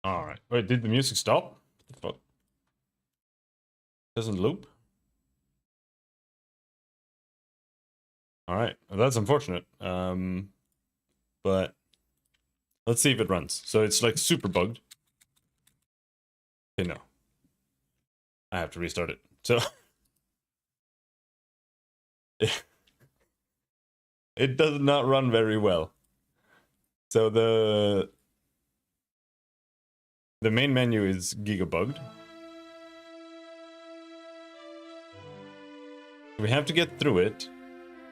Alright. Wait, did the music stop? What the fuck? Doesn't loop? Alright, well, that's unfortunate. But let's see if it runs. So it's like super bugged. Okay, no. I have to restart it. So it does not run very well. So the main menu is gigabugged. We have to get through it.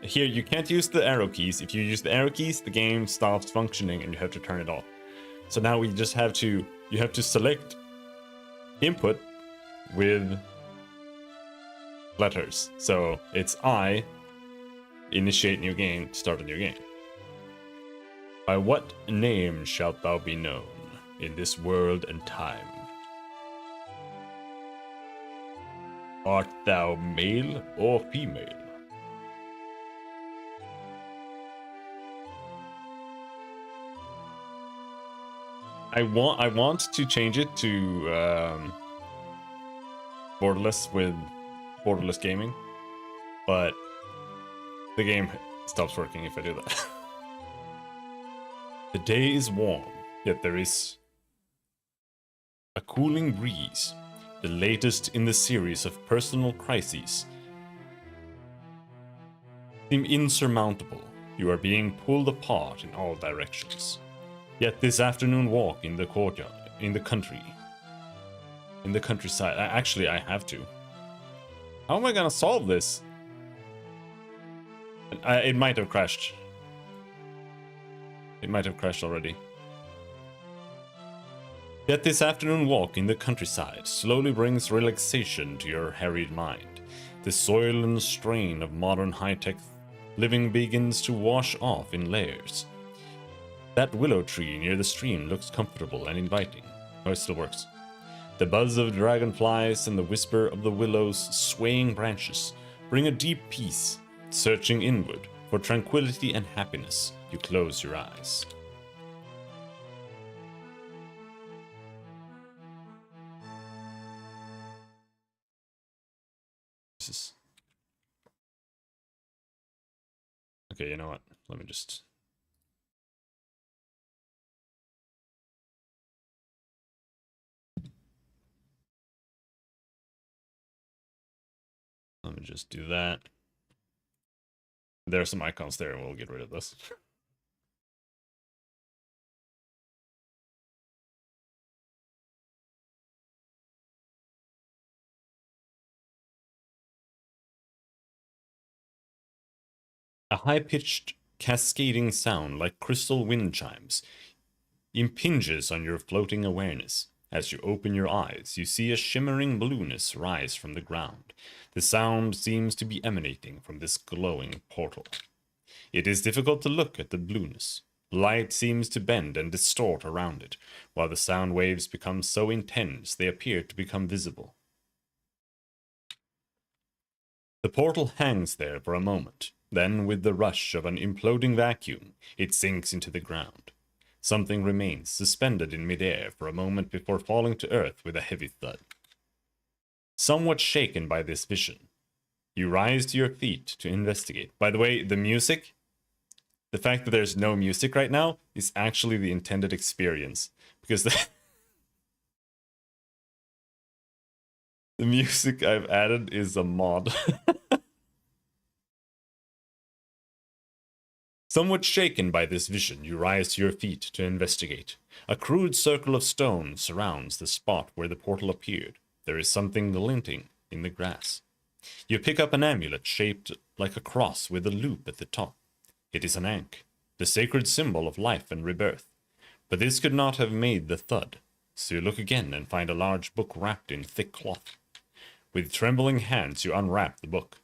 Here, you can't use the arrow keys. If you use the arrow keys, the game stops functioning and you have to turn it off. So now we just have to, you have to select input with letters. So it's I, initiate new game, start a new game. By what name shalt thou be known in this world and time? Art thou male or female? I want to change it to borderless with borderless gaming, but the game stops working if I do that. The day is warm, yet there is a cooling breeze, the latest in the series of personal crises. Seem insurmountable. You are being pulled apart in all directions. Yet this afternoon walk in the courtyard, in the countryside, actually I have to. How am I gonna solve this? It might have crashed. It might have crashed already. Yet this afternoon walk in the countryside slowly brings relaxation to your harried mind. The soil and strain of modern high-tech living begins to wash off in layers. That willow tree near the stream looks comfortable and inviting. Oh, it still works. The buzz of dragonflies and the whisper of the willow's swaying branches bring a deep peace. Searching inward for tranquility and happiness, you close your eyes. Okay, you know what? Let me just... Let me just do that. There are some icons there and we'll get rid of this. A high-pitched, cascading sound like crystal wind chimes impinges on your floating awareness. As you open your eyes, you see a shimmering blueness rise from the ground. The sound seems to be emanating from this glowing portal. It is difficult to look at the blueness. Light seems to bend and distort around it, while the sound waves become so intense they appear to become visible. The portal hangs there for a moment. Then, with the rush of an imploding vacuum, it sinks into the ground. Something remains suspended in midair for a moment before falling to earth with a heavy thud. Somewhat shaken by this vision, you rise to your feet to investigate. By the way, the music, the fact that there's no music right now is actually the intended experience, because the music I've added is a mod. Somewhat shaken by this vision, you rise to your feet to investigate. A crude circle of stone surrounds the spot where the portal appeared. There is something glinting in the grass. You pick up an amulet shaped like a cross with a loop at the top. It is an ankh, the sacred symbol of life and rebirth. But this could not have made the thud, so you look again and find a large book wrapped in thick cloth. With trembling hands you unwrap the book.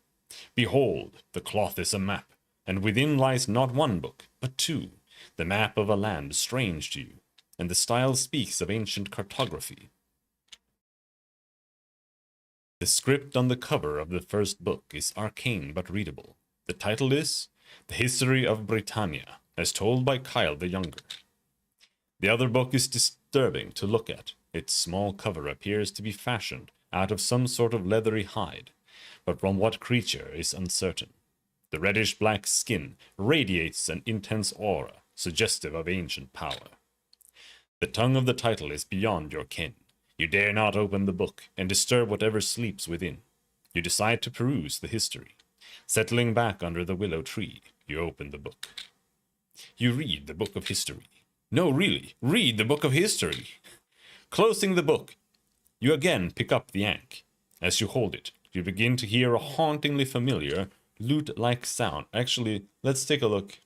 Behold, the cloth is a map. And within lies not one book, but two, the map of a land strange to you, and the style speaks of ancient cartography. The script on the cover of the first book is arcane but readable. The title is The History of Britannia, as told by Kyle the Younger. The other book is disturbing to look at. Its small cover appears to be fashioned out of some sort of leathery hide, but from what creature is uncertain. The reddish-black skin radiates an intense aura, suggestive of ancient power. The tongue of the title is beyond your ken. You dare not open the book and disturb whatever sleeps within. You decide to peruse the history. Settling back under the willow tree, you open the book. You read the book of history. No, really, read the book of history. Closing the book, you again pick up the ankh. As you hold it, you begin to hear a hauntingly familiar, lute-like sound. Actually, let's take a look.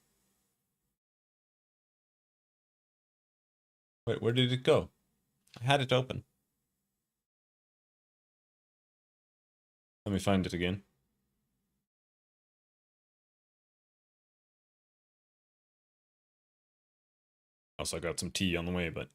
Wait, where did it go? I had it open. Let me find it again. Also, I got some tea on the way, but...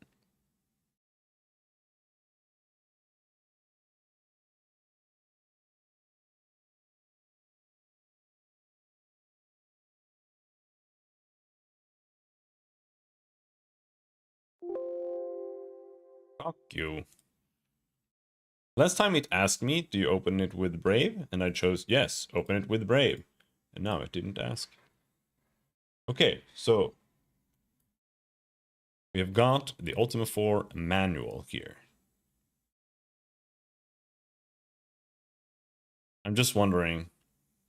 Fuck you. Last time it asked me, do you open it with Brave? And I chose yes, open it with Brave. And now it didn't ask. Okay, so we have got the Ultima 4 manual here. I'm just wondering,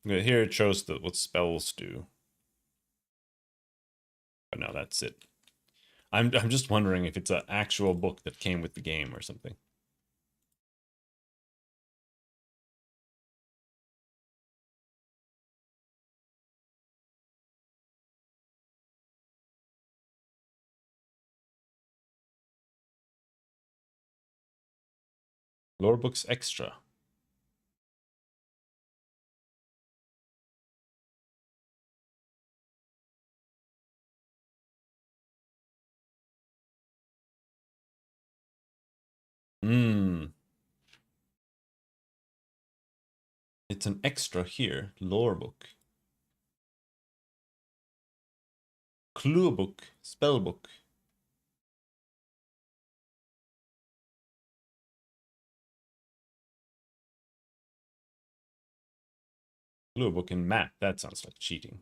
here it shows what spells do. But no, that's it. I'm just wondering if it's an actual book that came with the game or something. Lore books extra. It's an extra here. Lore book. Clue book. Spell book. Clue book and map. That sounds like cheating.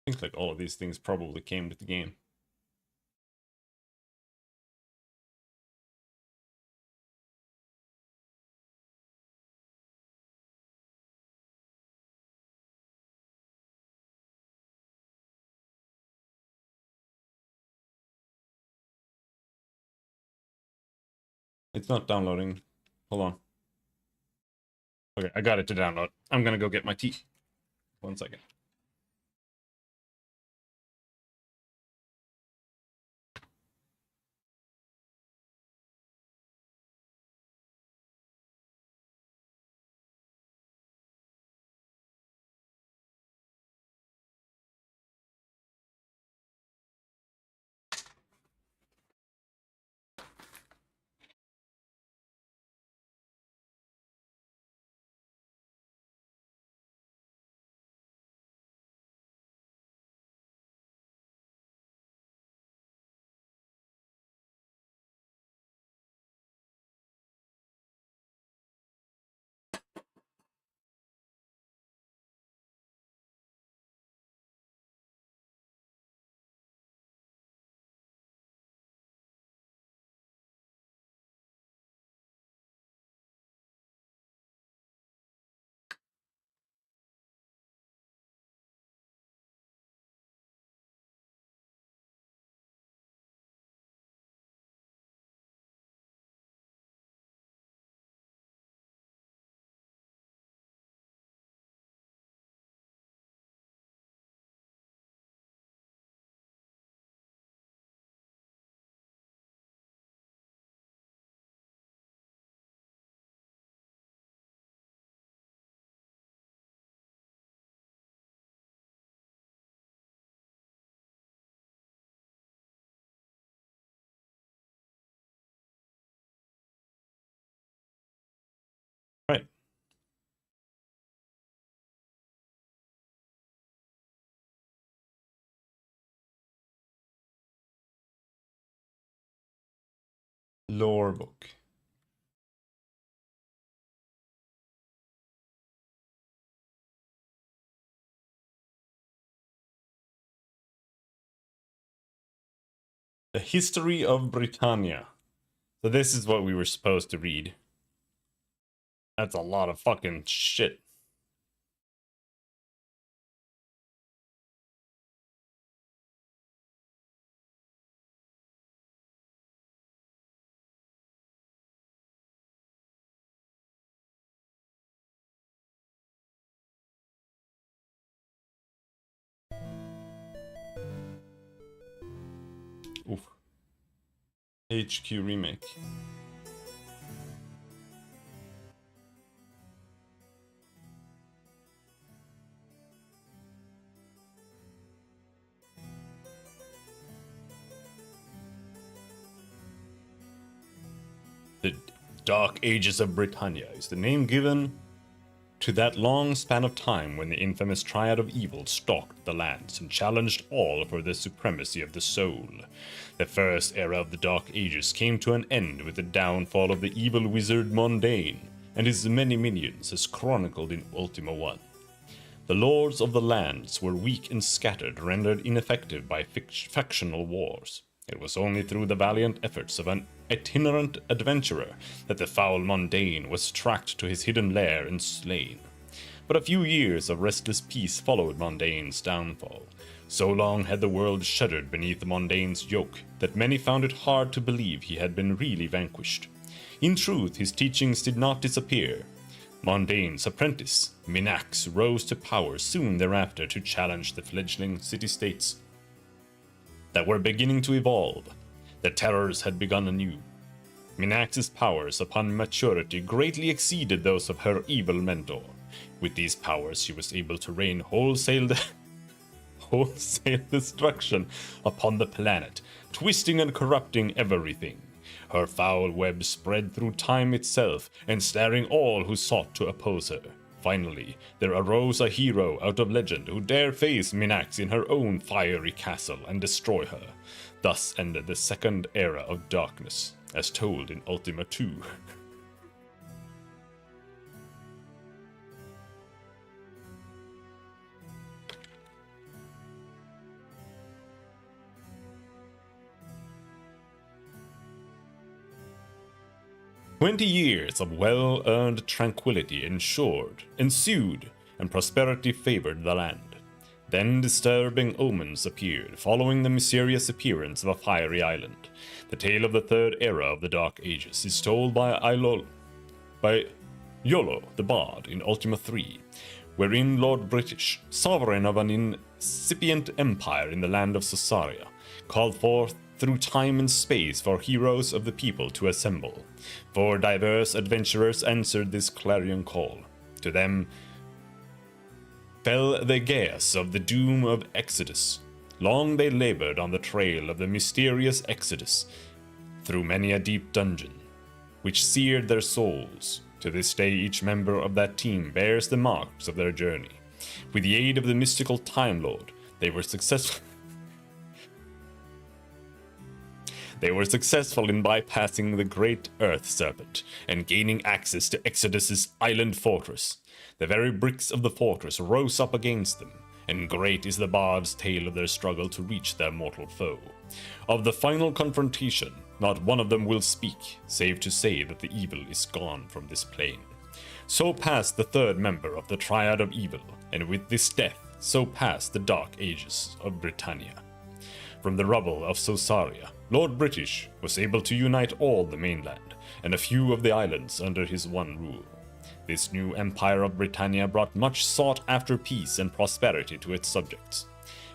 I think like all of these things probably came with the game. It's not downloading. Hold on. Okay, I got it to download. I'm gonna go get my tea. 1 second. lore book. The History of Britannia. So this is what we were supposed to read. That's a lot of fucking shit. Oof. HQ remake. The Dark Ages of Britannia is the name given to that long span of time when the infamous Triad of Evil stalked the lands and challenged all for the supremacy of the soul. The first era of the Dark Ages came to an end with the downfall of the evil wizard Mondain and his many minions, as chronicled in Ultima 1. The lords of the lands were weak and scattered, rendered ineffective by factional wars. It was only through the valiant efforts of an itinerant adventurer that the foul Mondain was tracked to his hidden lair and slain. But a few years of restless peace followed Mondain's downfall. So long had the world shuddered beneath Mondain's yoke that many found it hard to believe he had been really vanquished. In truth, his teachings did not disappear. Mondain's apprentice, Minax, rose to power soon thereafter to challenge the fledgling city-states that were beginning to evolve. The terrors had begun anew. Minax's powers upon maturity greatly exceeded those of her evil mentor. With these powers she was able to rain wholesale destruction upon the planet, twisting and corrupting everything. Her foul web spread through time itself, ensnaring all who sought to oppose her. Finally, there arose a hero out of legend who dare face Minax in her own fiery castle and destroy her. Thus ended the second era of darkness, as told in Ultima 2. "20 years of well-earned tranquility ensued, and prosperity favored the land. Then disturbing omens appeared, following the mysterious appearance of a fiery island. The tale of the third era of the Dark Ages is told by Iolo the Bard in Ultima 3, wherein Lord British, sovereign of an incipient empire in the land of Sosaria, called forth through time and space for heroes of the people to assemble. 4 diverse adventurers answered this clarion call. To them fell the geas of the doom of Exodus. Long they labored on the trail of the mysterious Exodus, through many a deep dungeon, which seared their souls. To this day each member of that team bears the marks of their journey. With the aid of the mystical Time Lord, they were successful in bypassing the great Earth Serpent and gaining access to Exodus's island fortress. The very bricks of the fortress rose up against them, and great is the bard's tale of their struggle to reach their mortal foe. Of the final confrontation, not one of them will speak, save to say that the evil is gone from this plane. So passed the third member of the Triad of Evil, and with this death, so passed the Dark Ages of Britannia. From the rubble of Sosaria, Lord British was able to unite all the mainland, and a few of the islands under his one rule. This new empire of Britannia brought much sought-after peace and prosperity to its subjects.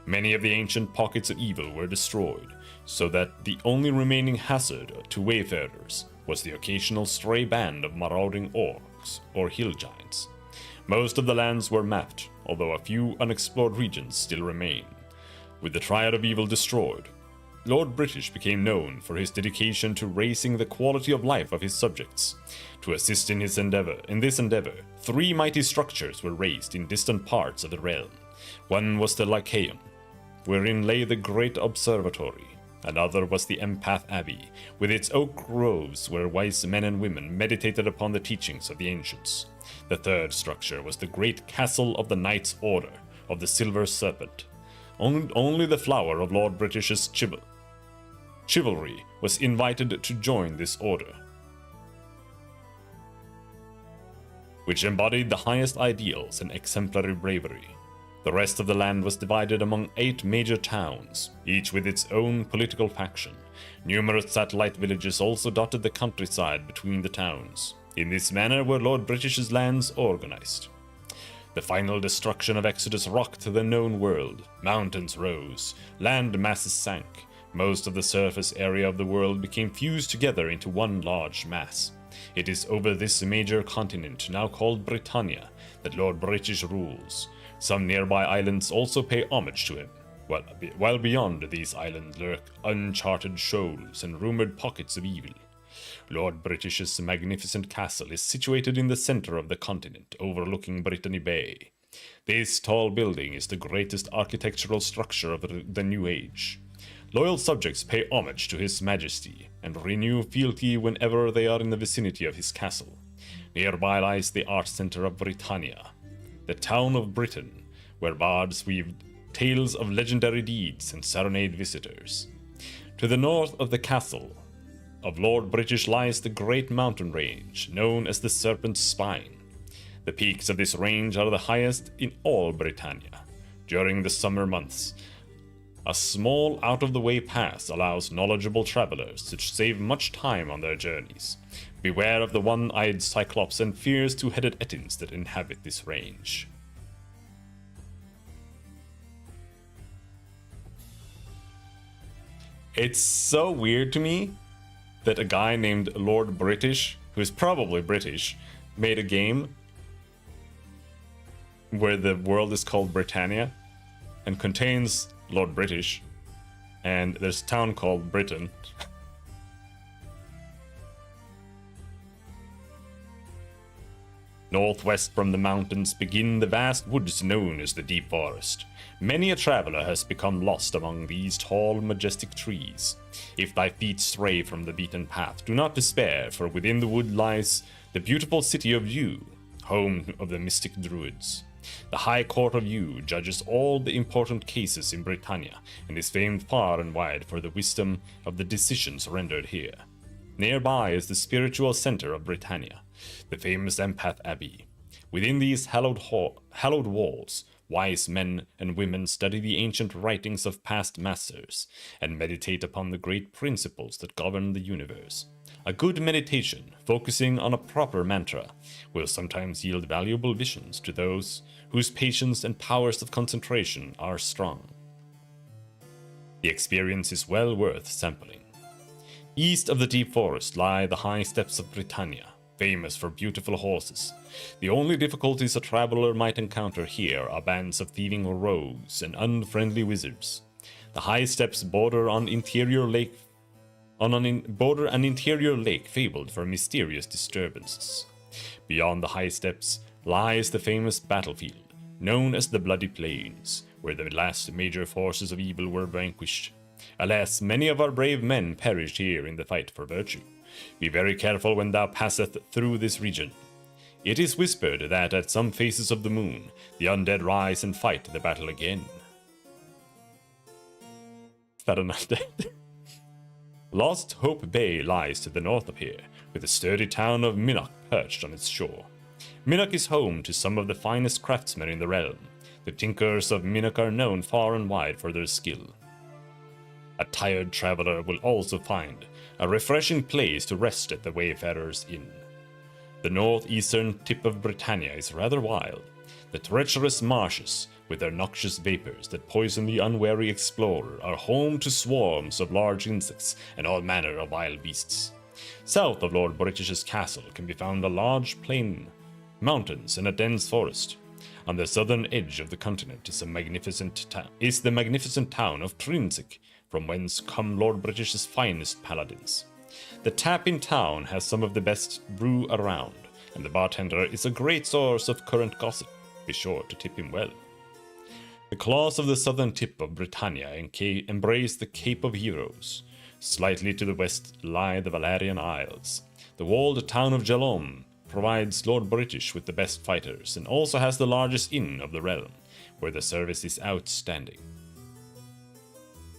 Many of the ancient pockets of evil were destroyed, so that the only remaining hazard to wayfarers was the occasional stray band of marauding orcs or hill giants. Most of the lands were mapped, although a few unexplored regions still remain. With the Triad of Evil destroyed, Lord British became known for his dedication to raising the quality of life of his subjects. To assist in this endeavor, 3 mighty structures were raised in distant parts of the realm. One was the Lycaeum, wherein lay the great observatory. Another was the Empath Abbey, with its oak groves where wise men and women meditated upon the teachings of the ancients. The third structure was the great castle of the Knights' Order of the Silver Serpent. Only the flower of Lord British's chivalry was invited to join this order, which embodied the highest ideals and exemplary bravery. The rest of the land was divided among 8 major towns, each with its own political faction. Numerous satellite villages also dotted the countryside between the towns. In this manner were Lord British's lands organized. The final destruction of Exodus rocked the known world. Mountains rose, land masses sank. Most of the surface area of the world became fused together into one large mass. It is over this major continent, now called Britannia, that Lord British rules. Some nearby islands also pay homage to him, while beyond these islands lurk uncharted shoals and rumored pockets of evil. Lord British's magnificent castle is situated in the center of the continent, overlooking Brittany Bay. This tall building is the greatest architectural structure of the New Age. Loyal subjects pay homage to His Majesty and renew fealty whenever they are in the vicinity of his castle. Nearby lies the art center of Britannia, the town of Britain, where bards weave tales of legendary deeds and serenade visitors. To the north of the castle of Lord British lies the great mountain range, known as the Serpent's Spine. The peaks of this range are the highest in all Britannia. During the summer months, a small out-of-the-way pass allows knowledgeable travelers to save much time on their journeys. Beware of the one-eyed Cyclops and fierce two-headed Ettins that inhabit this range. It's so weird to me that a guy named Lord British, who is probably British, made a game where the world is called Britannia and contains Lord British, and there's a town called Britain. Northwest from the mountains begin the vast woods known as the Deep Forest. Many a traveler has become lost among these tall, majestic trees. If thy feet stray from the beaten path, do not despair, for within the wood lies the beautiful city of Yew, home of the mystic druids. The High Court of Yew judges all the important cases in Britannia, and is famed far and wide for the wisdom of the decisions rendered here. Nearby is the spiritual center of Britannia, the famous Empath Abbey. Within these hallowed walls, wise men and women study the ancient writings of past masters, and meditate upon the great principles that govern the universe. A good meditation, focusing on a proper mantra, will sometimes yield valuable visions to those whose patience and powers of concentration are strong. The experience is well worth sampling. East of the Deep Forest lie the high steppes of Britannia, famous for beautiful horses. The only difficulties a traveler might encounter here are bands of thieving rogues and unfriendly wizards. The high steppes border an interior lake fabled for mysterious disturbances. Beyond the high steppes lies the famous battlefield, known as the Bloody Plains, where the last major forces of evil were vanquished. Alas, many of our brave men perished here in the fight for virtue. Be very careful when thou passeth through this region. It is whispered that at some phases of the moon, the undead rise and fight the battle again. Is that an undead? Lost Hope Bay lies to the north of here, with the sturdy town of Minnoch perched on its shore. Minnoch is home to some of the finest craftsmen in the realm. The tinkers of Minnoch are known far and wide for their skill. A tired traveler will also find a refreshing place to rest at the Wayfarer's Inn. The northeastern tip of Britannia is rather wild. The treacherous marshes, with their noxious vapors that poison the unwary explorer, are home to swarms of large insects and all manner of wild beasts. South of Lord British's castle can be found a large plain, mountains, and a dense forest. On the southern edge of the continent is the magnificent town of Trinsic, from whence come Lord British's finest paladins. The tap in town has some of the best brew around, and the bartender is a great source of current gossip. Be sure to tip him well. The The claws of the southern tip of Britannia embrace the Cape of Heroes. Slightly to the west lie the Valerian Isles. The walled town of Jalom provides Lord British with the best fighters and also has the largest inn of the realm, where the service is outstanding.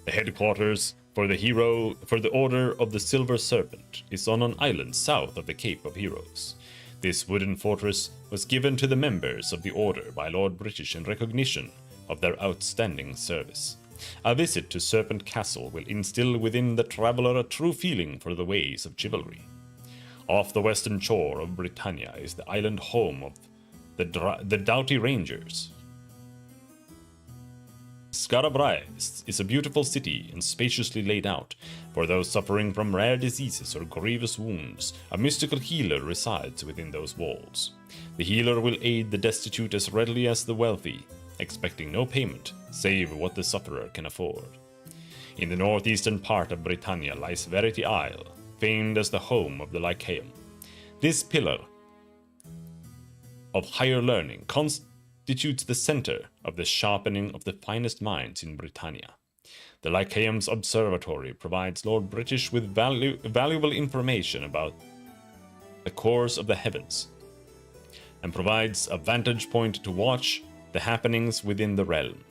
The headquarters for the Order of the Silver Serpent is on an island south of the Cape of Heroes. This wooden fortress was given to the members of the Order by Lord British in recognition of their outstanding service. A visit to Serpent Castle will instill within the traveler a true feeling for the ways of chivalry. Off the western shore of Britannia is the island home of the doughty Rangers. Skarabrae is a beautiful city and spaciously laid out. For those suffering from rare diseases or grievous wounds, a mystical healer resides within those walls. The healer will aid the destitute as readily as the wealthy, expecting no payment save what the sufferer can afford. In the northeastern part of Britannia lies Verity Isle, famed as the home of the Lycaeum. This pillar of higher learning constitutes the center of the sharpening of the finest minds in Britannia. The Lycaeum's observatory provides Lord British with valuable information about the course of the heavens, and provides a vantage point to watch the happenings within the realm.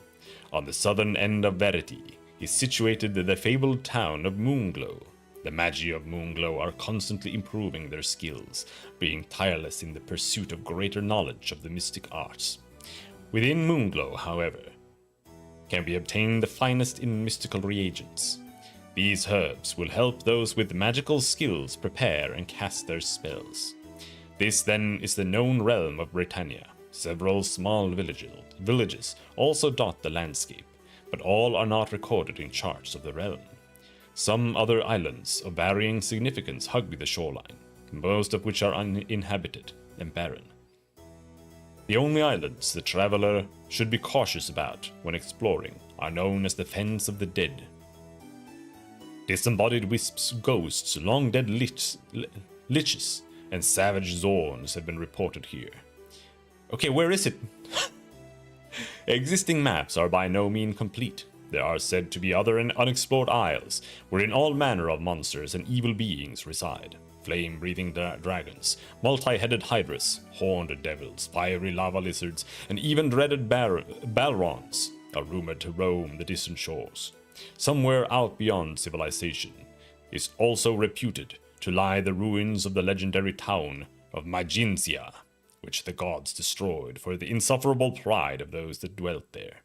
On the southern end of Verity is situated the fabled town of Moonglow. The Magi of Moonglow are constantly improving their skills, being tireless in the pursuit of greater knowledge of the mystic arts. Within Moonglow, however, can be obtained the finest in mystical reagents. These herbs will help those with magical skills prepare and cast their spells. This then is the known realm of Britannia. Several small villages also dot the landscape, but all are not recorded in charts of the realm. Some other islands of varying significance hug the shoreline, most of which are uninhabited and barren. The only islands the traveler should be cautious about when exploring are known as the Fens of the Dead. Disembodied wisps, ghosts, long-dead liches, and savage Zorns have been reported here. Okay, where is it? Existing maps are by no means complete. There are said to be other and unexplored isles, wherein all manner of monsters and evil beings reside. Flame-breathing dragons, multi-headed hydras, horned devils, fiery lava lizards, and even dreaded balrons are rumored to roam the distant shores. Somewhere out beyond civilization is also reputed to lie the ruins of the legendary town of Maginsia, which the gods destroyed for the insufferable pride of those that dwelt there.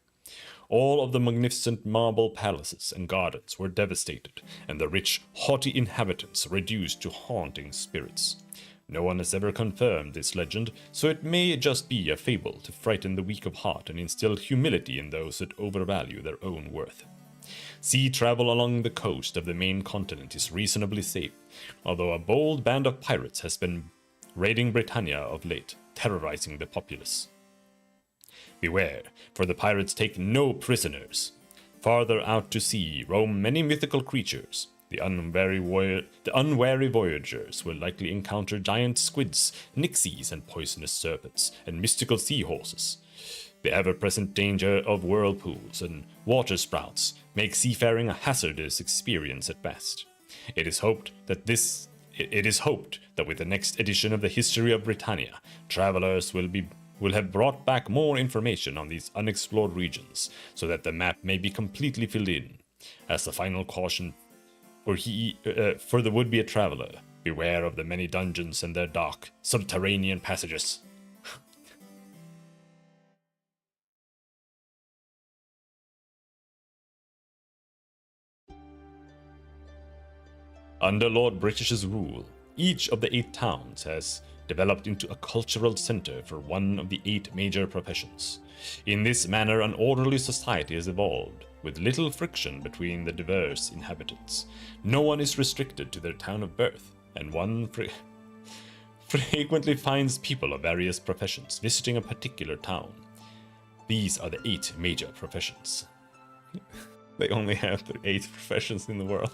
All of the magnificent marble palaces and gardens were devastated, and the rich, haughty inhabitants reduced to haunting spirits. No one has ever confirmed this legend, so it may just be a fable to frighten the weak of heart and instill humility in those that overvalue their own worth. Sea travel along the coast of the main continent is reasonably safe, although a bold band of pirates has been raiding Britannia of late, terrorizing the populace. Beware, for the pirates take no prisoners. Farther out to sea roam many mythical creatures. The unwary voyagers will likely encounter giant squids, nixies, and poisonous serpents, and mystical seahorses. The ever-present danger of whirlpools and water sprouts make seafaring a hazardous experience at best. It is hoped that with the next edition of the History of Britannia, travelers will have brought back more information on these unexplored regions, so that the map may be completely filled in. As a final caution for the would-be traveler, beware of the many dungeons and their dark, subterranean passages. Under Lord British's rule, each of the 8 towns has developed into a cultural center for one of the 8 major professions. In this manner, an orderly society has evolved, with little friction between the diverse inhabitants. No one is restricted to their town of birth, and one frequently finds people of various professions visiting a particular town. These are the 8 major professions. They only have the 8 professions in the world.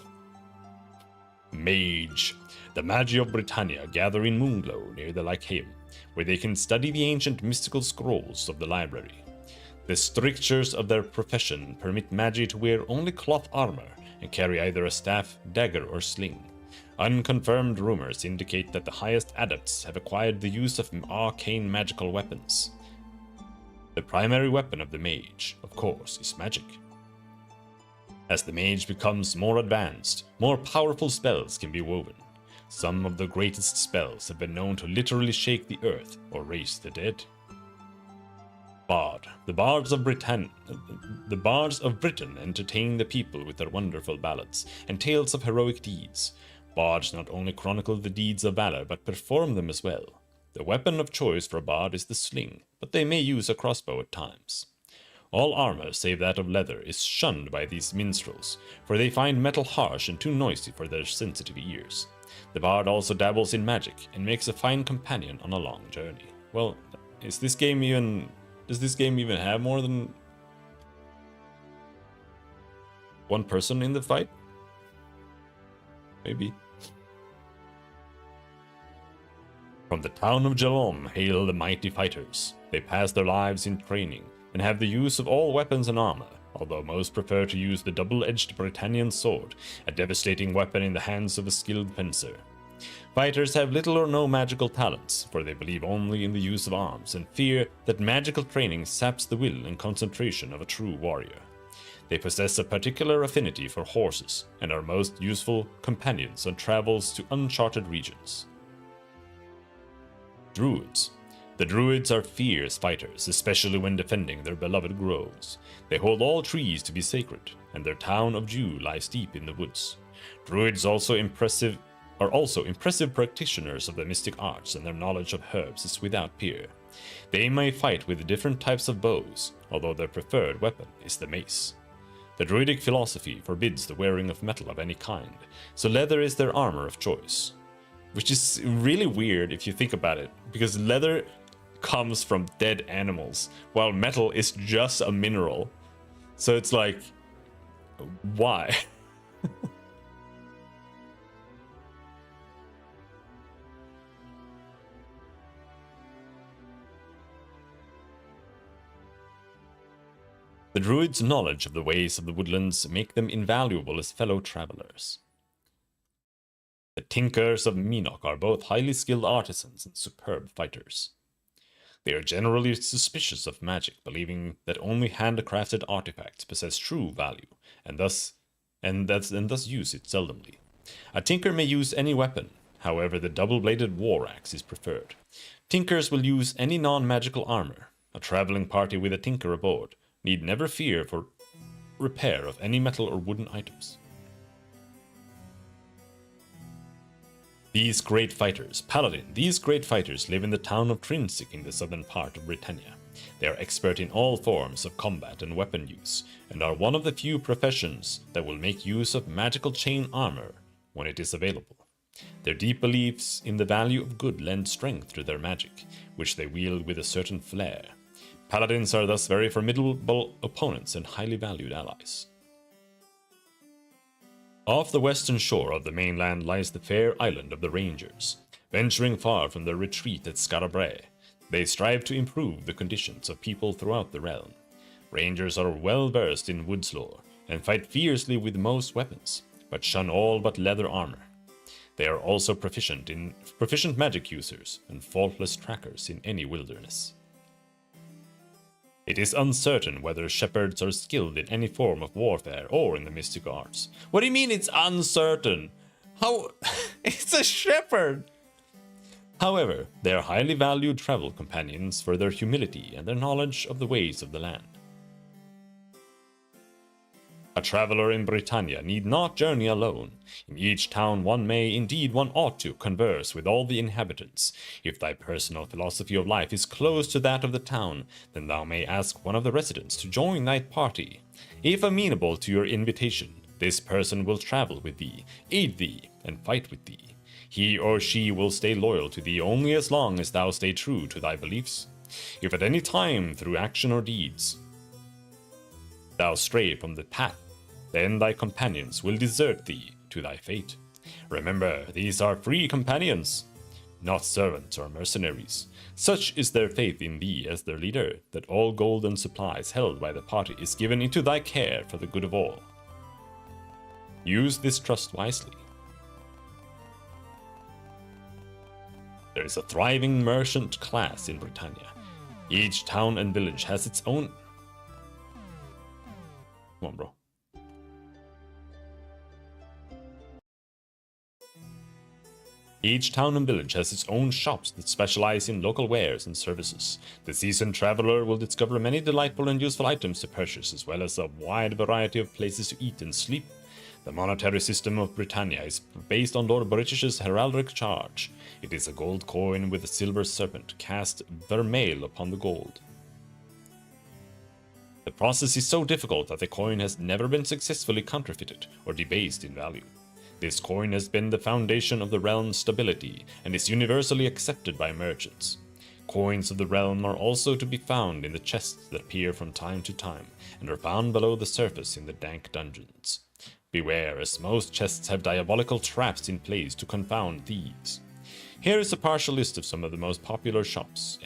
Mage. The Magi of Britannia gather in Moonglow near the Lycaeum, where they can study the ancient mystical scrolls of the library. The strictures of their profession permit magi to wear only cloth armor and carry either a staff, dagger, or sling. Unconfirmed rumors indicate that the highest adepts have acquired the use of arcane magical weapons. The primary weapon of the mage, of course, is magic. As the mage becomes more advanced, more powerful spells can be woven. Some of the greatest spells have been known to literally shake the earth or raise the dead. Bard. The bards of Britain entertain the people with their wonderful ballads and tales of heroic deeds. Bards not only chronicle the deeds of valor, but perform them as well. The weapon of choice for a bard is the sling, but they may use a crossbow at times. All armor, save that of leather, is shunned by these minstrels, for they find metal harsh and too noisy for their sensitive ears. The bard also dabbles in magic, and makes a fine companion on a long journey. Well, does this game even have more than one person in the fight? Maybe. From the town of Jalom hail the mighty fighters. They pass their lives in training, and have the use of all weapons and armor, although most prefer to use the double-edged Britannian sword, a devastating weapon in the hands of a skilled fencer. Fighters have little or no magical talents, for they believe only in the use of arms, and fear that magical training saps the will and concentration of a true warrior. They possess a particular affinity for horses, and are most useful companions on travels to uncharted regions. Druids. The Druids are fierce fighters, especially when defending their beloved groves. They hold all trees to be sacred, and their town of Jew lies deep in the woods. Druids are also impressive practitioners of the mystic arts, and their knowledge of herbs is without peer. They may fight with different types of bows, although their preferred weapon is the mace. The Druidic philosophy forbids the wearing of metal of any kind, so leather is their armor of choice. Which is really weird if you think about it, because leather comes from dead animals, while metal is just a mineral. So it's like, why? The Druids' knowledge of the ways of the woodlands make them invaluable as fellow travelers. The Tinkers of Minok are both highly skilled artisans and superb fighters. They are generally suspicious of magic, believing that only handcrafted artifacts possess true value, and thus use it seldomly. A tinker may use any weapon, however the double-bladed war axe is preferred. Tinkers will use any non-magical armor. A traveling party with a tinker aboard need never fear for repair of any metal or wooden items. These great fighters live in the town of Trinsic in the southern part of Britannia. They are expert in all forms of combat and weapon use, and are one of the few professions that will make use of magical chain armor when it is available. Their deep beliefs in the value of good lend strength to their magic, which they wield with a certain flair. Paladins are thus very formidable opponents and highly valued allies. Off the western shore of the mainland lies the fair island of the Rangers. Venturing far from their retreat at Skarabrae, they strive to improve the conditions of people throughout the realm. Rangers are well versed in woods lore, and fight fiercely with most weapons, but shun all but leather armor. They are also proficient magic users, and faultless trackers in any wilderness. It is uncertain whether shepherds are skilled in any form of warfare or in the mystic arts. What do you mean it's uncertain? How? It's a shepherd! However, they are highly valued travel companions for their humility and their knowledge of the ways of the land. A traveler in Britannia need not journey alone. In each town one ought to converse with all the inhabitants. If thy personal philosophy of life is close to that of the town, then thou may ask one of the residents to join thy party. If amenable to your invitation, this person will travel with thee, aid thee, and fight with thee. He or she will stay loyal to thee only as long as thou stay true to thy beliefs. If at any time, through action or deeds, thou stray from the path, then thy companions will desert thee to thy fate. Remember, these are free companions. not servants or mercenaries. Such is their faith in thee as their leader, that all gold and supplies held by the party is given into thy care for the good of all. Use this trust wisely. There is a thriving merchant class in Britannia. Each town and village has its own... Come on, bro. Each town and village has its own shops that specialize in local wares and services. The seasoned traveler will discover many delightful and useful items to purchase, as well as a wide variety of places to eat and sleep. The monetary system of Britannia is based on Lord British's heraldic charge. It is a gold coin with a silver serpent cast vermeil upon the gold. The process is so difficult that the coin has never been successfully counterfeited or debased in value. This coin has been the foundation of the realm's stability and is universally accepted by merchants. Coins of the realm are also to be found in the chests that appear from time to time and are found below the surface in the dank dungeons. Beware, as most chests have diabolical traps in place to confound thieves. Here is a partial list of some of the most popular shops.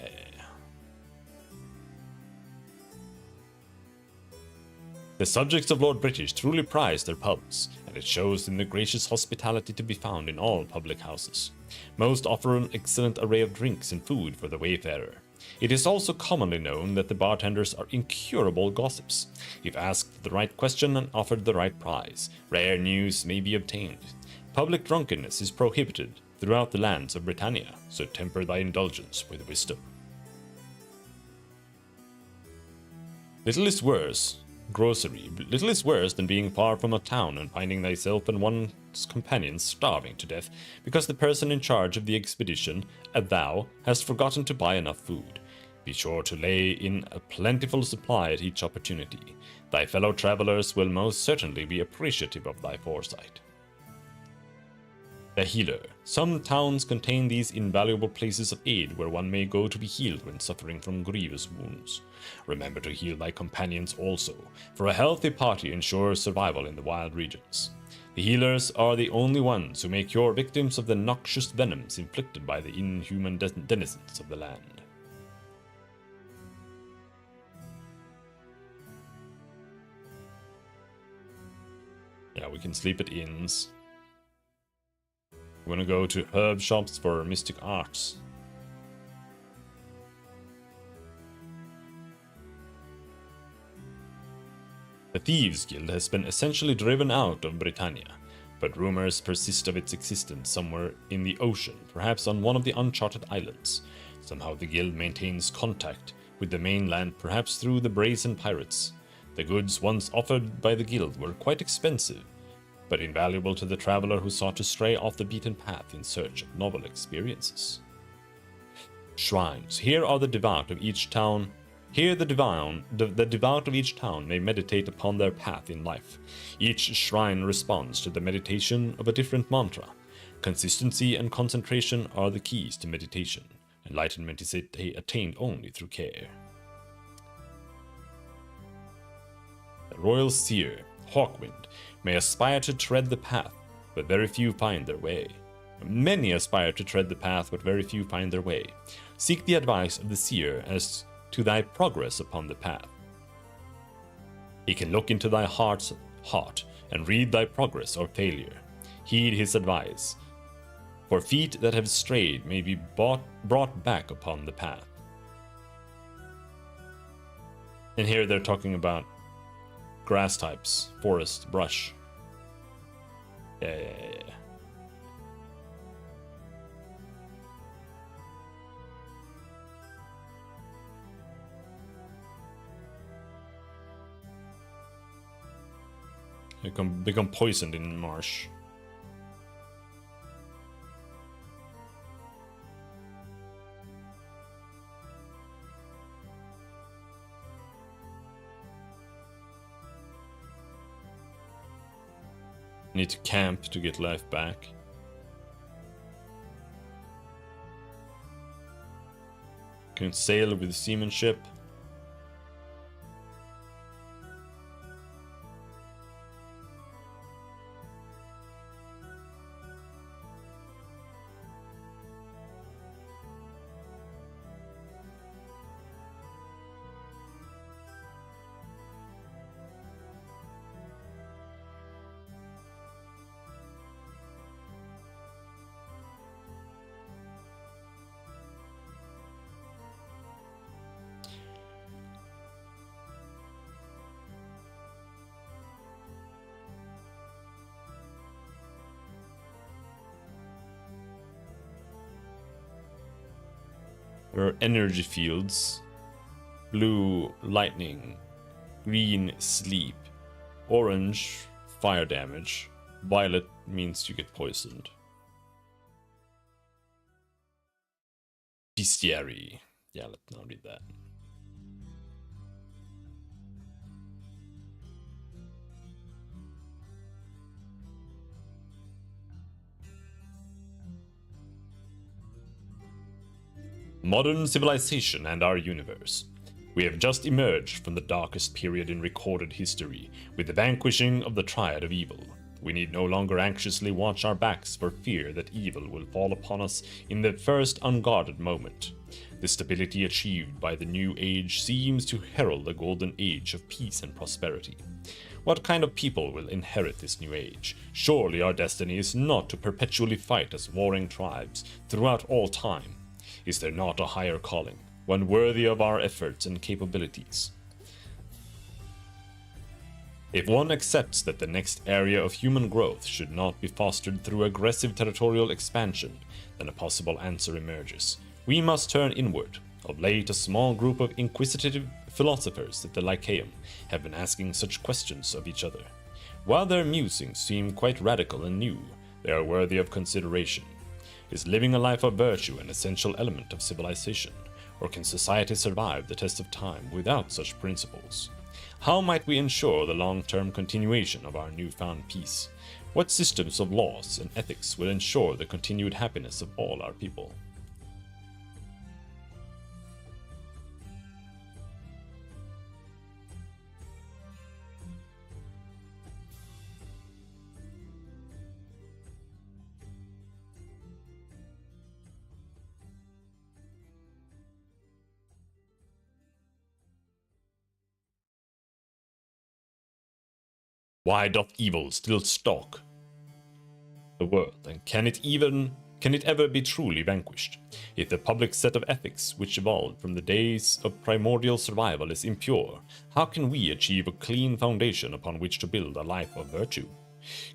The subjects of Lord British truly prize their pubs, and it shows in the gracious hospitality to be found in all public houses. Most offer an excellent array of drinks and food for the wayfarer. It is also commonly known that the bartenders are incurable gossips. If asked the right question and offered the right prize, rare news may be obtained. Public drunkenness is prohibited throughout the lands of Britannia, so temper thy indulgence with wisdom. Little is worse than being far from a town and finding thyself and one's companions starving to death because the person in charge of the expedition, thou, has forgotten to buy enough food. Be sure to lay in a plentiful supply at each opportunity. Thy fellow travelers will most certainly be appreciative of thy foresight. The healer. Some towns contain these invaluable places of aid where one may go to be healed when suffering from grievous wounds. Remember to heal thy companions also, for a healthy party ensures survival in the wild regions. The healers are the only ones who may cure victims of the noxious venoms inflicted by the inhuman denizens of the land. Yeah, we can sleep at inns. We're gonna go to herb shops for mystic arts. The Thieves' Guild has been essentially driven out of Britannia, but rumors persist of its existence somewhere in the ocean, perhaps on one of the uncharted islands. Somehow the guild maintains contact with the mainland, perhaps through the brazen pirates. The goods once offered by the guild were quite expensive, but invaluable to the traveler who sought to stray off the beaten path in search of novel experiences. Shrines. Here are the devout of each town. Here the devout of each town may meditate upon their path in life. Each shrine responds to the meditation of a different mantra. Consistency and concentration are the keys to meditation. Enlightenment is attained only through care. The Royal Seer, Hawkwind, may aspire to tread the path, but very few find their way. Many aspire to tread the path, but very few find their way. Seek the advice of the seer as to thy progress upon the path. He can look into thy heart and read thy progress or failure. Heed his advice, for feet that have strayed may be brought back upon the path. And here they're talking about grass types, forest, brush. Yeah. They become poisoned in marsh. Need to camp to get life back. Can sail with seamanship. There are energy fields. Blue, lightning. Green, sleep. Orange, fire damage. Violet means you get poisoned. Bestiary. Yeah, let's not read that. Modern civilization and our universe. We have just emerged from the darkest period in recorded history, with the vanquishing of the triad of evil. We need no longer anxiously watch our backs for fear that evil will fall upon us in the first unguarded moment. The stability achieved by the new age seems to herald a golden age of peace and prosperity. What kind of people will inherit this new age? Surely our destiny is not to perpetually fight as warring tribes throughout all time. Is there not a higher calling, one worthy of our efforts and capabilities? If one accepts that the next area of human growth should not be fostered through aggressive territorial expansion, then a possible answer emerges. We must turn inward. Of late, a small group of inquisitive philosophers at the Lyceum have been asking such questions of each other. While their musings seem quite radical and new, they are worthy of consideration. Is living a life of virtue an essential element of civilization, or can society survive the test of time without such principles? How might we ensure the long-term continuation of our newfound peace? What systems of laws and ethics will ensure the continued happiness of all our people? Why doth evil still stalk the world, and can it ever be truly vanquished? If the public set of ethics which evolved from the days of primordial survival is impure, how can we achieve a clean foundation upon which to build a life of virtue?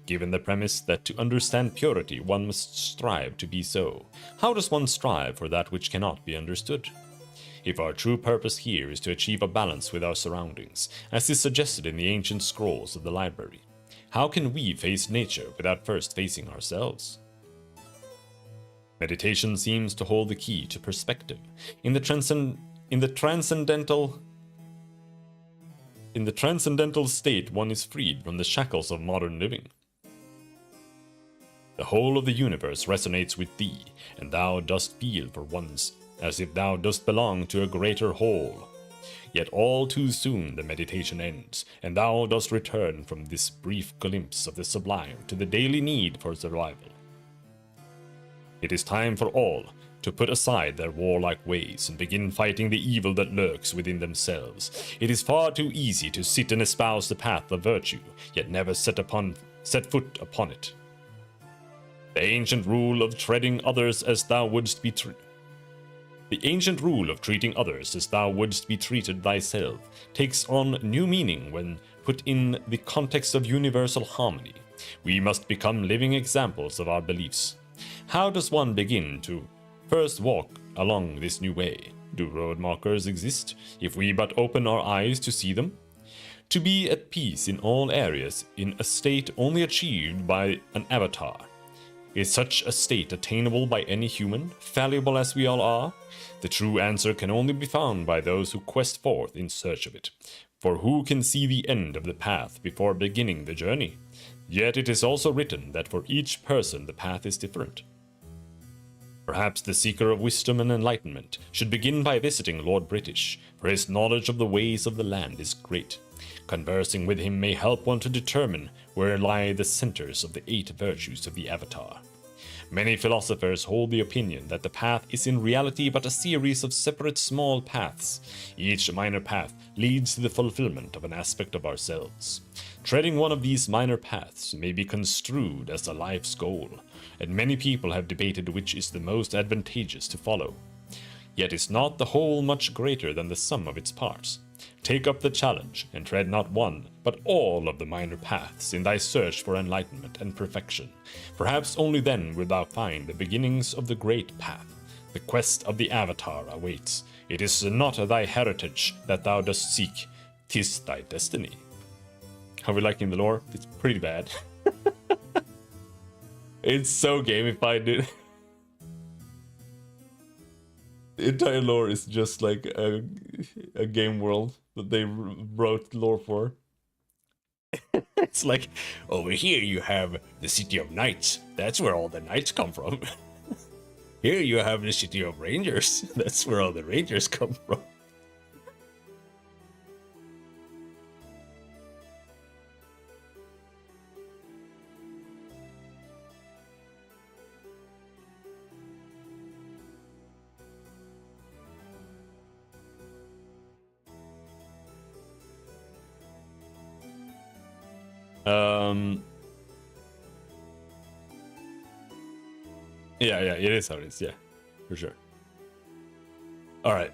Given the premise that to understand purity one must strive to be so, how does one strive for that which cannot be understood? If our true purpose here is to achieve a balance with our surroundings, as is suggested in the ancient scrolls of the library, how can we face nature without first facing ourselves? Meditation seems to hold the key to perspective. In the transcendental state, one is freed from the shackles of modern living. The whole of the universe resonates with thee, and thou dost feel for once as if thou dost belong to a greater whole. Yet all too soon the meditation ends, and thou dost return from this brief glimpse of the sublime to the daily need for survival. It is time for all to put aside their warlike ways and begin fighting the evil that lurks within themselves. It is far too easy to sit and espouse the path of virtue, yet never set foot upon it. The ancient rule of treating others as thou wouldst be The ancient rule of treating others as thou wouldst be treated thyself takes on new meaning when put in the context of universal harmony. We must become living examples of our beliefs. How does one begin to first walk along this new way? Do road markers exist, if we but open our eyes to see them? To be at peace in all areas, in a state only achieved by an avatar. Is such a state attainable by any human, fallible as we all are? The true answer can only be found by those who quest forth in search of it. For who can see the end of the path before beginning the journey? Yet it is also written that for each person the path is different. Perhaps the seeker of wisdom and enlightenment should begin by visiting Lord British, for his knowledge of the ways of the land is great. Conversing with him may help one to determine where lie the centers of the 8 virtues of the Avatar. Many philosophers hold the opinion that the path is in reality but a series of separate small paths. Each minor path leads to the fulfillment of an aspect of ourselves. Treading one of these minor paths may be construed as a life's goal, and many people have debated which is the most advantageous to follow. Yet is not the whole much greater than the sum of its parts? Take up the challenge, and tread not one, but all of the minor paths in thy search for enlightenment and perfection. Perhaps only then wilt thou find the beginnings of the great path. The quest of the Avatar awaits. It is not thy heritage that thou dost seek, 'tis thy destiny. How are we liking the lore? It's pretty bad. It's so gamified, dude. The entire lore is just like a game world that they wrote lore for. It's like, over here you have the City of Knights. That's where all the knights come from. Here you have the City of Rangers. That's where all the Rangers come from. Yeah, it is how it is, yeah, for sure. Alright.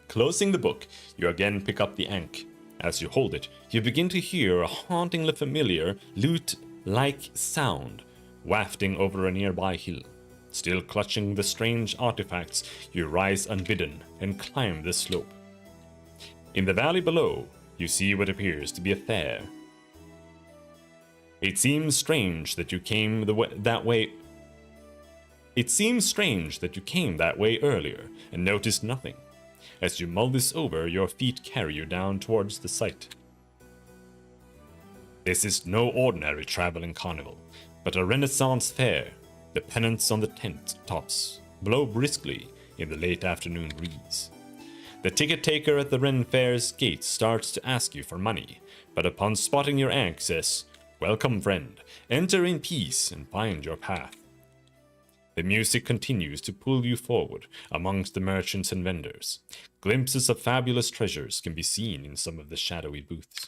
Closing the book, you again pick up the Ankh. As you hold it, you begin to hear a hauntingly familiar, lute-like sound wafting over a nearby hill. Still clutching the strange artifacts, you rise unbidden and climb the slope. In the valley below, you see what appears to be a fair. It seems strange that you came that way. It seems strange that you came that way earlier and noticed nothing. As you mull this over, your feet carry you down towards the site. This is no ordinary traveling carnival, but a Renaissance fair. The pennants on the tent tops blow briskly in the late afternoon breeze. The ticket taker at the Ren Fair's gate starts to ask you for money, but upon spotting your Ankh says, "Welcome, friend. Enter in peace and find your path." The music continues to pull you forward amongst the merchants and vendors. Glimpses of fabulous treasures can be seen in some of the shadowy booths.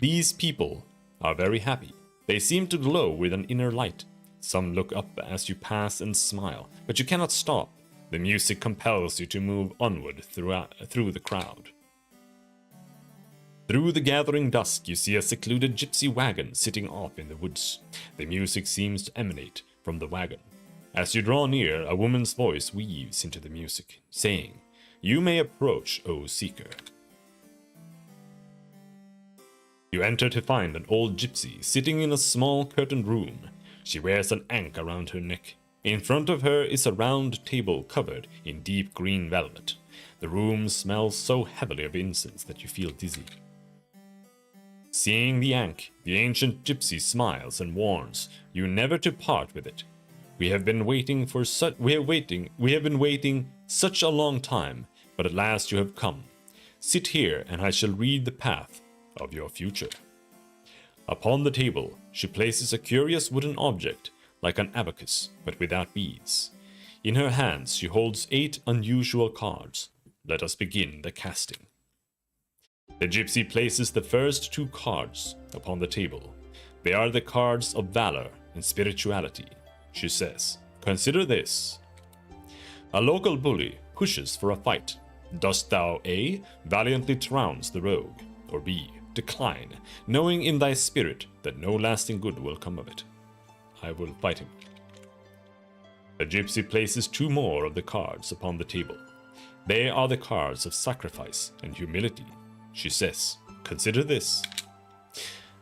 These people are very happy. They seem to glow with an inner light. Some look up as you pass and smile, but you cannot stop. The music compels you to move onward through the crowd. Through the gathering dusk, you see a secluded gypsy wagon sitting off in the woods. The music seems to emanate from the wagon. As you draw near, a woman's voice weaves into the music, saying, "You may approach, O seeker." You enter to find an old gypsy sitting in a small curtained room. She wears an ankh around her neck. In front of her is a round table covered in deep green velvet. The room smells so heavily of incense that you feel dizzy. Seeing the ankh, the ancient gypsy smiles and warns you never to part with it. We have been waiting such a long time, but at last you have come. Sit here and I shall read the path of your future. Upon the table, she places a curious wooden object, like an abacus, but without beads. In her hands, she holds 8 unusual cards. Let us begin the casting. The gypsy places the first 2 cards upon the table. They are the cards of valor and spirituality. She says, "Consider this. A local bully pushes for a fight. Dost thou A. valiantly trounce the rogue, or B. decline, knowing in thy spirit that no lasting good will come of it? I will fight him." The gypsy places 2 more of the cards upon the table. They are the cards of sacrifice and humility. She says, "Consider this.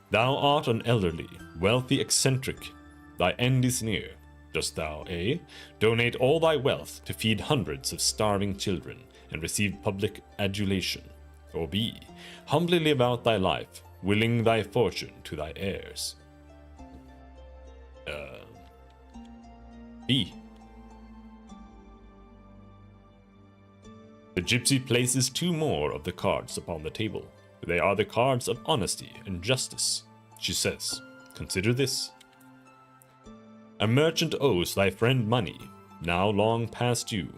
Thou art an elderly, wealthy eccentric. Thy end is near. Dost thou A. donate all thy wealth to feed hundreds of starving children and receive public adulation, or B. humbly live out thy life, willing thy fortune to thy heirs?" B. The gypsy places 2 more of the cards upon the table. They are the cards of honesty and justice. She says, "Consider this. A merchant owes thy friend money, now long past due.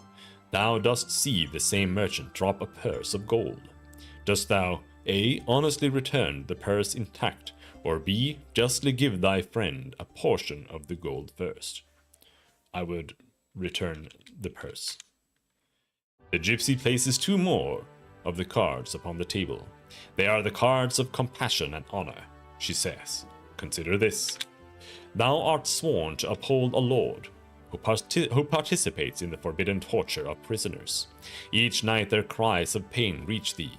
Thou dost see the same merchant drop a purse of gold. Dost thou A. honestly return the purse intact, or B. justly give thy friend a portion of the gold first?" I would return the purse. The gypsy places 2 more of the cards upon the table. They are the cards of compassion and honor. She says, "Consider this. Thou art sworn to uphold a lord who participates in the forbidden torture of prisoners. Each night their cries of pain reach thee.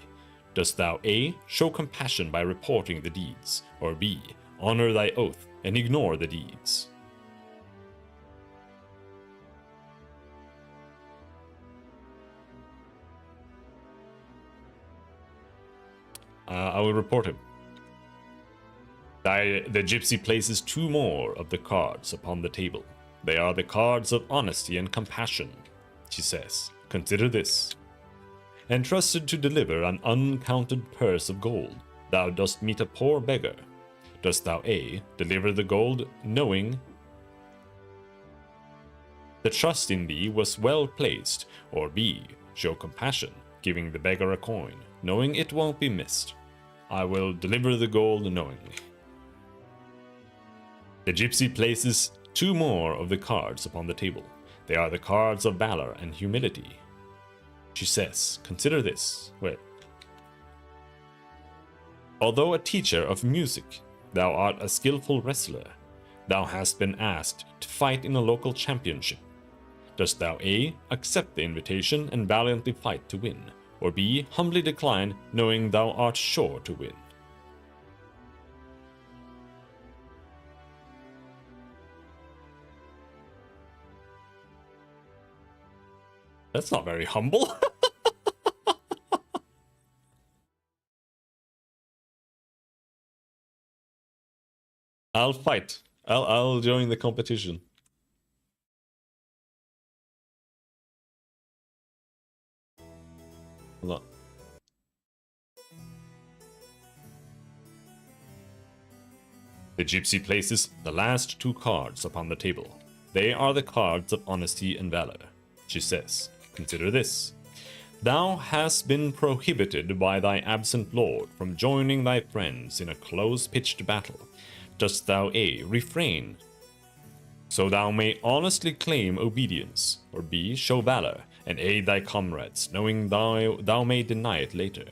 Dost thou A. show compassion by reporting the deeds, or B. honor thy oath and ignore the deeds? I will report him. The gypsy places 2 more of the cards upon the table. They are the cards of honesty and compassion. She says, consider this. Entrusted to deliver an uncounted purse of gold, thou dost meet a poor beggar. Dost thou A. deliver the gold, knowing the trust in thee was well placed, or B. show compassion, giving the beggar a coin, knowing it won't be missed? I will deliver the gold knowingly. The gypsy places 2 more of the cards upon the table. They are the cards of valor and humility. She says, consider this. Wait. Although a teacher of music, thou art a skillful wrestler. Thou hast been asked to fight in a local championship. Dost thou A. accept the invitation and valiantly fight to win, or B. humbly decline, knowing thou art sure to win? That's not very humble. I'll fight. I'll join the competition. Hold on. The gypsy places the last 2 cards upon the table. They are the cards of honesty and valor. She says, consider this. Thou hast been prohibited by thy absent lord from joining thy friends in a close-pitched battle. Dost thou A. refrain, so thou may honestly claim obedience, or B. show valor and aid thy comrades, knowing thou may deny it later?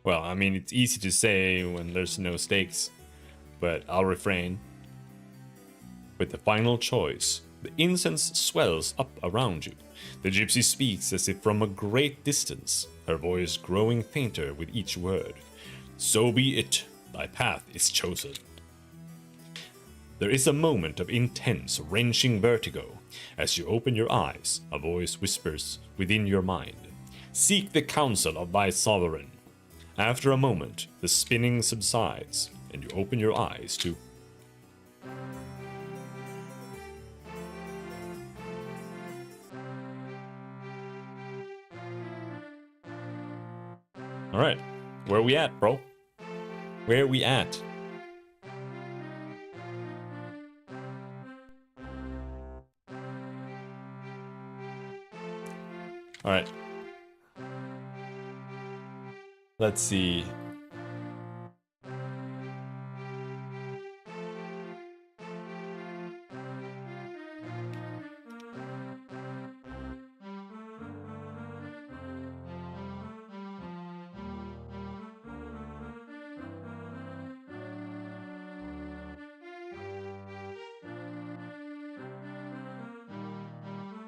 Well, I mean, it's easy to say when there's no stakes, but I'll refrain. With the final choice, the incense swells up around you. The gypsy speaks as if from a great distance, her voice growing fainter with each word. So be it, thy path is chosen. There is a moment of intense, wrenching vertigo. As you open your eyes, a voice whispers within your mind, seek the counsel of thy sovereign. After a moment, the spinning subsides, and you open your eyes to... Alright, where we at, bro? Where we at? Alright. Let's see.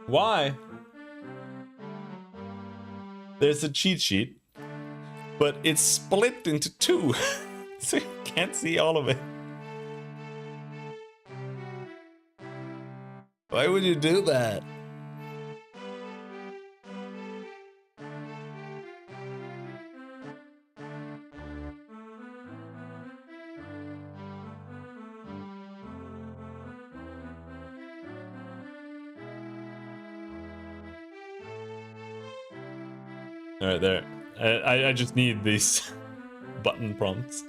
Why? There's a cheat sheet, but it's split into 2, so you can't see all of it. Why would you do that? Alright, there. I just need these button prompts.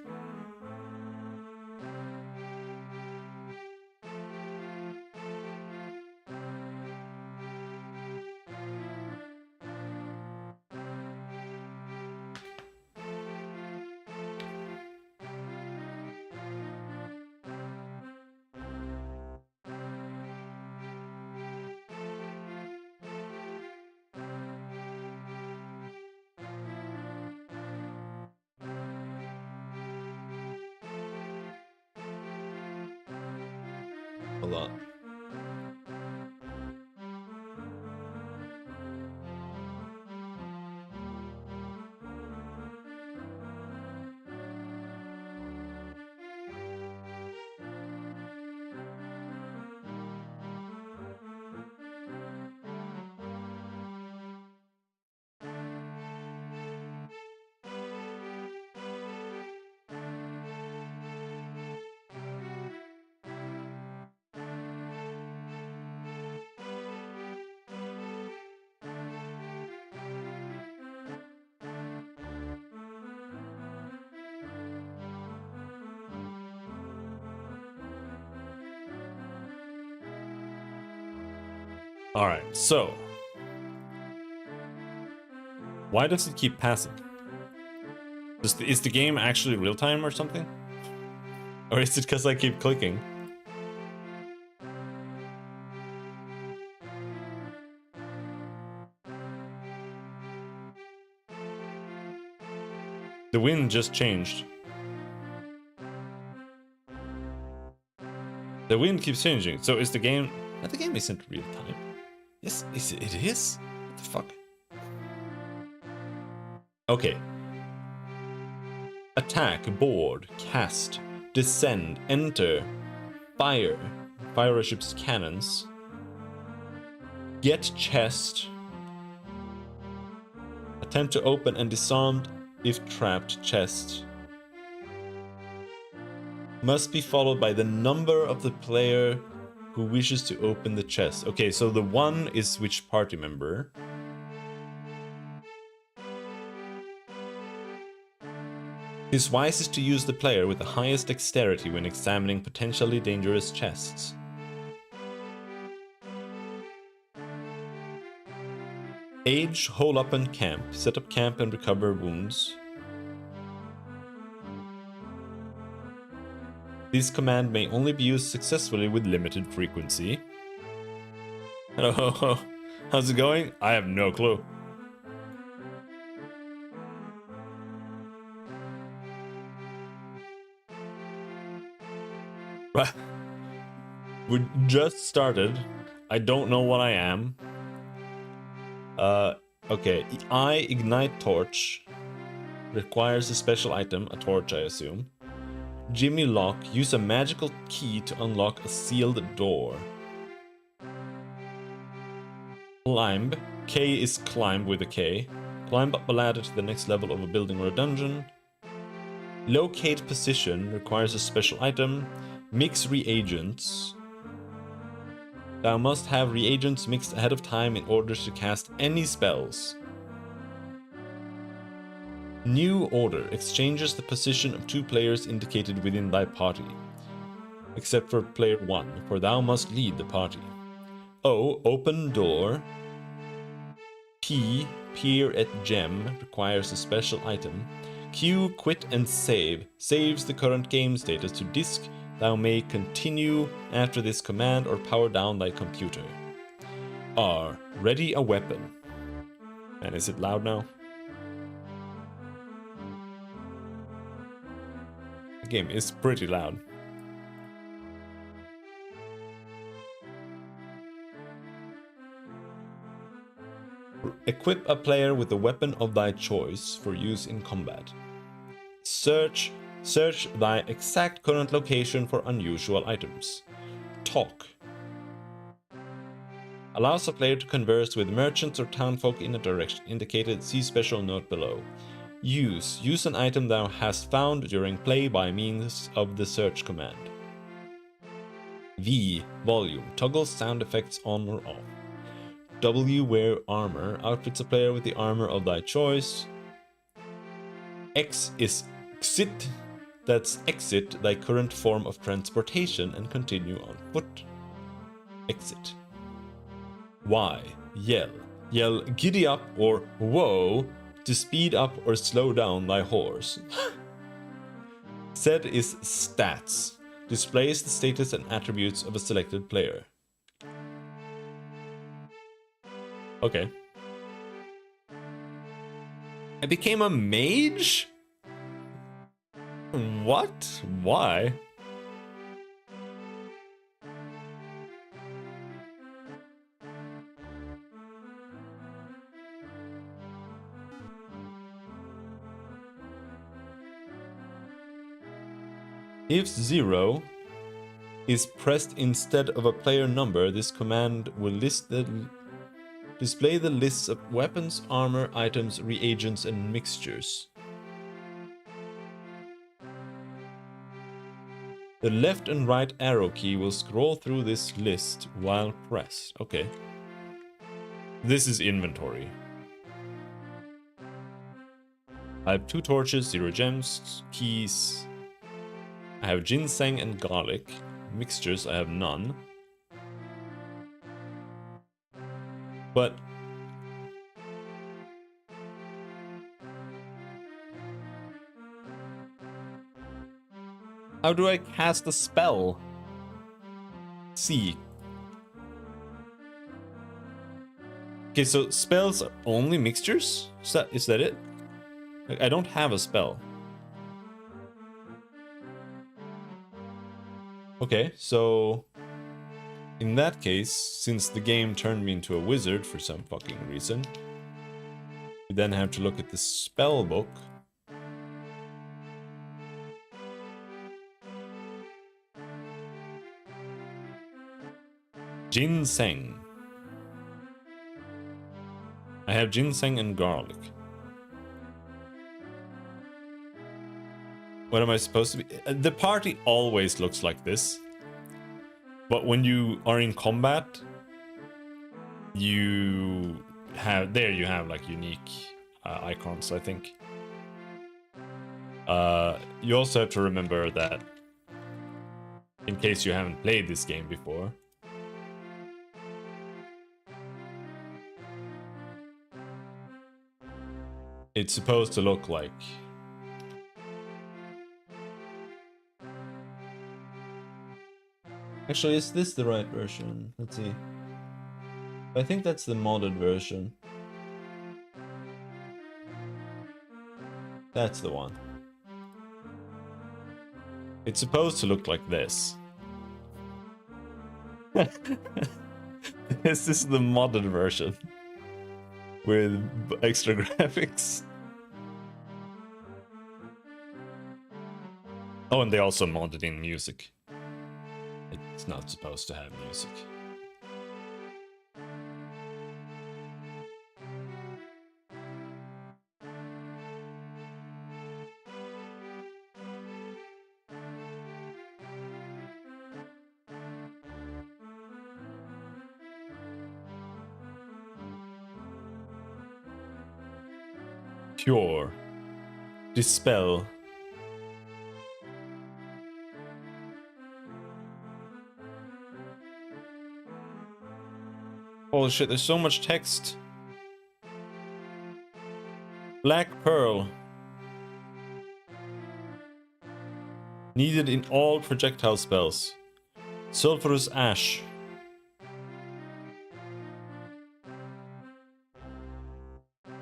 Hold on. All right, so why does it keep passing? Is the game actually real time or something? Or is it because I keep clicking? The wind just changed. The wind keeps changing. So is the game... The game isn't real time. Yes, it is? What the fuck? Okay. Attack, board, cast, descend, enter, fire. Fire a ship's cannons. Get chest. Attempt to open and disarm if trapped chest. Must be followed by the number of the player who wishes to open the chest. Okay, so the 1 is which party member? It is wisest to use the player with the highest dexterity when examining potentially dangerous chests. Age, hole up and camp. Set up camp and recover wounds. This command may only be used successfully with limited frequency. Hello, how's it going? I have no clue. We just started. I don't know what I am. Okay. I ignite torch. Requires a special item, a torch, I assume. Jimmy lock. Use a magical key to unlock a sealed door. Climb. K is climb with a K. Climb up a ladder to the next level of a building or a dungeon. Locate position. Requires a special item. Mix reagents. Thou must have reagents mixed ahead of time in order to cast any spells. New order exchanges the position of 2 players indicated within thy party, except for player 1, for thou must lead the party. O, open door. P, peer at gem, requires a special item. Q, quit and save, saves the current game status to disk. Thou may continue after this command or power down thy computer. R, ready a weapon. And is it loud now? The game is pretty loud. Equip a player with a weapon of thy choice for use in combat. Search thy exact current location for unusual items. Talk. Allows a player to converse with merchants or townfolk in a direction indicated. See special note below. Use an item thou hast found during play by means of the search command. V, volume. Toggle sound effects on or off. W, wear armor. Outfits a player with the armor of thy choice. X is exit. That's exit thy current form of transportation and continue on foot. Exit. Y, yell. Yell giddy up or whoa to speed up or slow down thy horse. Z is stats. Displays the status and attributes of a selected player. Okay. I became a mage? What? Why? If 0 is pressed instead of a player number, this command will display the lists of weapons, armor, items, reagents, and mixtures. The left and right arrow key will scroll through this list while pressed. Okay. This is inventory. I have 2 torches, 0 gems, keys. I have ginseng and garlic. Mixtures, I have none. But how do I cast a spell? C. Okay, so spells are only mixtures? Is that it? Like, I don't have a spell. Okay, so in that case, since the game turned me into a wizard for some fucking reason, we then have to look at the spell book. Ginseng. I have ginseng and garlic. What am I supposed to be? The party always looks like this. But when you are in combat, you have like unique icons, I think. You also have to remember that, in case you haven't played this game before, it's supposed to look like actually, is this the right version? Let's see. I think that's the modded version. That's the one. It's supposed to look like this. This is the modded version with extra graphics. Oh, and they also modded in music. It's not supposed to have music. Cure. Dispel. Holy shit, there's so much text. Black Pearl. Needed in all projectile spells. Sulphurous Ash.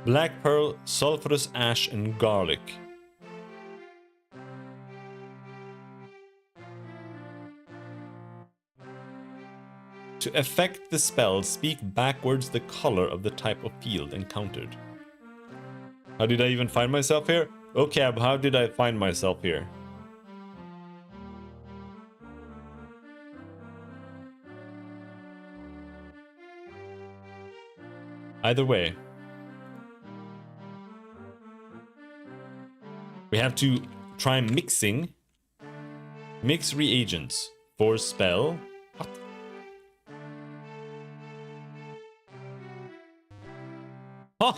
Black Pearl, Sulphurous Ash, and Garlic. To effect the spell, speak backwards the color of the type of field encountered. How did I even find myself here? Okay, how did I find myself here? Either way, we have to try mixing. Mix reagents for spell. What? Huh?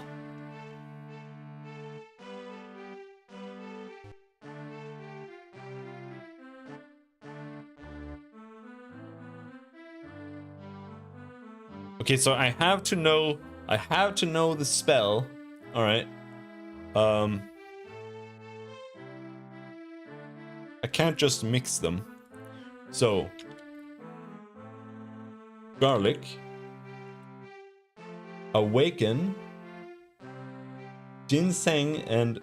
Okay, so I have to know the spell. All right. I can't just mix them. So, garlic, awaken, ginseng, and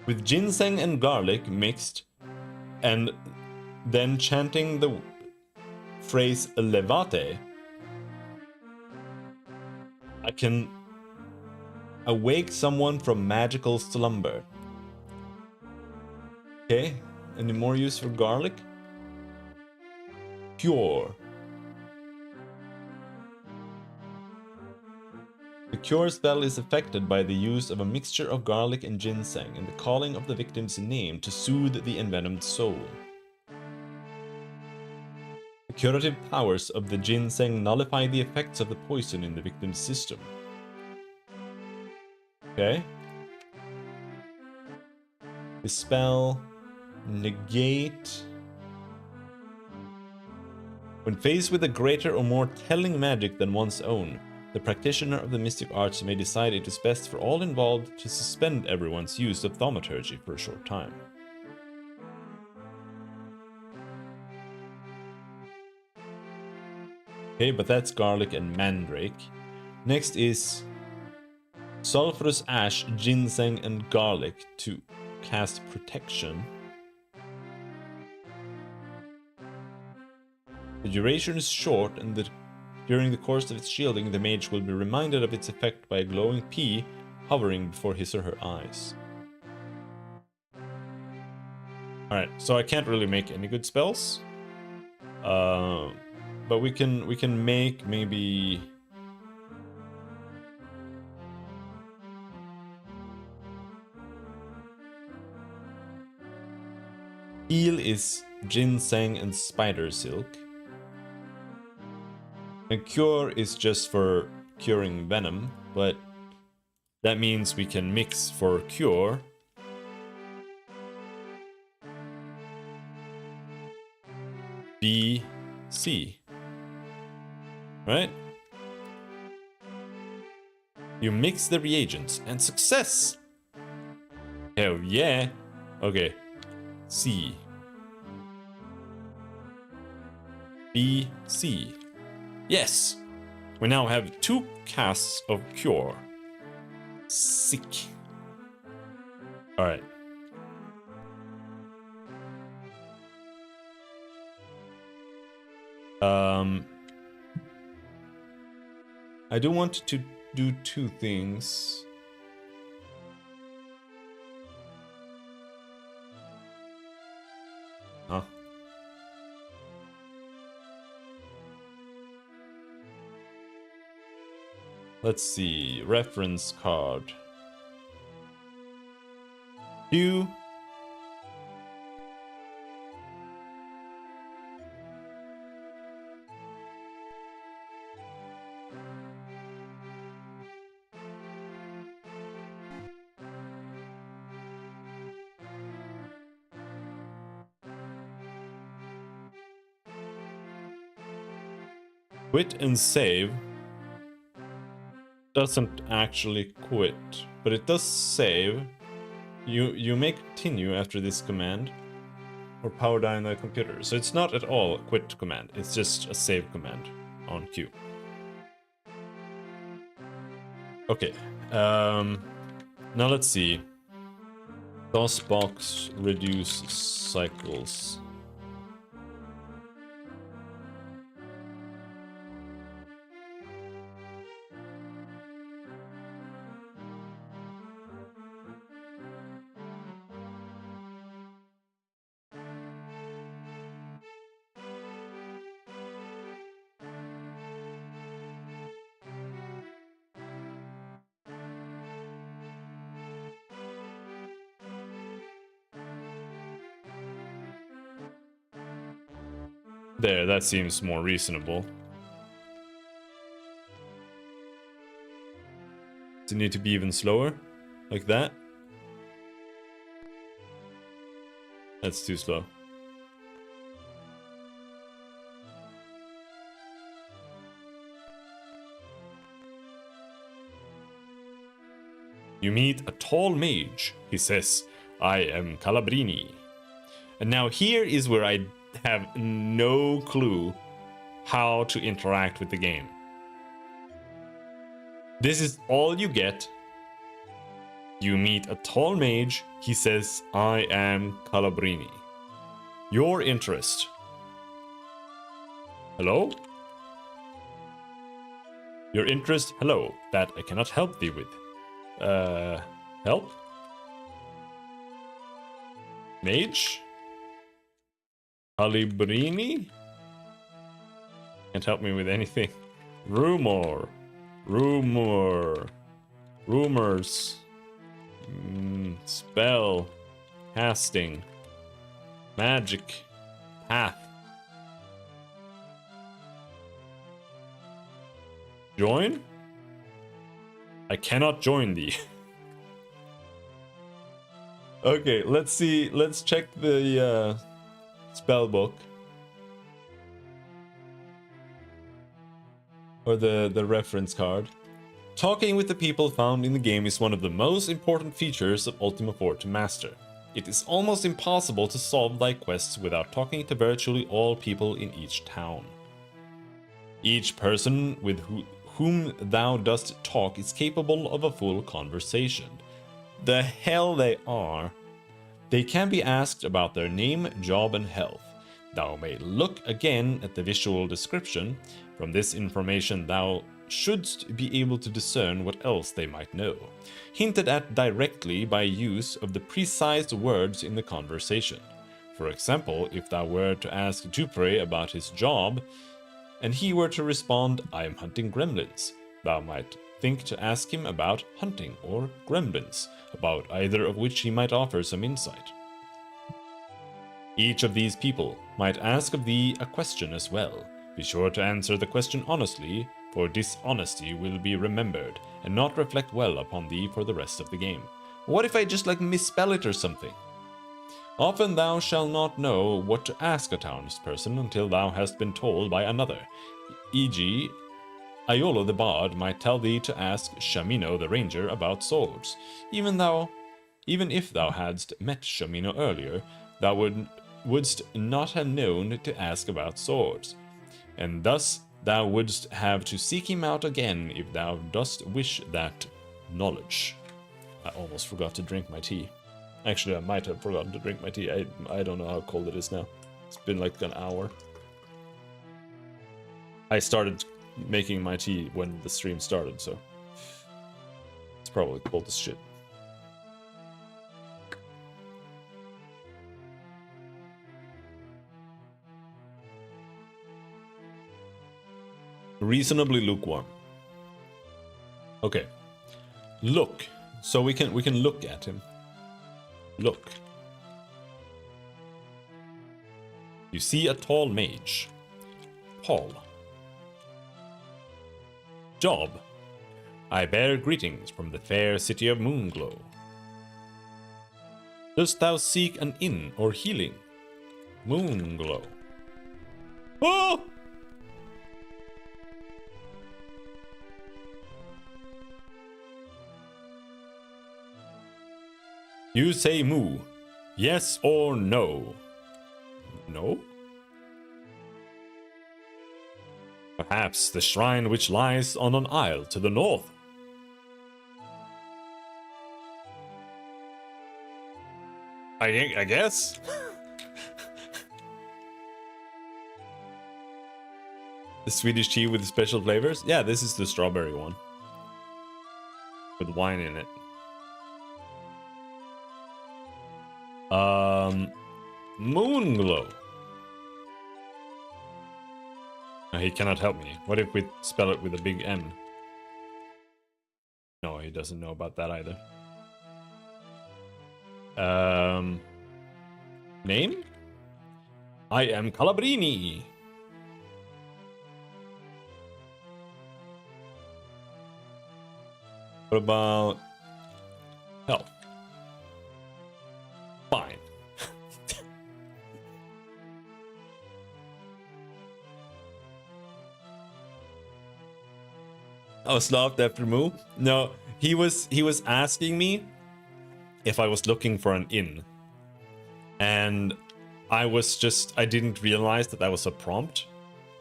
With ginseng and garlic mixed, and then chanting the phrase levate, I can awake someone from magical slumber. Okay, any more use for garlic? Cure. The cure spell is affected by the use of a mixture of garlic and ginseng and the calling of the victim's name to soothe the envenomed soul. The curative powers of the ginseng nullify the effects of the poison in the victim's system. Okay. Dispel, negate. When faced with a greater or more telling magic than one's own, the practitioner of the mystic arts may decide it is best for all involved to suspend everyone's use of thaumaturgy for a short time. Okay, but that's garlic and mandrake. Next is sulfurous ash, ginseng, and garlic to cast protection. The duration is short, and during the course of its shielding, the mage will be reminded of its effect by a glowing pea hovering before his or her eyes. Alright, so I can't really make any good spells. But we can make maybe... Heal is ginseng and spider silk. And cure is just for curing venom, but that means we can mix for cure. B, C. Right? You mix the reagents and success! Hell yeah! Okay. C. B, C. Yes! We now have 2 casts of cure. Sick. Alright. I do want to do 2 things. Huh? Let's see. Reference card. You. Quit and save doesn't actually quit, but it does save. You may continue after this command or power down the computer. So it's not at all a quit command, it's just a save command on Q. Okay, now let's see. DOS box reduce cycles. There, that seems more reasonable. Does it need to be even slower? Like that? That's too slow. You meet a tall mage. He says, "I am Calabrini." And now here is where I have no clue how to interact with the game. This is all you get. You meet a tall mage. He says, I am Calabrini. Your interest. Hello? Your interest, hello, that I cannot help thee with. Help? Mage? Calibrini? Can't help me with anything. Rumor. Rumors. Spell. Casting. Magic. Path. Join? I cannot join thee. Okay, let's see. Let's check the spell book. Or the reference card. Talking with the people found in the game is one of the most important features of Ultima 4 to master. It is almost impossible to solve thy quests without talking to virtually all people in each town. Each person with whom thou dost talk is capable of a full conversation. The hell they are. They can be asked about their name, job, and health. Thou may look again at the visual description. From this information thou shouldst be able to discern what else they might know, hinted at directly by use of the precise words in the conversation. For example, if thou were to ask Dupre about his job, and he were to respond, I am hunting gremlins, thou might think to ask him about hunting or gremlins, about either of which he might offer some insight. Each of these people might ask of thee a question as well. Be sure to answer the question honestly, for dishonesty will be remembered and not reflect well upon thee for the rest of the game. What if I just misspell it or something? Often thou shalt not know what to ask a townsperson until thou hast been told by another. E.g., Iolo the Bard might tell thee to ask Shamino the Ranger about swords. Even if thou hadst met Shamino earlier, thou wouldst not have known to ask about swords, and thus thou wouldst have to seek him out again if thou dost wish that knowledge. I almost forgot to drink my tea. Actually, I might have forgotten to drink my tea. I don't know how cold it is now. It's been like an hour. I started making my tea when the stream started, so it's probably cold as shit. Reasonably lukewarm. Okay. Look. So we can look at him. Look. You see a tall mage. Paul. Job. I bear greetings from the fair city of Moonglow. Dost thou seek an inn or healing? Moonglow. Oh! You say moo. Yes or no? No? Perhaps the shrine which lies on an isle to the north. I guess? The Swedish tea with special flavors? Yeah, this is the strawberry one. With wine in it. Moonglow. No, he cannot help me. What if we spell it with a big M? No, he doesn't know about that either. Name? I am Calabrini. What about health? Fine. I was laughed after Moo. No, he was asking me if I was looking for an inn, and I didn't realize that was a prompt,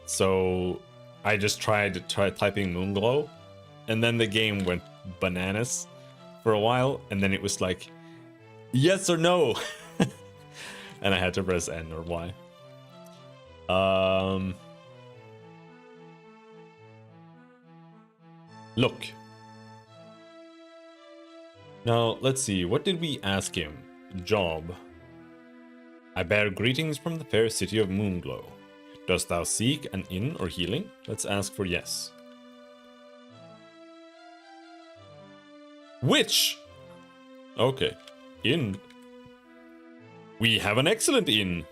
so I just tried typing Moonglow, and then the game went bananas. for a while, and then it was like, yes or no, and I had to press N or Y. Look. Now, let's see, what did we ask him? Job. I bear greetings from the fair city of Moonglow. Dost thou seek an inn or healing? Let's ask for yes. Which? Okay. Inn. We have an excellent inn.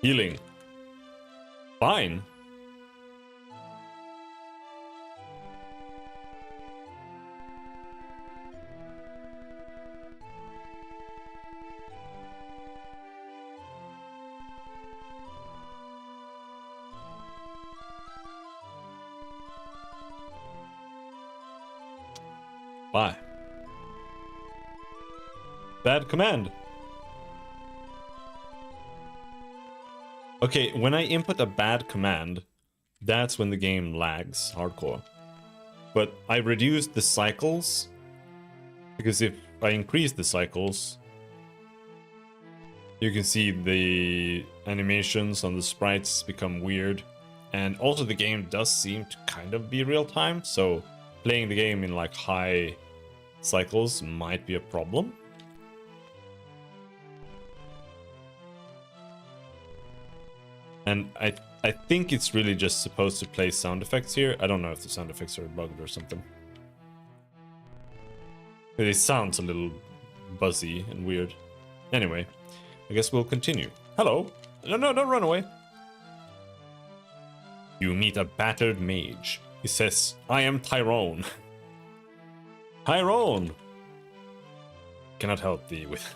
Healing. Fine. Bye. Bad command. Okay, when I input a bad command, that's when the game lags hardcore. But I reduced the cycles, because if I increase the cycles, you can see the animations on the sprites become weird. And also the game does seem to kind of be real time, so playing the game in like high cycles might be a problem. And I think it's really just supposed to play sound effects here. I don't know if the sound effects are bugged or something. It sounds a little buzzy and weird. Anyway, I guess we'll continue. Hello. No, don't run away. You meet a battered mage. He says, I am Tyrone. Tyrone! Cannot help thee with...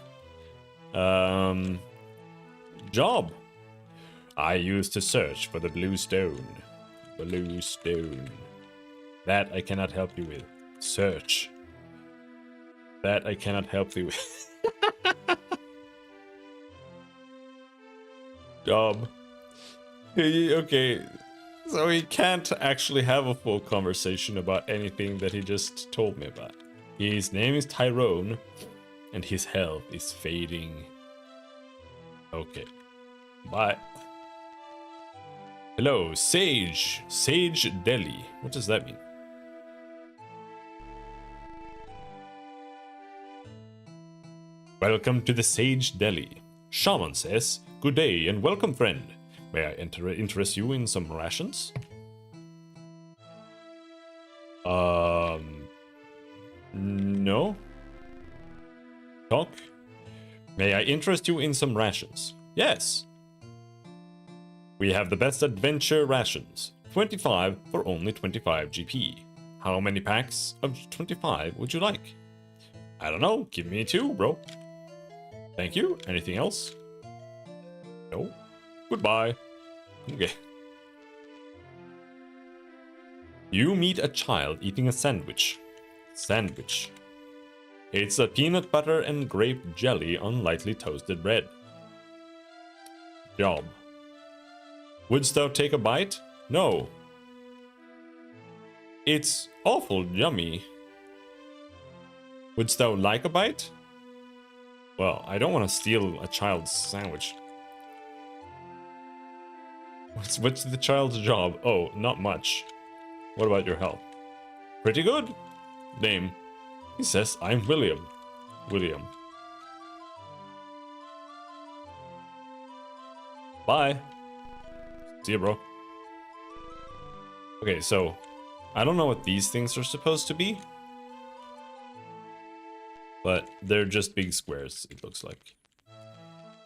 Job. I used to search for the blue stone. Blue stone. That I cannot help you with. Search. That I cannot help you with. Job. Okay. So he can't actually have a full conversation about anything that he just told me about. His name is Tyrone, and his health is fading. Okay. Bye. Hello, Sage. Sage Deli. What does that mean? Welcome to the Sage Deli. Shaman says, good day and welcome, friend. May I interest you in some rations? No. Talk. May I interest you in some rations? Yes. We have the best adventure rations. 25 for only 25 GP. How many packs of 25 would you like? I don't know. Give me 2, bro. Thank you. Anything else? No. Goodbye. Okay. You meet a child eating a sandwich. Sandwich. It's a peanut butter and grape jelly on lightly toasted bread. Job. Wouldst thou take a bite? No. It's awful yummy. Wouldst thou like a bite? Well, I don't want to steal a child's sandwich. What's the child's job? Oh, not much. What about your health? Pretty good. Name. He says, I'm William. William. Bye. See ya, bro. Okay, so I don't know what these things are supposed to be, but they're just big squares, it looks like.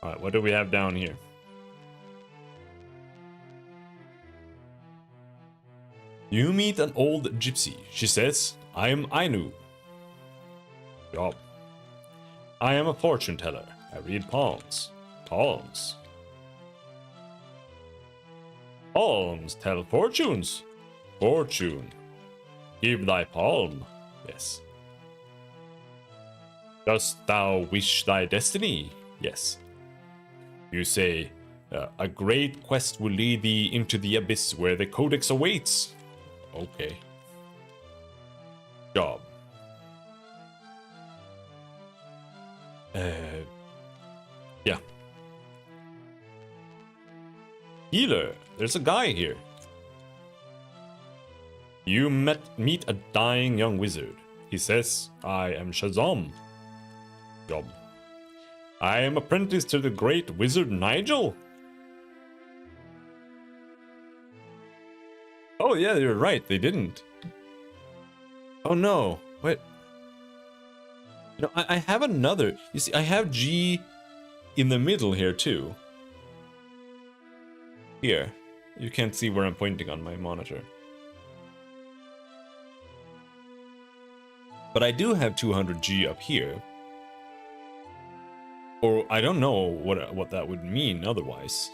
Alright, what do we have down here? You meet an old gypsy. She says, I am Ainu. Job. I am a fortune teller. I read palms. Palms. Palms tell fortunes. Fortune. Give thy palm. Yes. Dost thou wish thy destiny? Yes. You say, a great quest will lead thee into the abyss where the codex awaits. Okay. Job. Yeah. Healer, there's a guy here. You meet a dying young wizard. He says, I am Shazam. Job. I am apprentice to the great wizard Nigel. Oh yeah, you're right, they didn't. Oh no, wait. No, I have another. You see, I have G in the middle here too. Here. You can't see where I'm pointing on my monitor. But I do have 200G up here. Or I don't know what that would mean otherwise.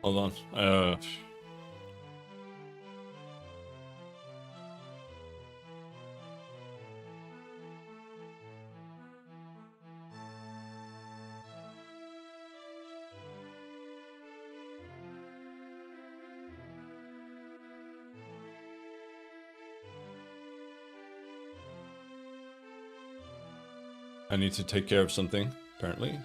Hold on. I need to take care of something, apparently.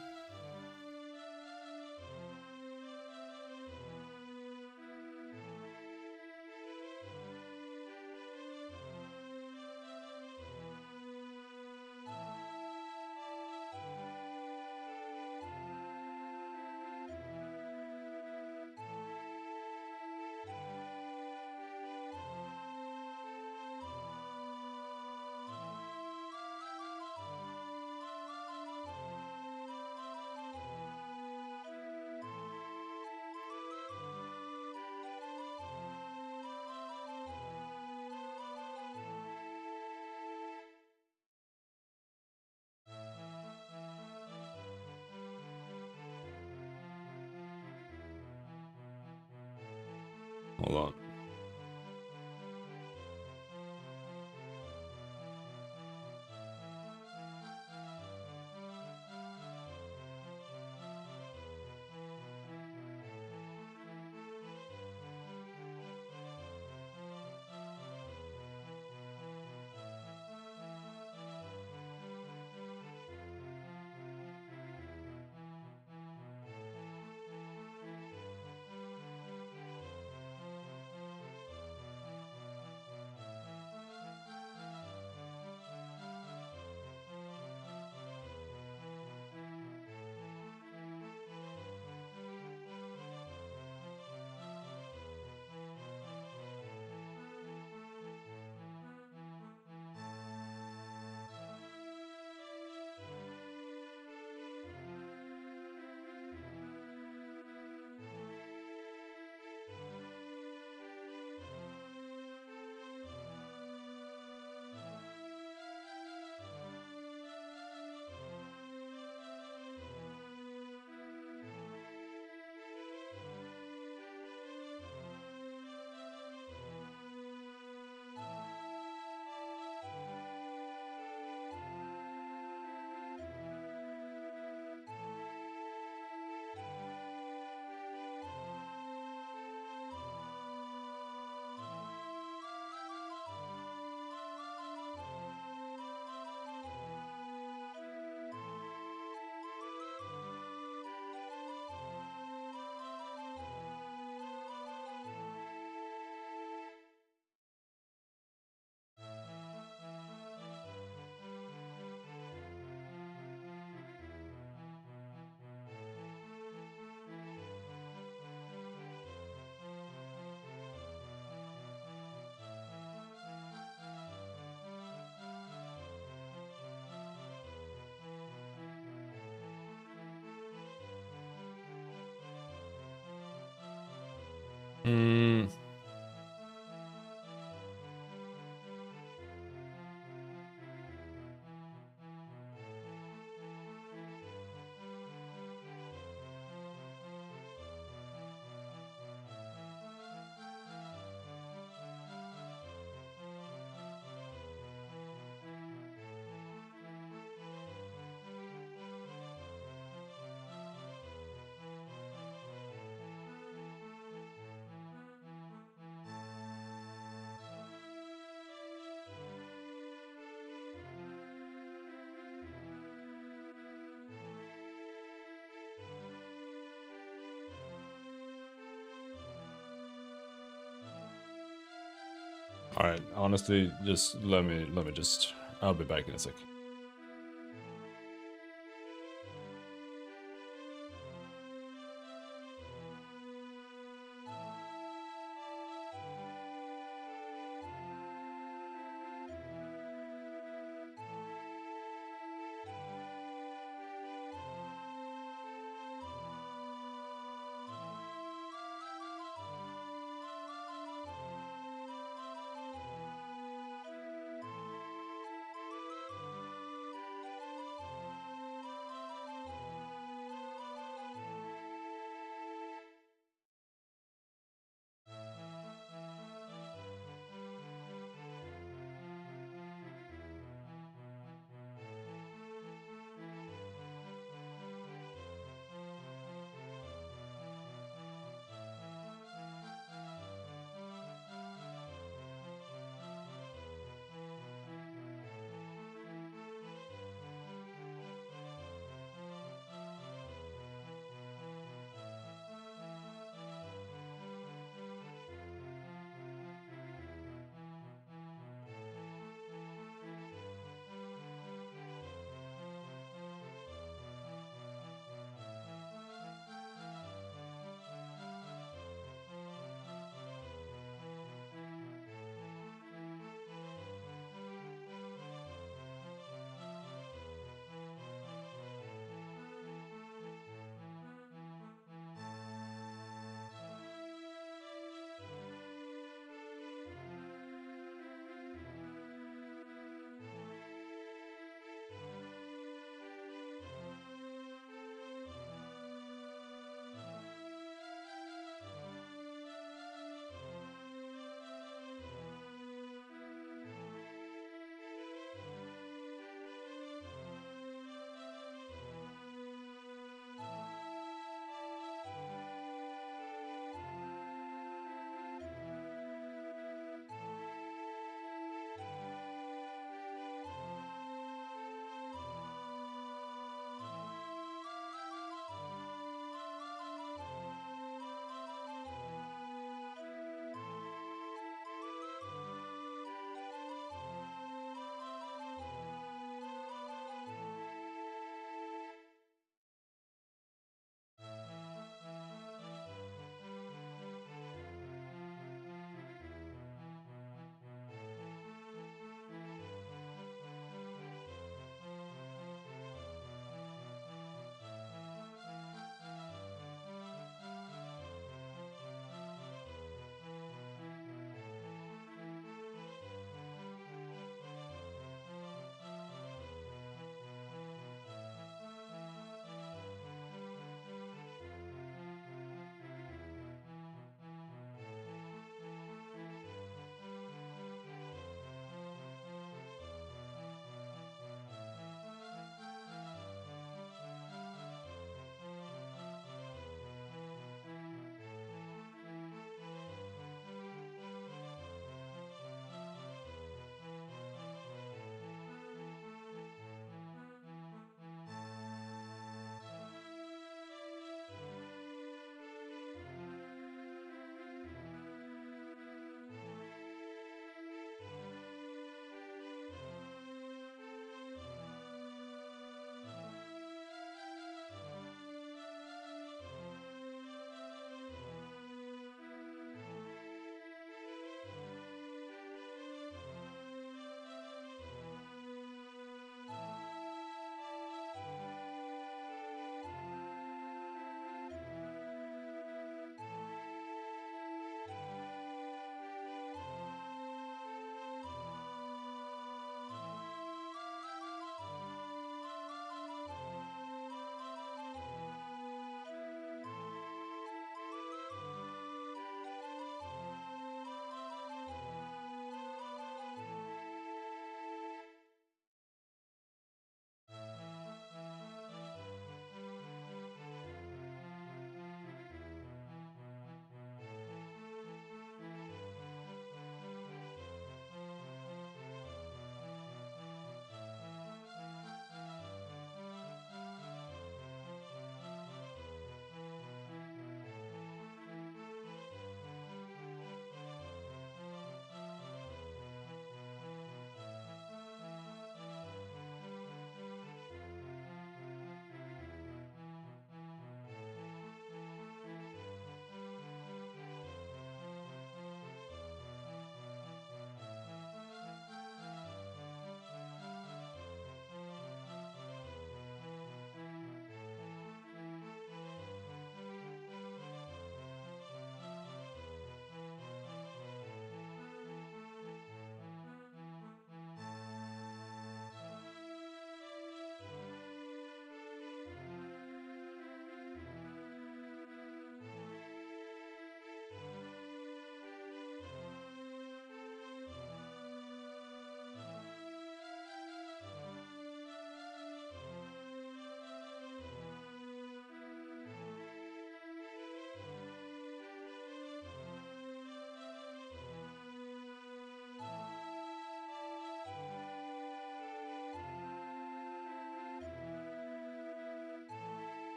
Hold on. Hmm. All right. Honestly, just let me just. I'll be back in a sec.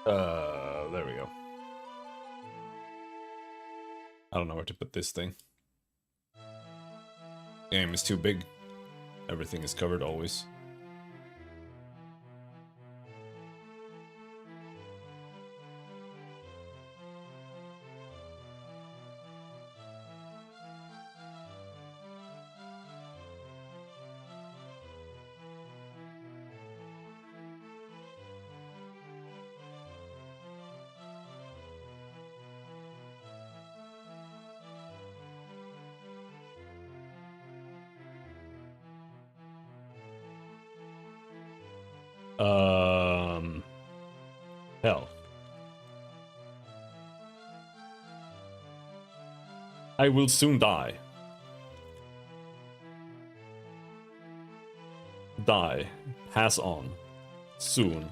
There we go. I don't know where to put this thing. Game is too big. Everything is covered always. Hell. I will soon die. Die. Pass on. Soon.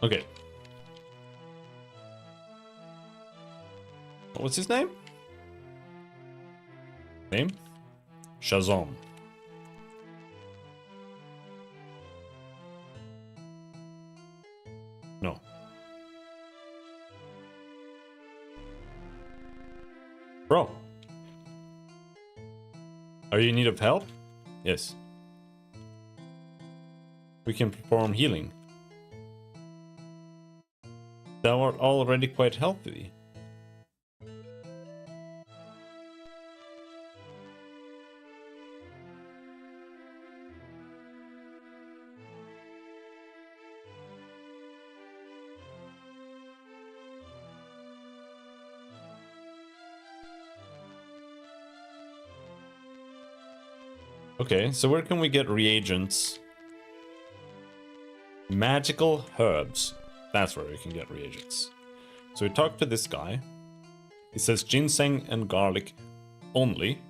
Okay. What's his name? Name? Shazam. No. Bro. Are you in need of help? Yes. We can perform healing. Thou art already quite healthy. Okay, so where can we get reagents? Magical herbs. That's where we can get reagents. So we talk to this guy. He says ginseng and garlic only,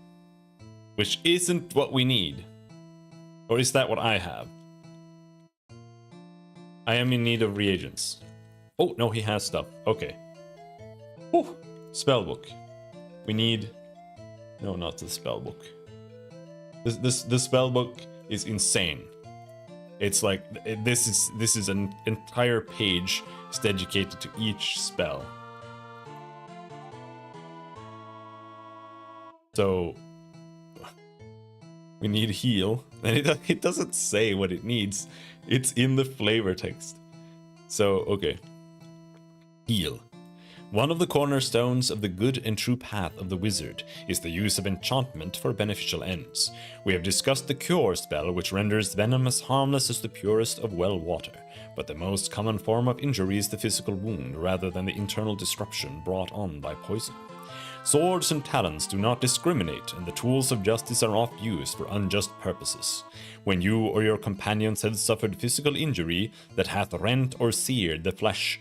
which isn't what we need. Or is that what I have? I am in need of reagents. Oh, no, he has stuff. Okay. Whew. Spellbook. We need... No, not the spellbook. This spellbook is insane. It's like this is an entire page is dedicated to each spell. So we need heal, and it doesn't say what it needs. It's in the flavor text. So okay, heal. One of the cornerstones of the good and true path of the wizard is the use of enchantment for beneficial ends. We have discussed the cure spell, which renders venom as harmless as the purest of well water, but the most common form of injury is the physical wound rather than the internal disruption brought on by poison. Swords and talons do not discriminate, and the tools of justice are oft used for unjust purposes. When you or your companions have suffered physical injury that hath rent or seared the flesh,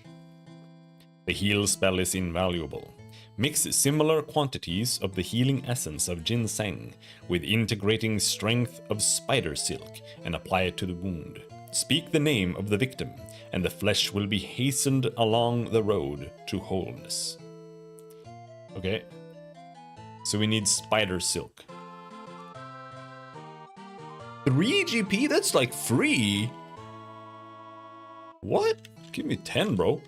the heal spell is invaluable. Mix similar quantities of the healing essence of ginseng with integrating strength of spider silk and apply it to the wound. Speak the name of the victim, and the flesh will be hastened along the road to wholeness. Okay. So we need spider silk. 3 GP? That's like free. What? Give me 10, bro.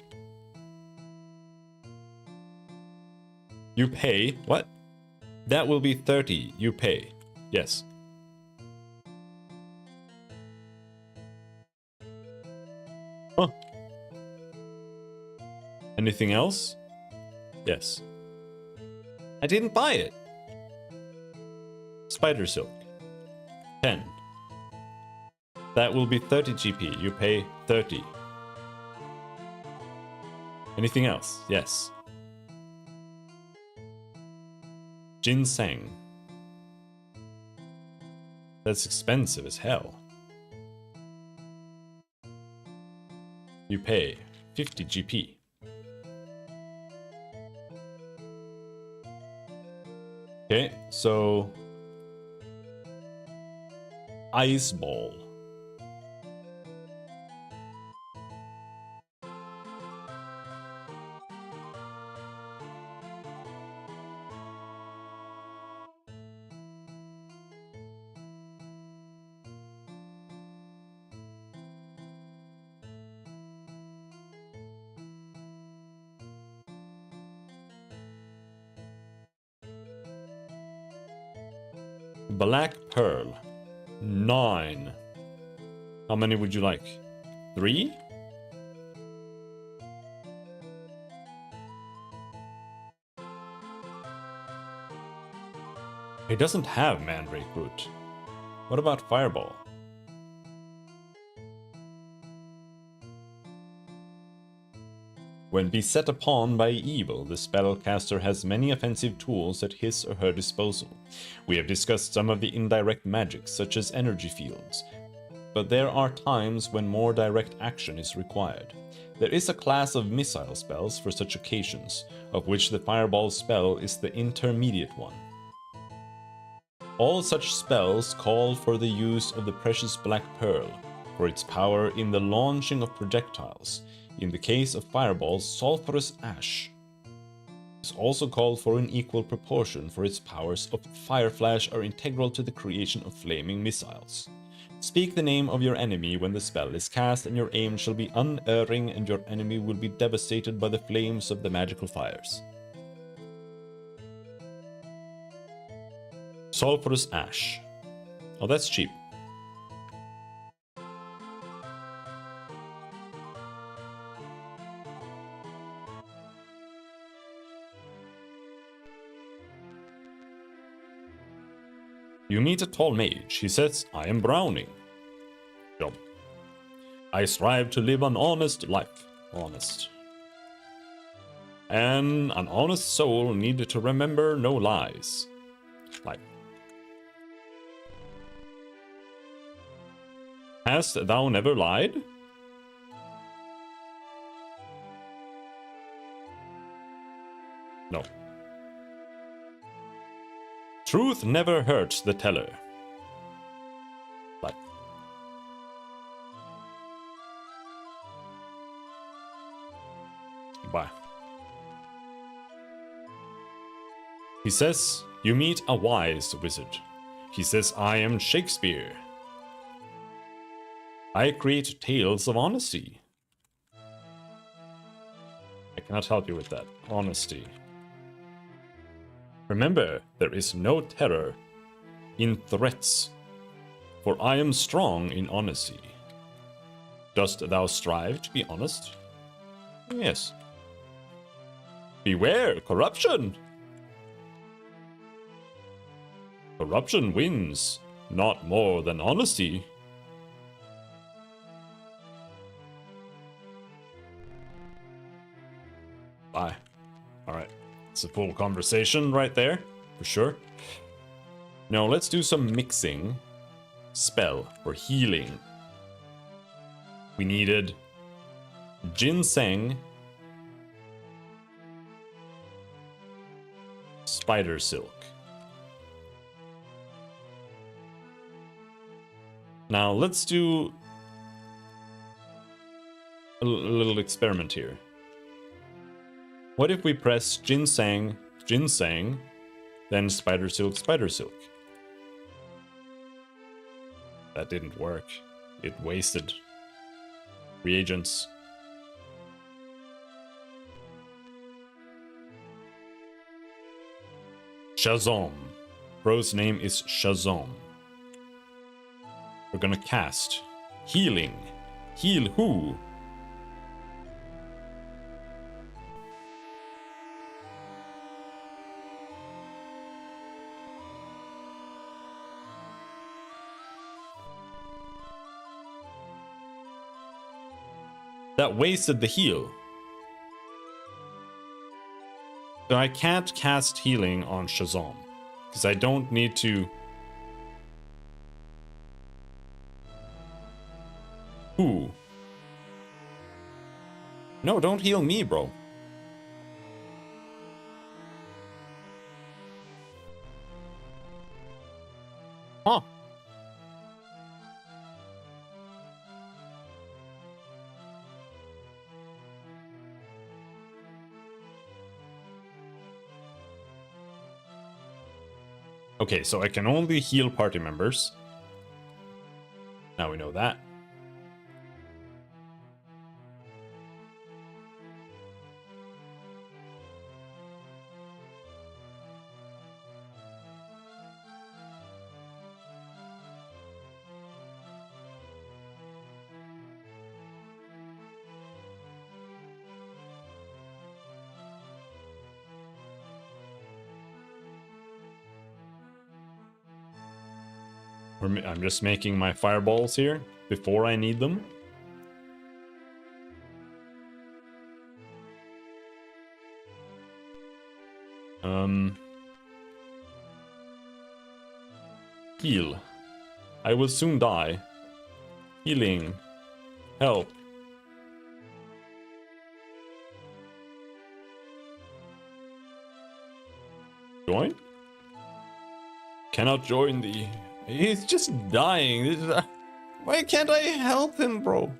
You pay. What? That will be 30. You pay. Yes. Huh. Anything else? Yes. I didn't buy it. Spider silk. 10. That will be 30 GP. You pay 30. Anything else? Yes. Ginseng. That's expensive as hell. You pay 50 GP. Okay, so ice ball. Black pearl. 9. How many would you like? 3? He doesn't have mandrake root. What about fireball? When beset upon by evil, the spellcaster has many offensive tools at his or her disposal. We have discussed some of the indirect magics, such as energy fields, but there are times when more direct action is required. There is a class of missile spells for such occasions, of which the fireball spell is the intermediate one. All such spells call for the use of the precious black pearl, for its power in the launching of projectiles. In the case of fireballs, sulphurous ash is also called for in equal proportion, for its powers of fire flash are integral to the creation of flaming missiles. Speak the name of your enemy when the spell is cast, and your aim shall be unerring, and your enemy will be devastated by the flames of the magical fires. Sulphurous ash. Oh, that's cheap. You meet a tall mage. He says, I am Browning. Job. I strive to live an honest life. Honest. And an honest soul needed to remember no lies. Life. Hast thou never lied? No. Truth never hurts the teller. But bye. He says, you meet a wise wizard. He says, I am Shakespeare. I create tales of honesty. I cannot help you with that. Honesty. Remember, there is no terror in threats, for I am strong in honesty. Dost thou strive to be honest? Yes. Beware corruption! Corruption wins, not more than honesty. Bye. Alright. It's a full conversation right there, for sure. Now let's do some mixing. Spell for healing. We needed ginseng, spider silk. Now let's do little experiment here. What if we press ginseng, ginseng, then spider silk, spider silk? That didn't work. It wasted reagents. Shazam. Bro's name is Shazam. We're gonna cast healing. Heal who? That wasted the heal. So I can't cast healing on Shazam. Because I don't need to... Who? No, don't heal me, bro. Huh. Okay, so I can only heal party members. Now we know that. I'm just making my fireballs here before I need them. Heal. I will soon die. Healing. Help. Join? Cannot join the... He's just dying. Why can't I help him, bro?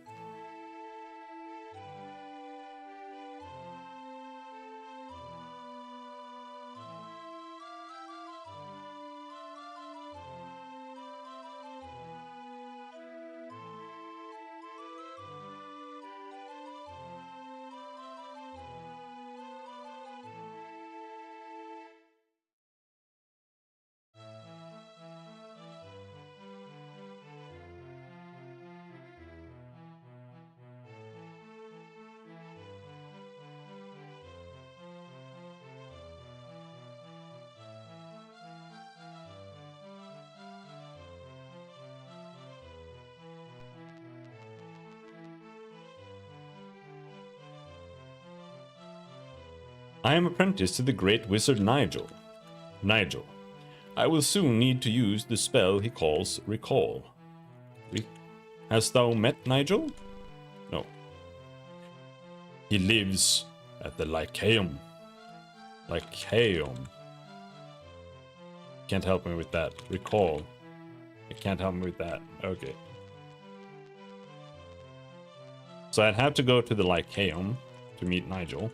I am apprentice to the great wizard Nigel. Nigel, I will soon need to use the spell he calls Recall. Hast thou met Nigel? No. He lives at the Lycaeum. Lycaeum. Can't help me with that. Recall. It can't help me with that. Okay. So I'd have to go to the Lycaeum to meet Nigel.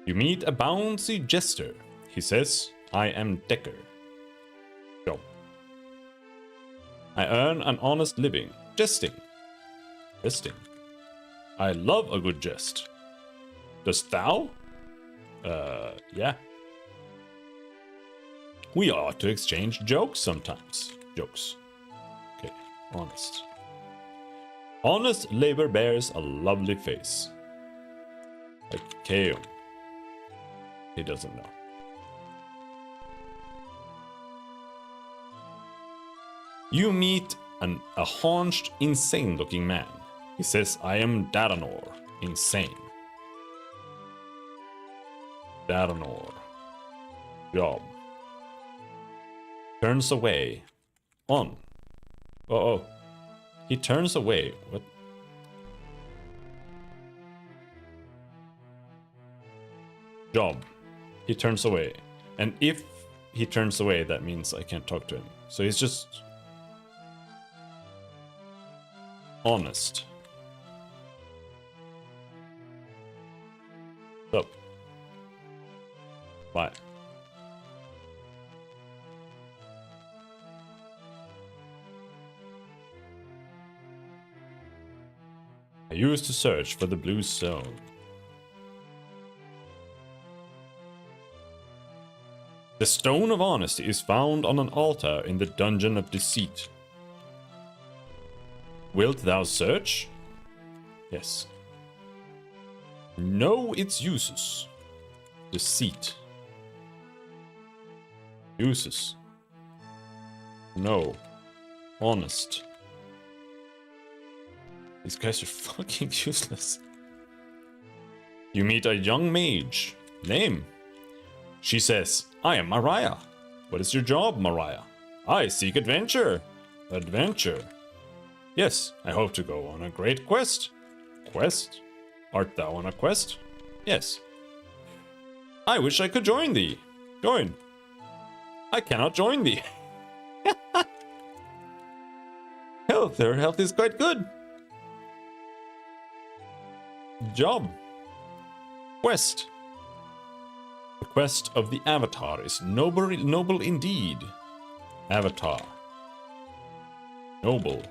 You meet a bouncy jester. He says, I am Decker. Job. I earn an honest living. Jesting. Jesting. I love a good jest. Dost thou? Yeah. We ought to exchange jokes sometimes. Jokes. Okay, honest. Honest labor bears a lovely face. Like Kale. He doesn't know. You meet a haunched, insane-looking man. He says, I am Daranor. Insane. Daranor. Job. Turns away. On. Uh-oh. He turns away. What? Job. He turns away. And if he turns away, that means I can't talk to him. So he's just honest. Up. Bye. I used to search for the blue stone. The stone of honesty is found on an altar in the dungeon of deceit. Wilt thou search? Yes. Know its uses. Deceit. Uses. No. Honest. These guys are fucking useless. You meet a young mage. Name. She says, I am Mariah. What is your job, Mariah? I seek adventure. Adventure. Yes, I hope to go on a great quest. Quest? Art thou on a quest? Yes. I wish I could join thee. Join. I cannot join thee. Health, their health is quite good. Job. Quest. The quest of the Avatar is noble indeed. Avatar. Noble.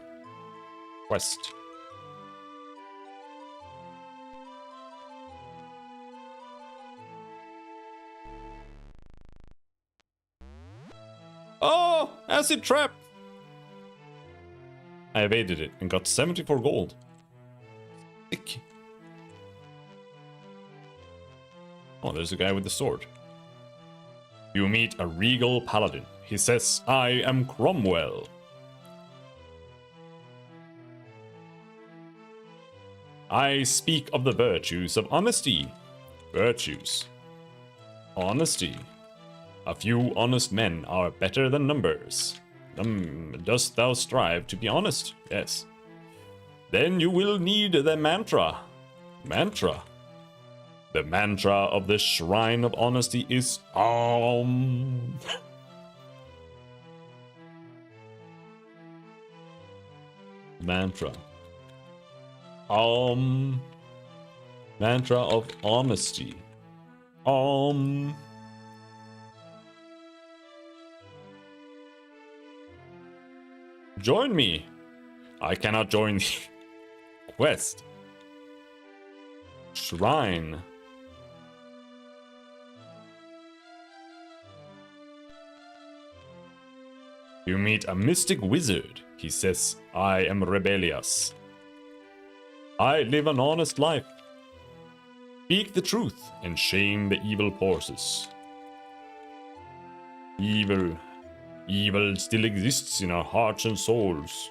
Quest. Oh! Acid trap! I evaded it and got 74 gold. Sick. Oh, there's a guy with the sword. You meet a regal paladin. He says, I am Cromwell. I speak of the virtues of honesty. Virtues. Honesty. A few honest men are better than numbers. Dost thou strive to be honest? Yes. Then you will need the mantra. Mantra. The mantra of the Shrine of Honesty is Mantra. Mantra of honesty. Join me. I cannot join the quest. Shrine. You meet a mystic wizard. He says, I am rebellious. I live an honest life. Speak the truth and shame the evil forces. Evil still exists in our hearts and souls.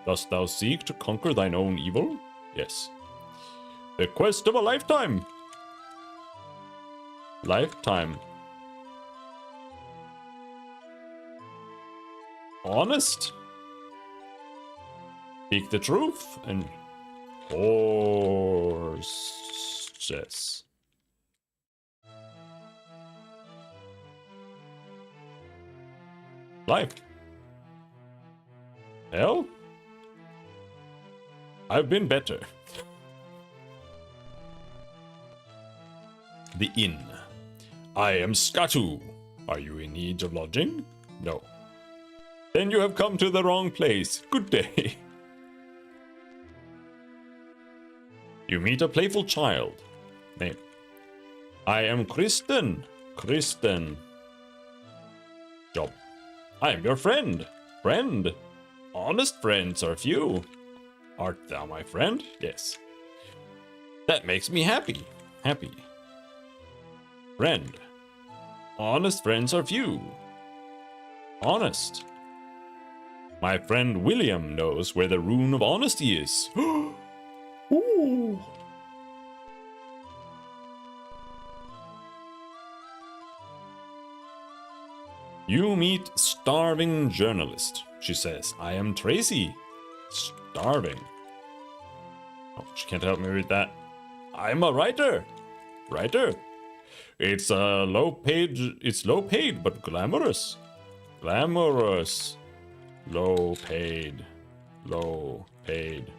Dost thou seek to conquer thine own evil? Yes. The quest of a lifetime. Lifetime. Honest. Speak the truth and horses. Life. Hell? I've been better. The inn. I am Skatu. Are you in need of lodging? No. Then you have come to the wrong place. Good day. You meet a playful child. Name. I am Kristen. Kristen. Job. I am your friend. Friend. Honest friends are few. Art thou my friend? Yes. That makes me happy. Happy. Friend. Honest friends are few. Honest. My friend William knows where the rune of honesty is. Ooh. You meet starving journalist. She says, I am Tracy. Starving. Oh, she can't help me with that. I'm a writer. Writer. It's low paid. It's low paid, but glamorous. Glamorous. Low paid. Low paid.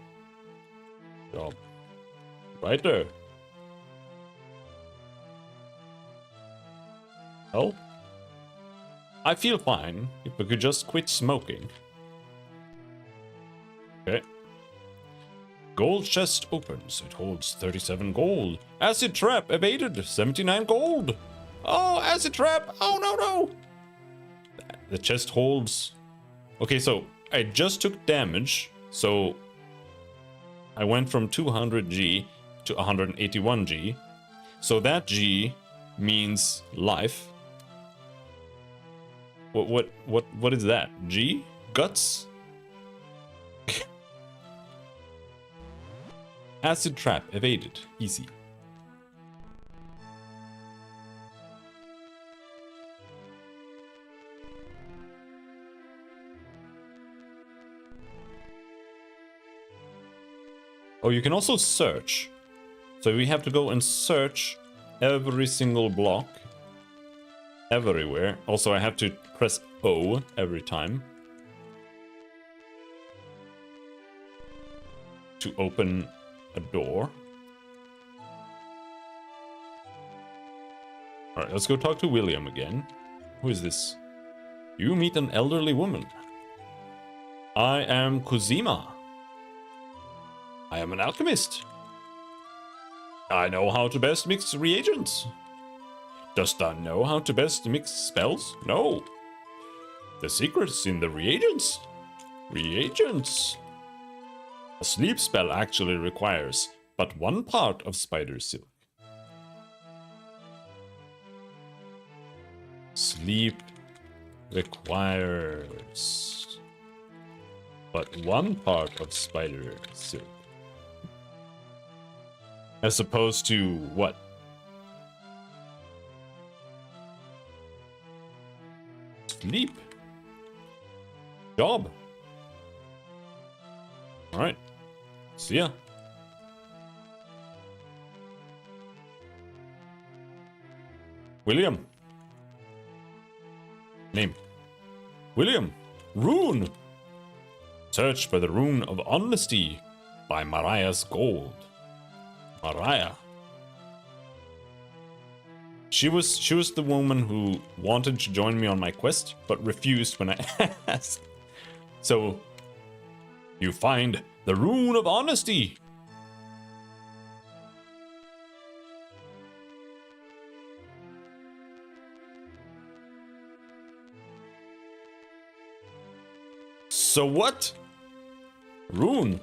Job. Right there. Well, I feel fine if we could just quit smoking. Okay. Gold chest opens. It holds 37 gold. Acid trap evaded. 79 gold. Oh, acid trap. Oh, no, no. The chest holds... Okay, so I just took damage. So I went from 200G to 181G. So that G means life. What is that? G? Guts? Acid trap evaded. Easy. Oh, you can also search. So we have to go and search every single block. Everywhere. Also, I have to press O every time to open a door. Alright, let's go talk to William again. Who is this? You meet an elderly woman. I am Kuzima. I am an alchemist. I know how to best mix reagents. Dost thou know how to best mix spells? No. The secret's in the reagents. Reagents. A sleep spell actually requires but one part of spider silk. Sleep requires but one part of spider silk. As opposed to what? Sleep. Job. Alright. See ya. William. Name. William. Rune. Search for the Rune of Honesty by Mariah's Gold. Mariah. She was the woman who wanted to join me on my quest, but refused when I asked. So, you find the Rune of Honesty. So what? Rune.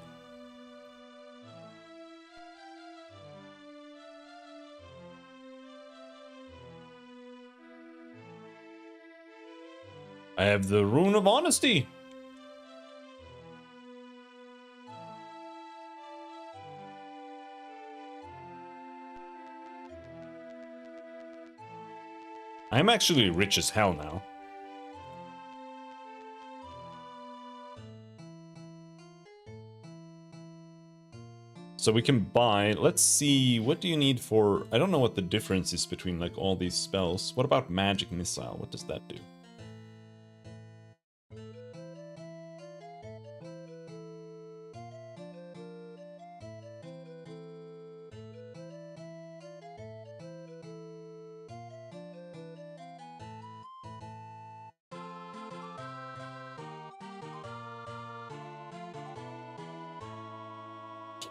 I have the Rune of Honesty. I'm actually rich as hell now. So we can buy, let's see, what do you need for, I don't know what the difference is between like all these spells. What about Magic Missile? What does that do?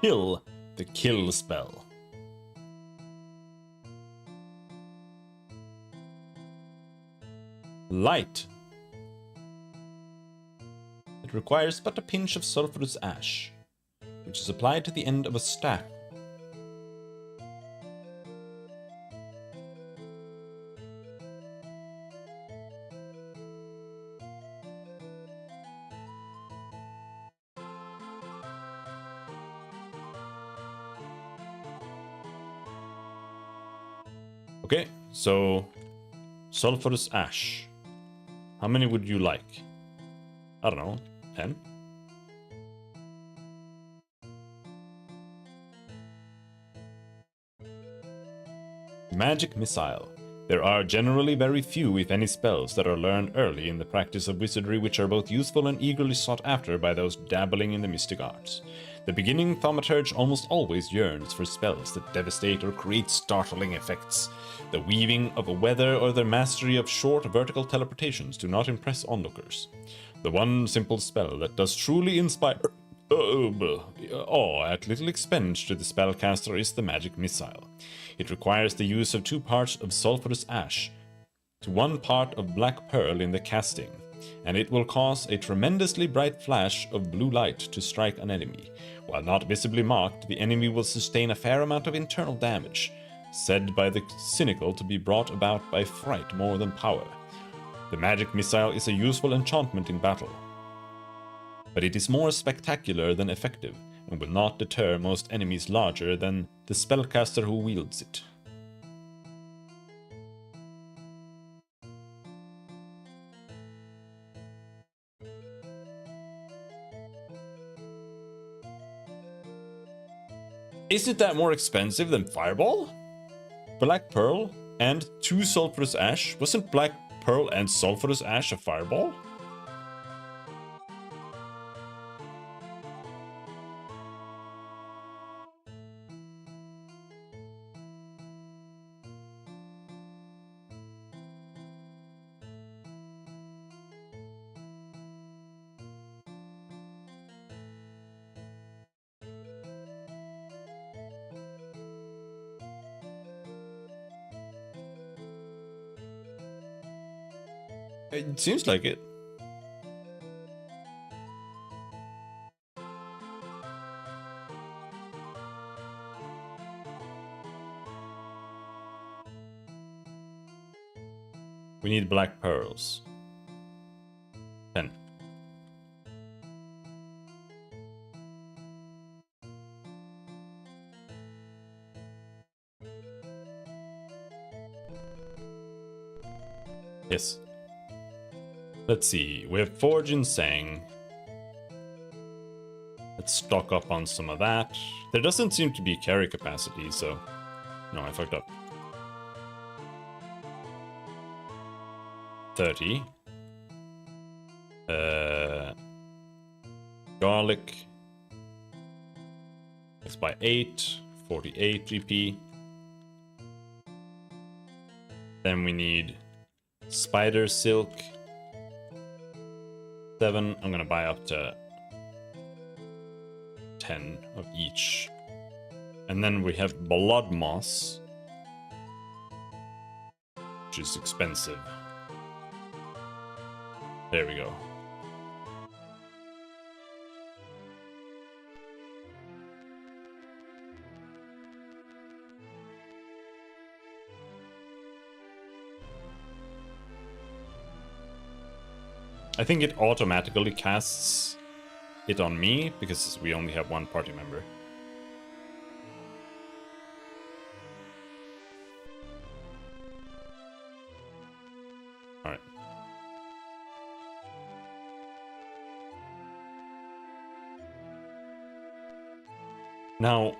Kill. The kill spell. Light. It requires but a pinch of sulfurous ash, which is applied to the end of a staff. Okay, so sulfurous ash. How many would you like? I don't know, 10? Magic Missile. There are generally very few, if any, spells that are learned early in the practice of wizardry which are both useful and eagerly sought after by those dabbling in the mystic arts. The beginning thaumaturge almost always yearns for spells that devastate or create startling effects. The weaving of a weather or the mastery of short vertical teleportations do not impress onlookers. The one simple spell that does truly inspire awe at little expense to the spellcaster is the Magic Missile. It requires the use of 2 parts of sulphurous ash to 1 part of black pearl in the casting, and it will cause a tremendously bright flash of blue light to strike an enemy. While not visibly marked, the enemy will sustain a fair amount of internal damage, said by the cynical to be brought about by fright more than power. The Magic Missile is a useful enchantment in battle, but it is more spectacular than effective, and will not deter most enemies larger than the spellcaster who wields it. Isn't that more expensive than Fireball? Black Pearl and 2 sulphurous ash? Wasn't Black Pearl and sulphurous ash a Fireball? It seems like it. We need black pearls. 10. Yes. Let's see, we have Forge and Sang. Let's stock up on some of that. There doesn't seem to be carry capacity, so... No, I fucked up. 30. Garlic. Let's buy 8. 48 GP. Then we need spider silk. 7. I'm gonna buy up to 10 of each. And then we have blood moss, which is expensive. There we go. I think it automatically casts it on me because we only have 1 party member. Alright. Now,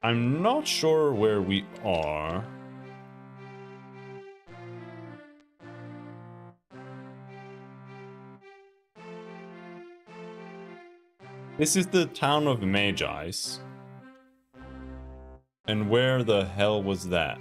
I'm not sure where we are. This is the town of Magi's. And where the hell was that?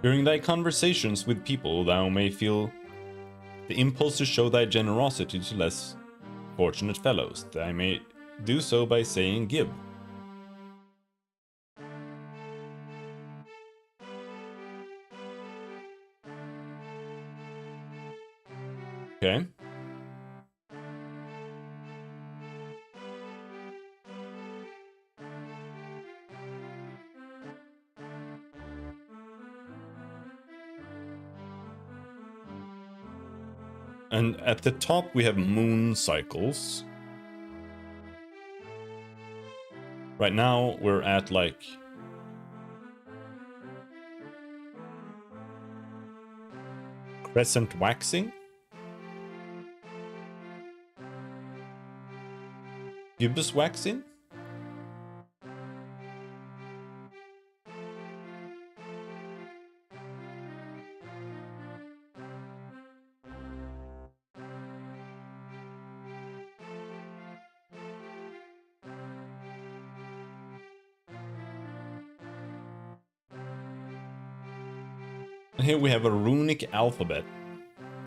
During thy conversations with people, thou may feel the impulse to show thy generosity to less fortunate fellows. Thou may do so by saying give. Okay. And at the top we have moon cycles. Right now we're at like crescent waxing. Gibbous waxing? And here we have a runic alphabet.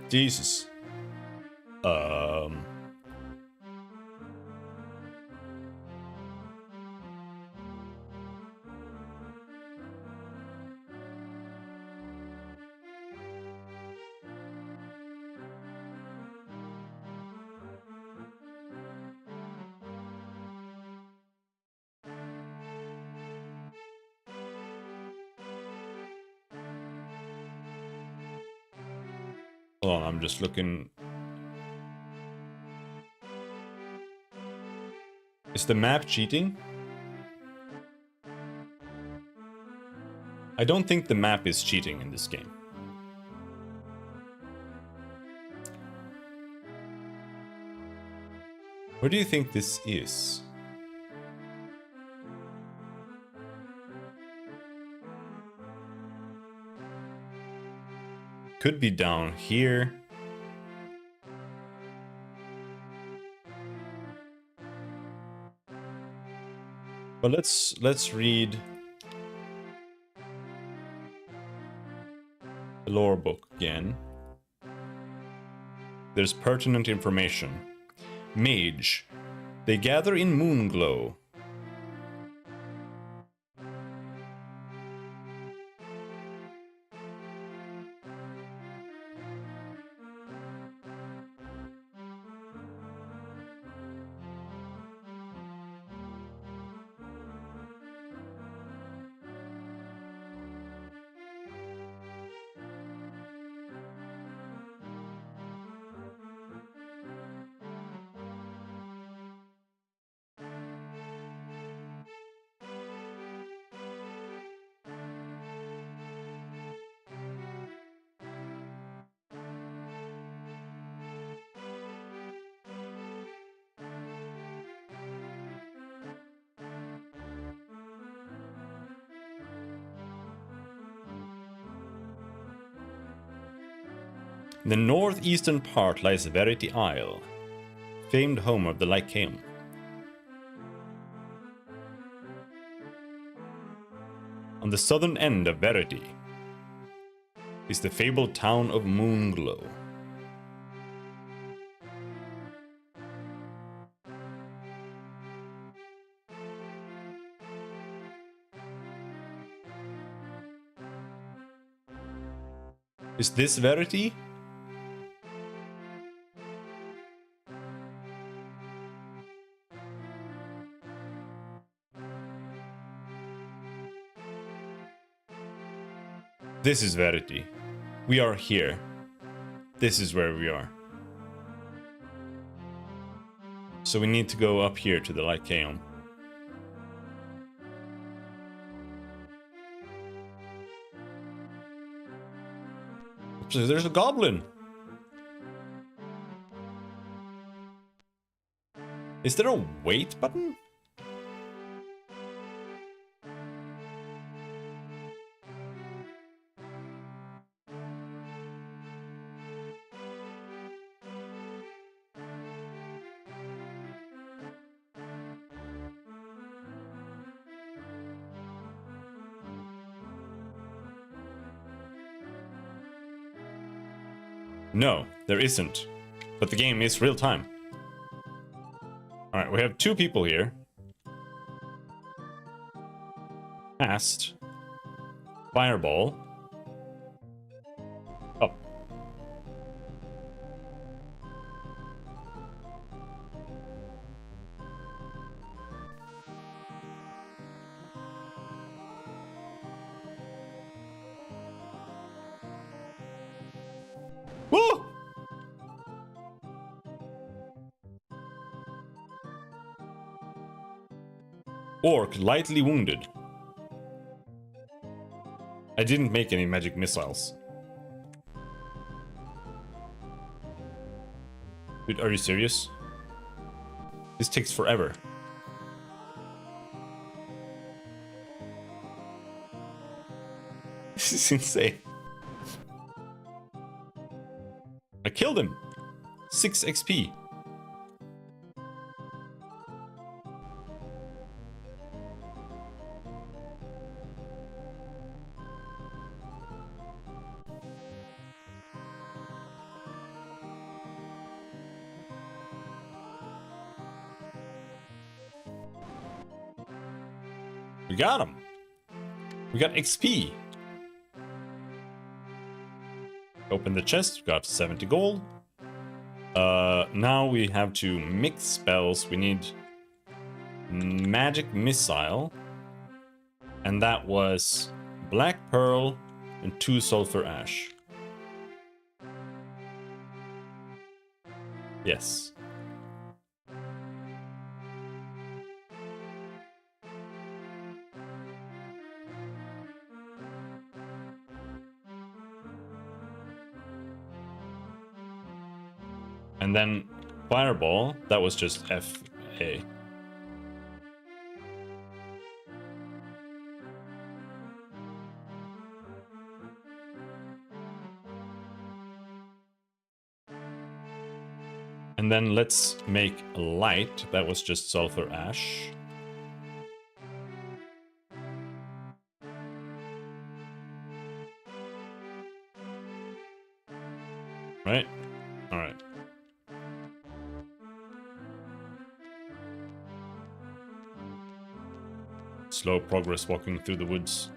Jesus. Hold on, I'm just looking. Is the map cheating? I don't think the map is cheating in this game. Where do you think this is? Could be down here. But let's read the lore book again. There's pertinent information. Mage. They gather in Moonglow. In the northeastern part lies Verity Isle, famed home of the Lycaeum. On the southern end of Verity is the fabled town of Moonglow. Is this Verity? This is Verity. We are here. This is where we are. So we need to go up here to the Lycaeum. Oops, there's a goblin! Is there a wait button? No, there isn't. But the game is real time. Alright, we have two people here. Cast. Fireball. Up. Woo! Orc, lightly wounded. I didn't make any magic missiles. Dude, are you serious? This takes forever. This is insane. I killed him. 6 XP. We got him. We got XP. Open the chest, got 70 gold. Now we have to mix spells. We need magic missile. And that was black pearl and 2 sulfur ash. Yes. And then fireball, that was just FA. And then let's make light, that was just sulfur ash. Right? Alright. Slow progress walking through the woods.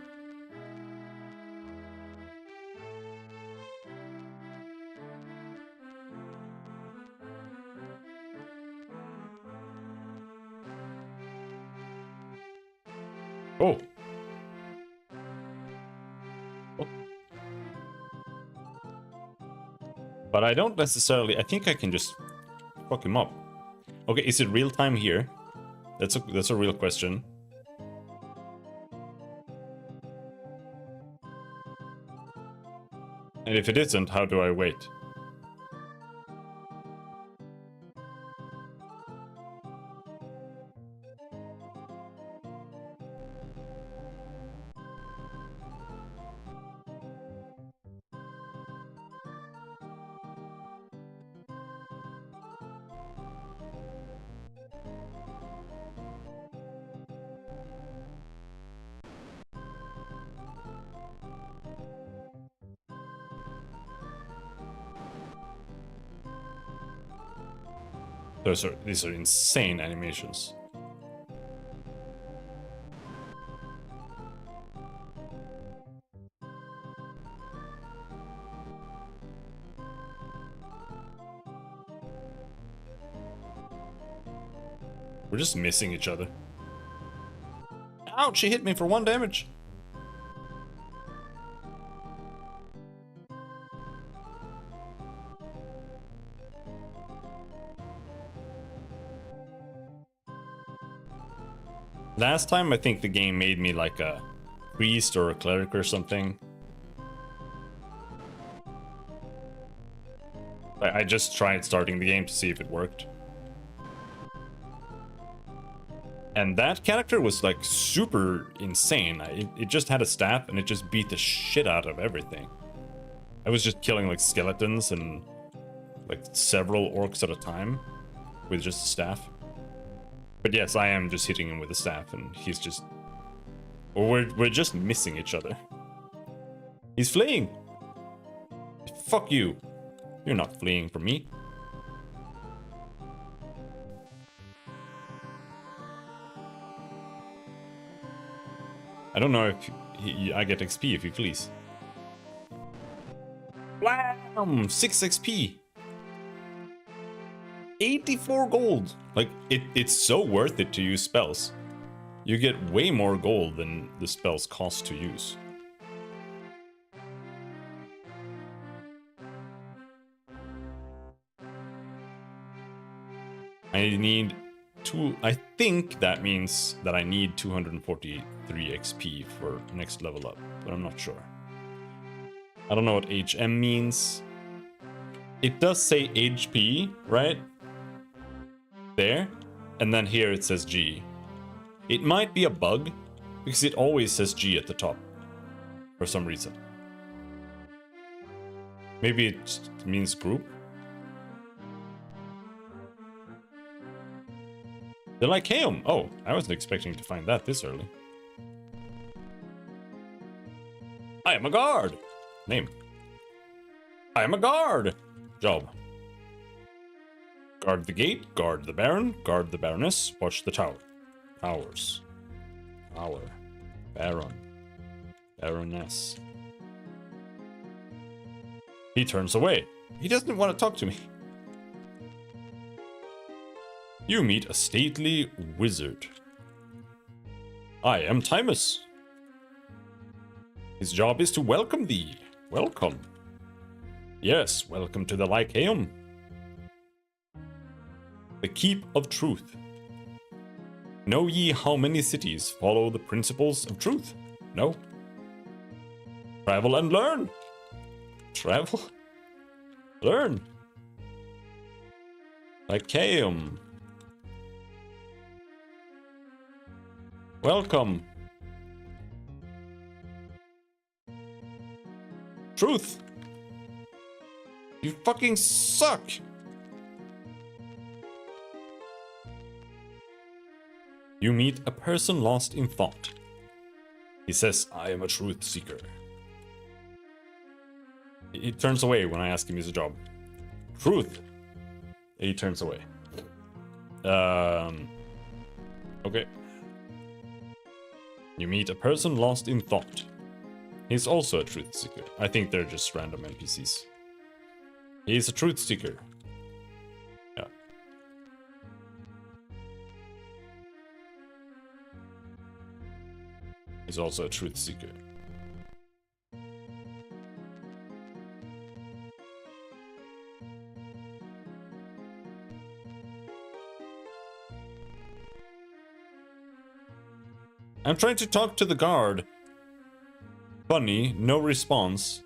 Oh. Oh. But I don't necessarily... I think I can just fuck him up. Okay, is it real time here? That's a real question. And if it isn't, how do I wait? These are insane animations. We're just missing each other. Ouch, she hit me for 1 damage. Last time, I think the game made me like a priest or a cleric or something. I just tried starting the game to see if it worked. And that character was like super insane. It just had a staff and it just beat the shit out of everything. I was just killing like skeletons and like several orcs at a time with just a staff. But yes, I am just hitting him with a staff and he's just... Or we're just missing each other. He's fleeing! Fuck you. You're not fleeing from me. I don't know if I get XP if he flees. Blam! 6 XP! 84 gold! Like, it's so worth it to use spells. You get way more gold than the spells cost to use. I need I think that means that I need 243 XP for next level up, but I'm not sure. I don't know what HM means. It does say HP, right? There. And then here it says G. It might be a bug, because it always says G at the top. For some reason. Maybe it means group? The Lycaeum! Oh, I wasn't expecting to find that this early. I am a guard! Name. I am a guard! Job. Guard the gate, guard the baron, guard the baroness, watch the tower. Towers. Tower. Baron. Baroness. He turns away. He doesn't want to talk to me. You meet a stately wizard. I am Timus. His job is to welcome thee. Welcome. Yes, welcome to the Lycaeum. The Keep of Truth. Know ye how many cities follow the principles of truth? No. Travel and learn. Travel? Learn. Lycaeum. Welcome. Truth. You fucking suck. You meet a person lost in thought. He says, I am a truth seeker. He turns away when I ask him his job. Truth. He turns away. Okay. You meet a person lost in thought. He's also a truth seeker. I think they're just random NPCs. He's a truth seeker. Yeah. He's also a truth seeker. I'm trying to talk to the guard. Funny, no response.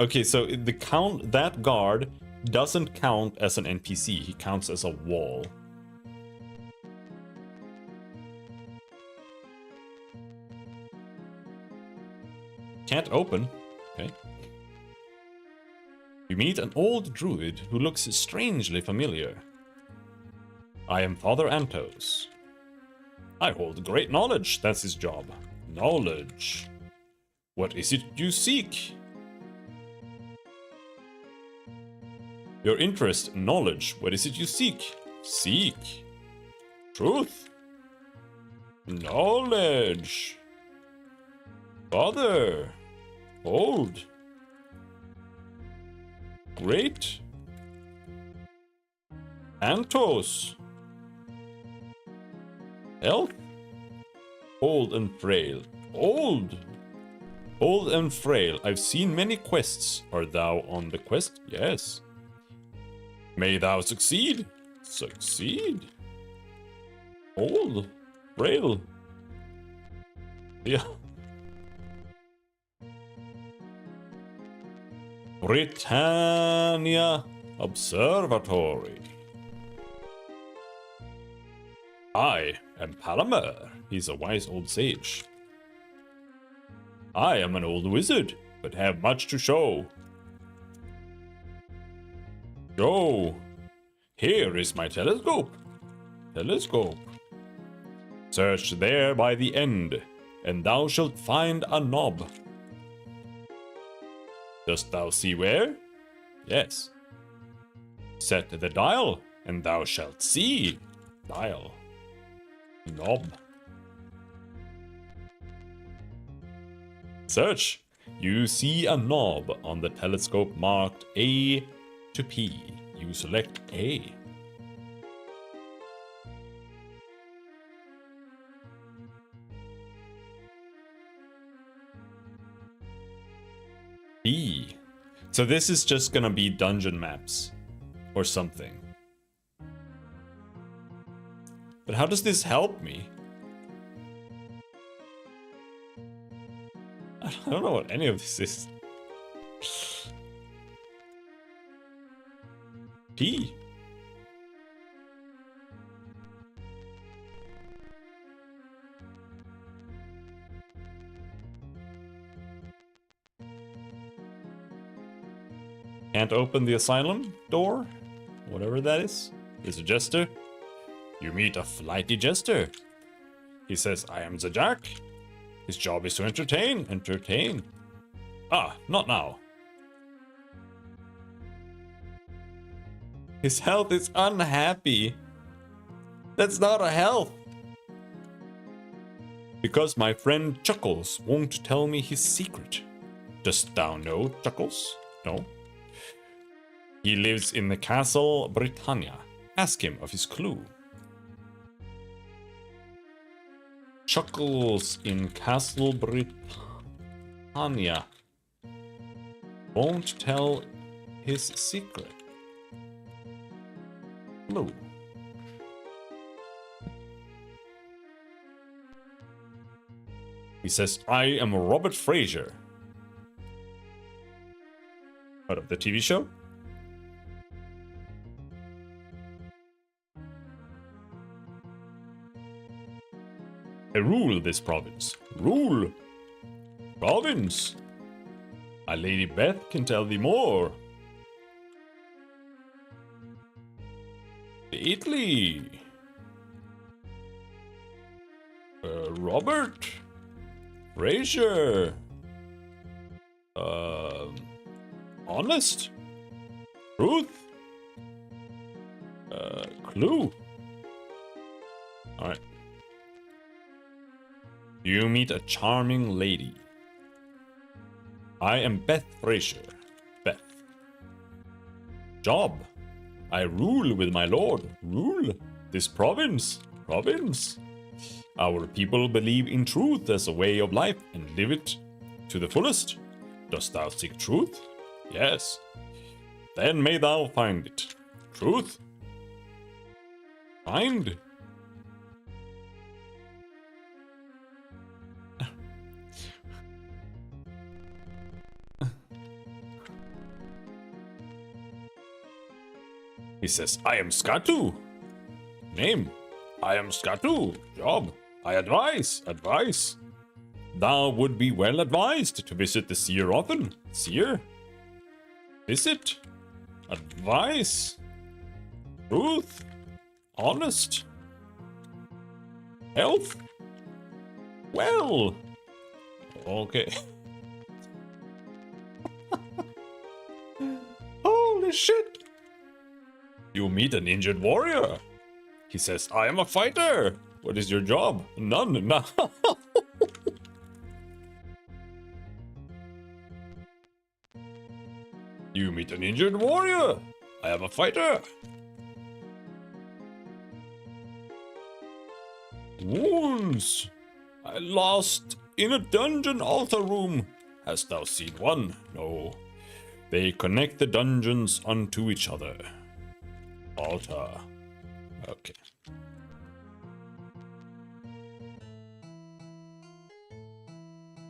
Okay, so that guard doesn't count as an NPC. He counts as a wall. Can't open. Okay. You meet an old druid who looks strangely familiar. I am Father Antos. I hold great knowledge. That's his job. Knowledge. What is it you seek? Your interest, knowledge. What is it you seek? Seek. Truth. Knowledge. Father. Old. Great. Antos. Health. Old and frail. Old. Old and frail. I've seen many quests. Art thou on the quest? Yes. May thou succeed. Succeed. Old. Frail. Yeah. Britannia Observatory. I am Palamer. He's a wise old sage. I am an old wizard, but have much to show. Show. Here is my telescope. Telescope. Search there by the end, and thou shalt find a knob. Dost thou see where? Yes. Set the dial, and thou shalt see. Dial. Knob. Search. You see a knob on the telescope marked A to P. You select A. B. So this is just gonna be dungeon maps or something. But how does this help me? I don't know what any of this is. P. Can't open the asylum door? Whatever that is. Is a jester. You meet a flighty jester. He says, I am the Jack. His job is to entertain. Entertain. Ah, not now. His health is unhappy. That's not a health. Because my friend Chuckles won't tell me his secret. Dost thou know Chuckles? No. He lives in the Castle Britannia. Ask him of his clue. Chuckles in Castle Britannia won't tell his secret. Clue. He says, I am Robert Fraser. Out of the TV show? I rule this province. Rule! Province! My Lady Beth can tell thee more. Italy! Robert! Fraser! Honest? Truth? Clue? Alright. You meet a charming lady. I am Beth Fraser. Beth. Job. I rule with my lord. Rule this province. Province. Our people believe in truth as a way of life and live it to the fullest. Dost thou seek truth? Yes. Then may thou find it. Truth? Find? He says, I am Skatu. Name, I am Skatu. Job, I advise. Advice. Thou would be well advised to visit the seer often. Seer? Visit. Advice. Truth. Honest. Health. Well. Okay. Holy shit. You meet an injured warrior. He says, I am a fighter. What is your job? None. No. You meet an injured warrior. I am a fighter. Wounds. I lost in a dungeon altar room. Hast thou seen one? No. They connect the dungeons unto each other. Altar. Okay.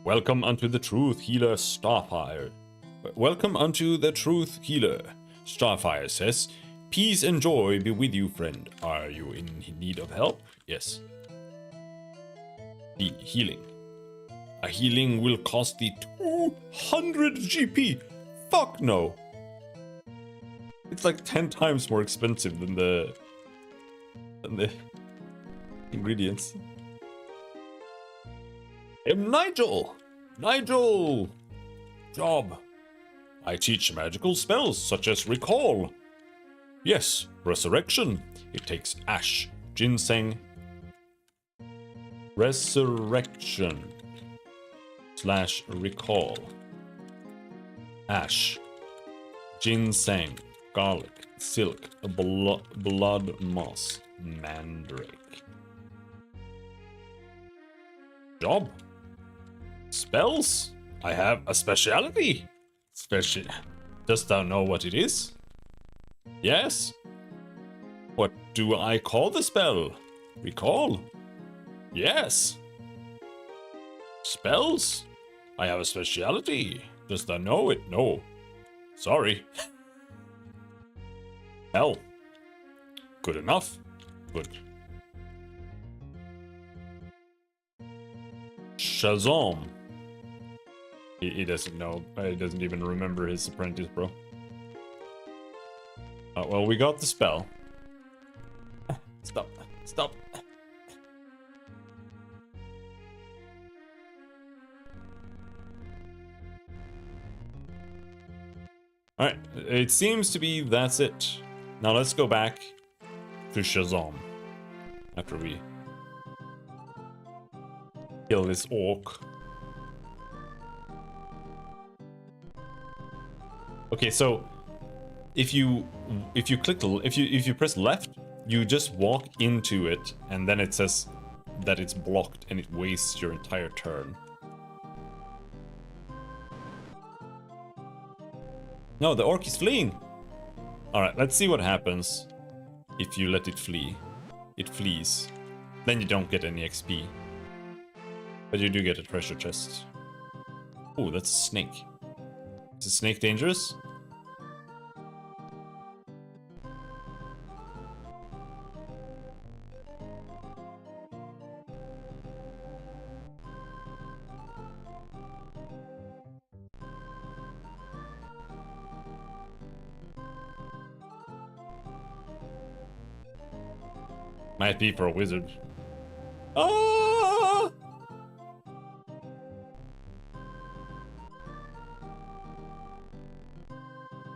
Welcome unto the Truth Healer Starfire. Welcome unto the Truth Healer. Starfire says, peace and joy be with you, friend. Are you in need of help? Yes. The healing. A healing will cost thee 200 GP. Fuck no. It's like 10 times more expensive than the ingredients. I'm Nigel. Nigel. Job. I teach magical spells such as recall. Yes, resurrection. It takes ash, ginseng. Resurrection / recall. Ash, ginseng, garlic, silk, blood moss, mandrake. Job. Spells? I have a speciality. Dost thou know what it is? Yes. What do I call the spell? Recall? Yes. Spells? I have a specialty. Does thou know it? No. Sorry. Hell. Good enough. Good. Shazam. He doesn't know. He doesn't even remember his apprentice, bro. Well, we got the spell. Stop. Stop. Alright, it seems to be that's it. Now let's go back to Shazam. After we kill this orc. Okay, so if you click if you press left, you just walk into it, and then it says that it's blocked and it wastes your entire turn. No, the orc is fleeing. Alright, let's see what happens if you let it flee. It flees. Then you don't get any XP. But you do get a treasure chest. Oh, that's a snake. Is a snake dangerous? Might be for a wizard. Ah!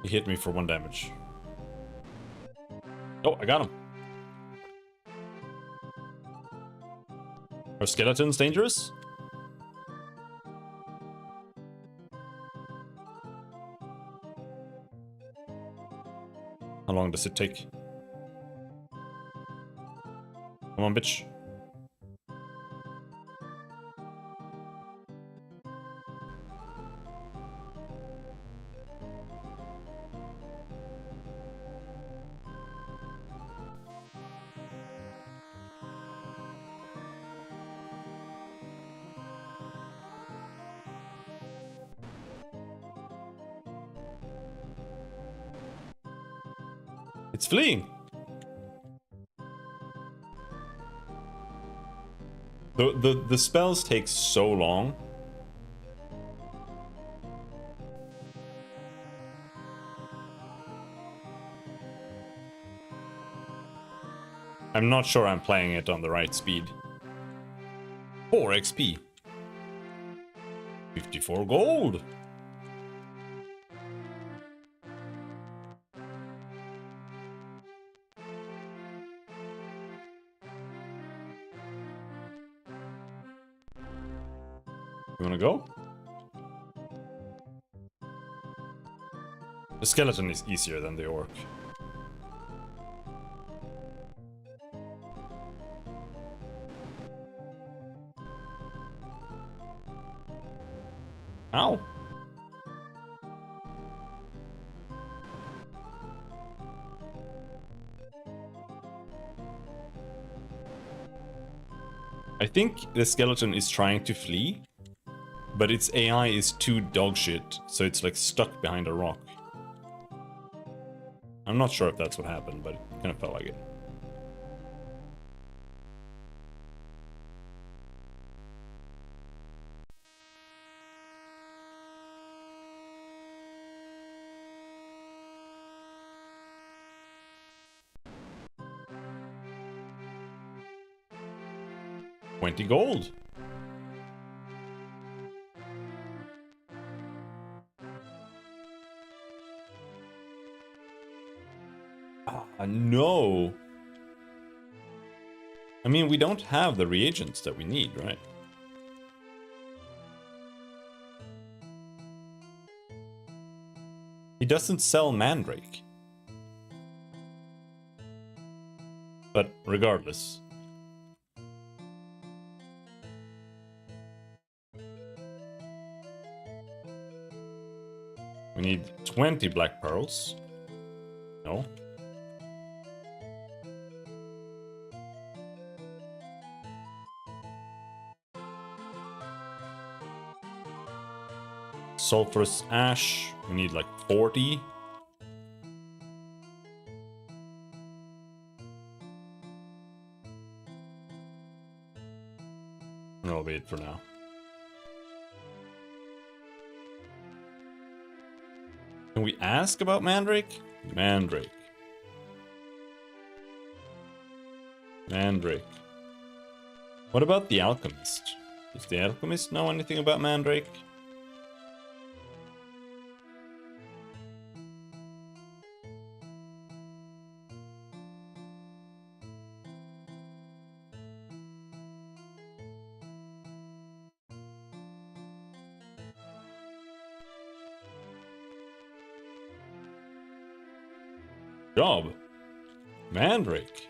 He hit me for 1 damage. Oh, I got him. Are skeletons dangerous? How long does it take? Come on, bitch. It's fleeing. The spells take so long. I'm not sure I'm playing it on the right speed. 4 XP. 54 gold. You wanna go? The skeleton is easier than the orc. Ow! I think the skeleton is trying to flee, but its AI is too dogshit, so it's like stuck behind a rock. I'm not sure if that's what happened, but it kind of felt like it. $20 gold. No. I mean, we don't have the reagents that we need, right? He doesn't sell Mandrake. But regardless. We need 20 black pearls. No. sulfurous ash. We need like 40. I'll wait for now. Can we ask about Mandrake? Mandrake. Mandrake. What about the alchemist? Does the alchemist know anything about Mandrake? Job. Mandrake.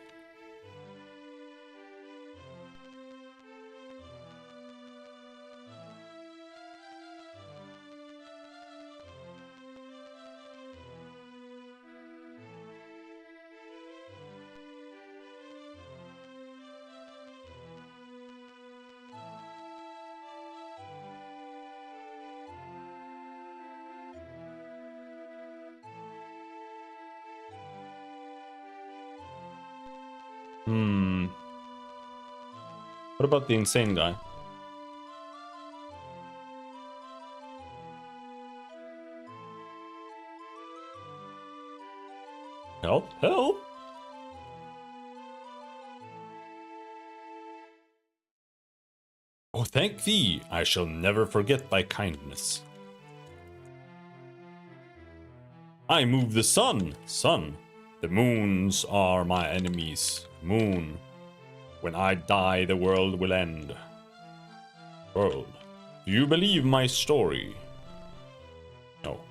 What about the insane guy? Help! Help! Oh, thank thee! I shall never forget thy kindness. I move the sun! Sun! The moons are my enemies. Moon. When I die, the world will end. World. Do you believe my story? No.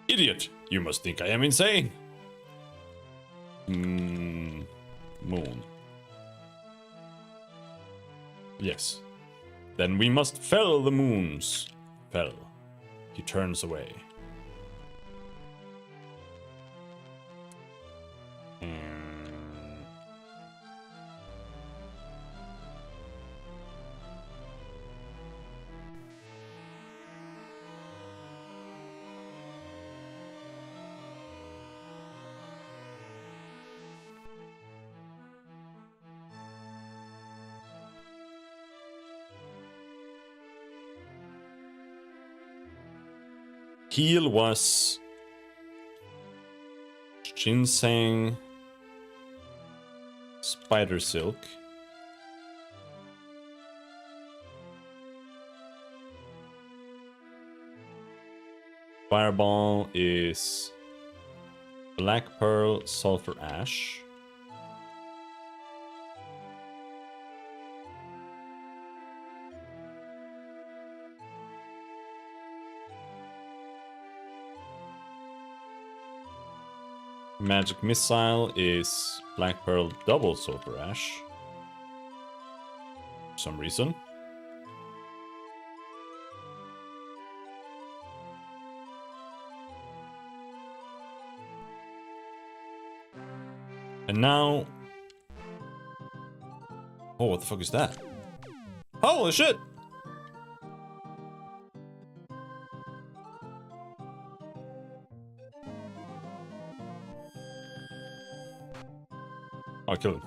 Idiot! You must think I am insane! Moon. Yes. Then we must fell the moons. Fell. He turns away. Heal was ginseng, spider silk, fireball is black pearl, sulfur ash. Magic missile is black pearl, double sulfur ash. For some reason. And now... Oh, what the fuck is that? Holy shit! I'll kill him.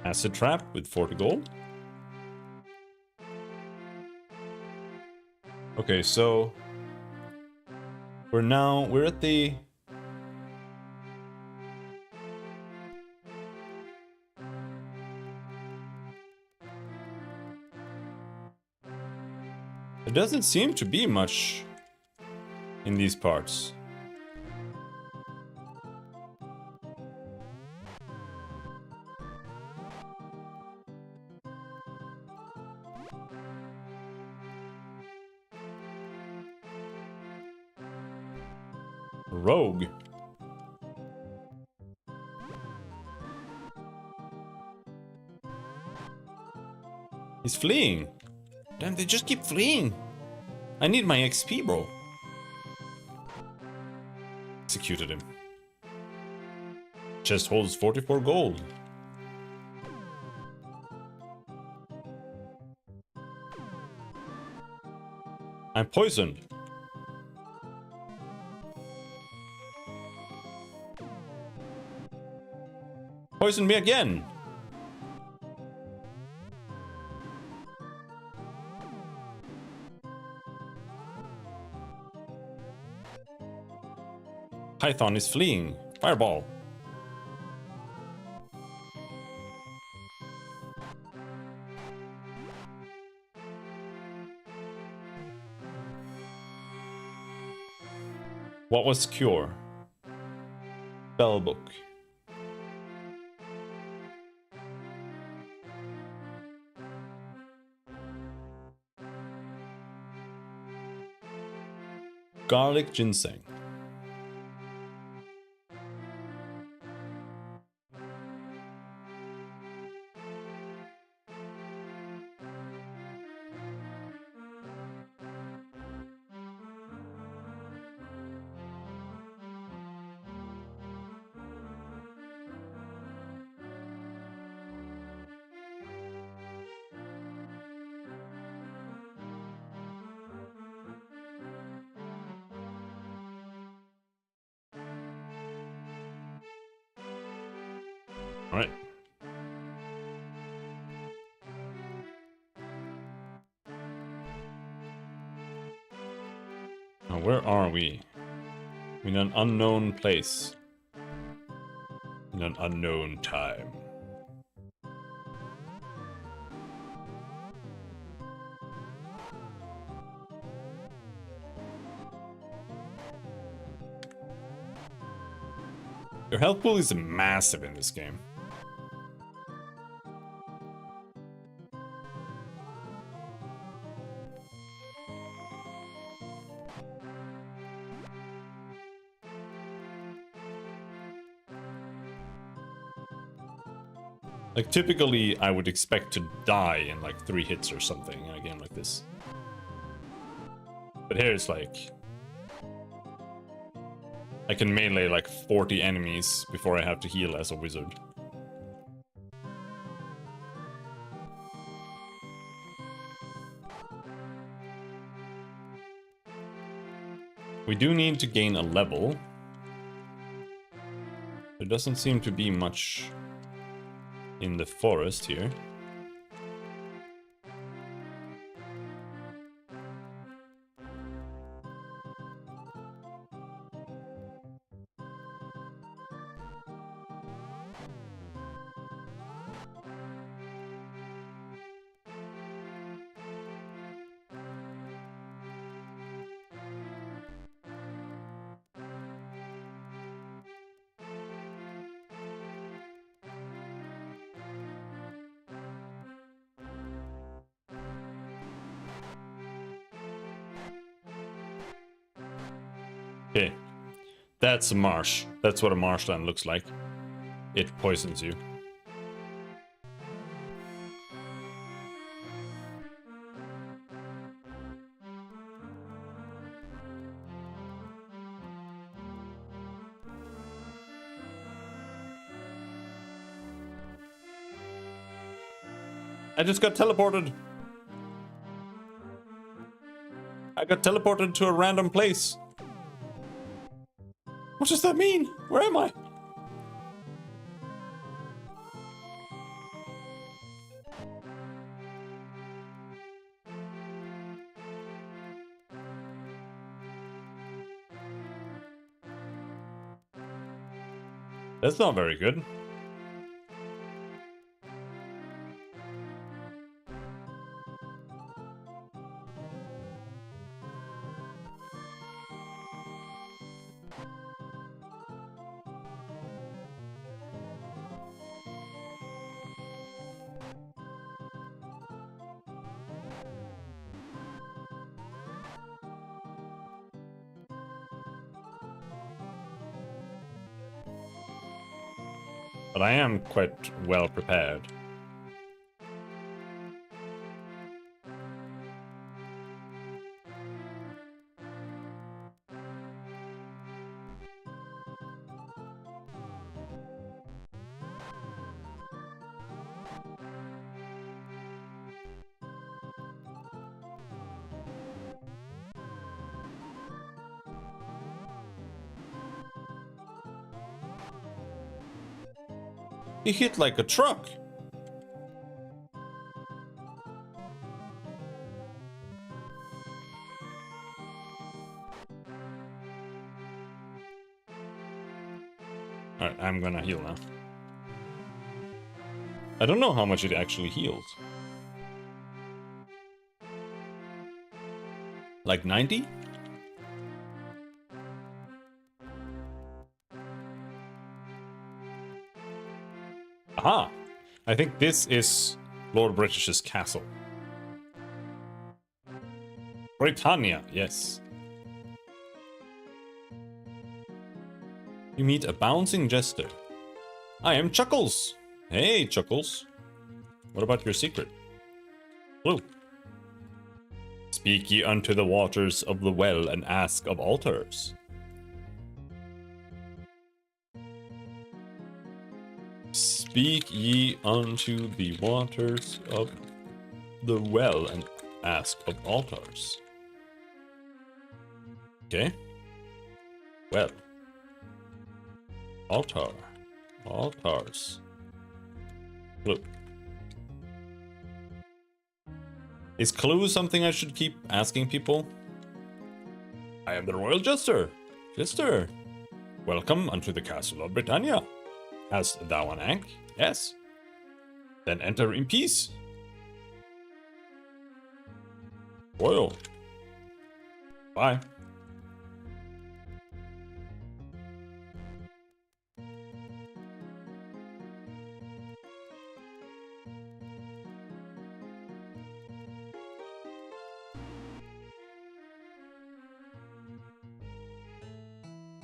Acid trap with 40 gold. Okay, so we're at the there doesn't seem to be much in these parts. Rogue. He's fleeing. Damn, they just keep fleeing. I need my XP, bro. Executed him. Chest holds 44 gold. I'm poisoned. Poison me again. Python is fleeing. Fireball. What was cure? Spellbook. Garlic ginseng. All right. Now, where are we? In an unknown place. In an unknown time. Your health pool is massive in this game. Like, typically, I would expect to die in, like, 3 hits or something in a game like this. But here it's like... I can melee, like, 40 enemies before I have to heal as a wizard. We do need to gain a level. There doesn't seem to be much... in the forest here. Okay, that's a marsh. That's what a marshland looks like. It poisons you. I just got teleported. I got teleported to a random place. What does that mean? Where am I? That's not very good. But I am quite well prepared. He hit like a truck. Alright, I'm gonna heal now. I don't know how much it actually heals. Like 90? Aha! I think this is Lord British's castle. Britannia, yes. You meet a bouncing jester. I am Chuckles! Hey, Chuckles. What about your secret? Blue. Speak ye unto the waters of the well and ask of altars. Speak ye unto the waters of the well and ask of altars. Okay. Well. Altar. Altars. Clue. Is clue something I should keep asking people? I am the royal jester. Jester. Welcome unto the castle of Britannia. Hast thou an ank? Yes. Then enter in peace. Royal. Bye.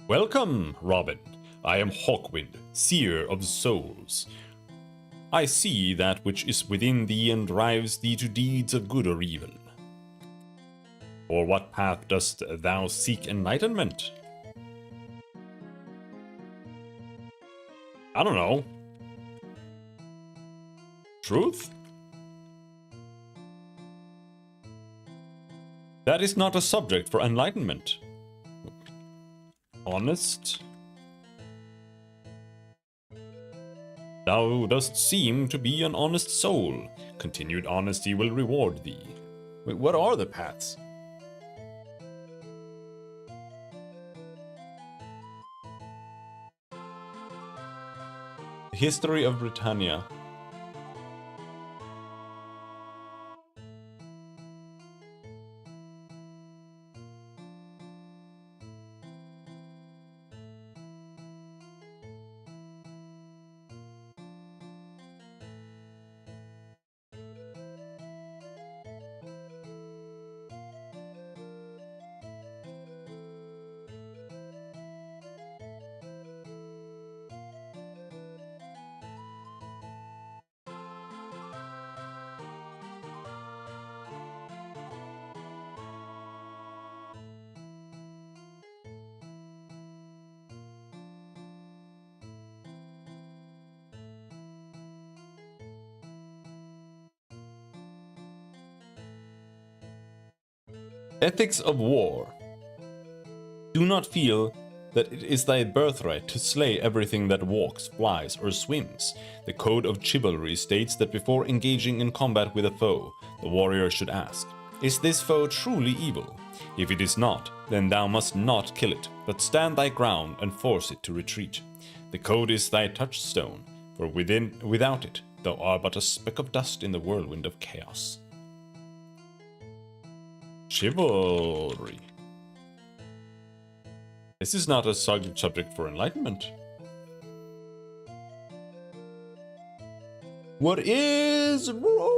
Welcome, Robin. I am Hawkwind, seer of souls. I see that which is within thee and drives thee to deeds of good or evil. For what path dost thou seek enlightenment? I don't know. Truth? That is not a subject for enlightenment. Honest? Thou dost seem to be an honest soul. Continued honesty will reward thee. Wait, what are the paths? History of Britannia. Ethics of war. Do not feel that it is thy birthright to slay everything that walks, flies, or swims. The code of chivalry states that before engaging in combat with a foe, the warrior should ask, is this foe truly evil? If it is not, then thou must not kill it, but stand thy ground and force it to retreat. The code is thy touchstone, for without it, thou art but a speck of dust in the whirlwind of chaos. Chivalry. This is not a subject for enlightenment. What is, bro?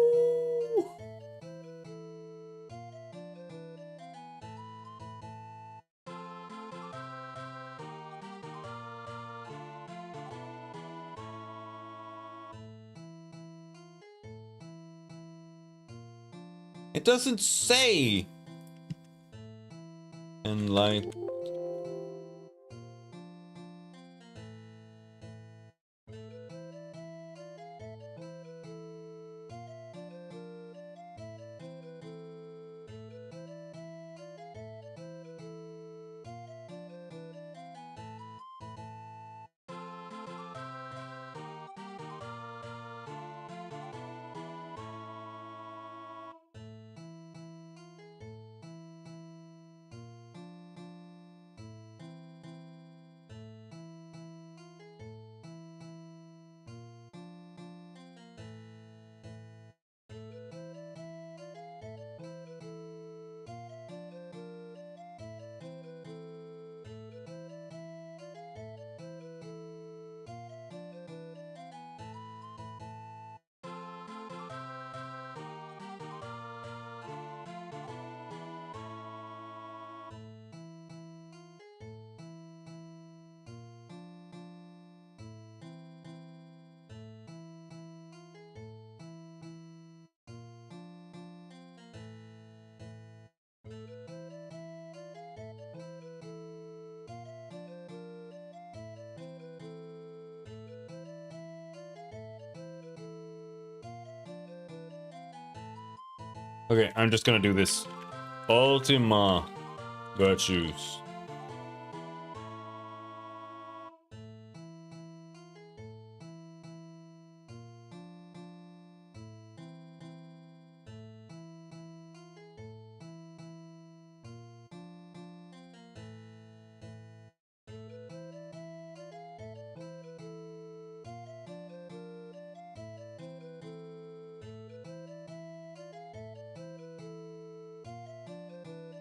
It doesn't say. Enlighten. Okay, I'm just gonna do this. Ultima virtues.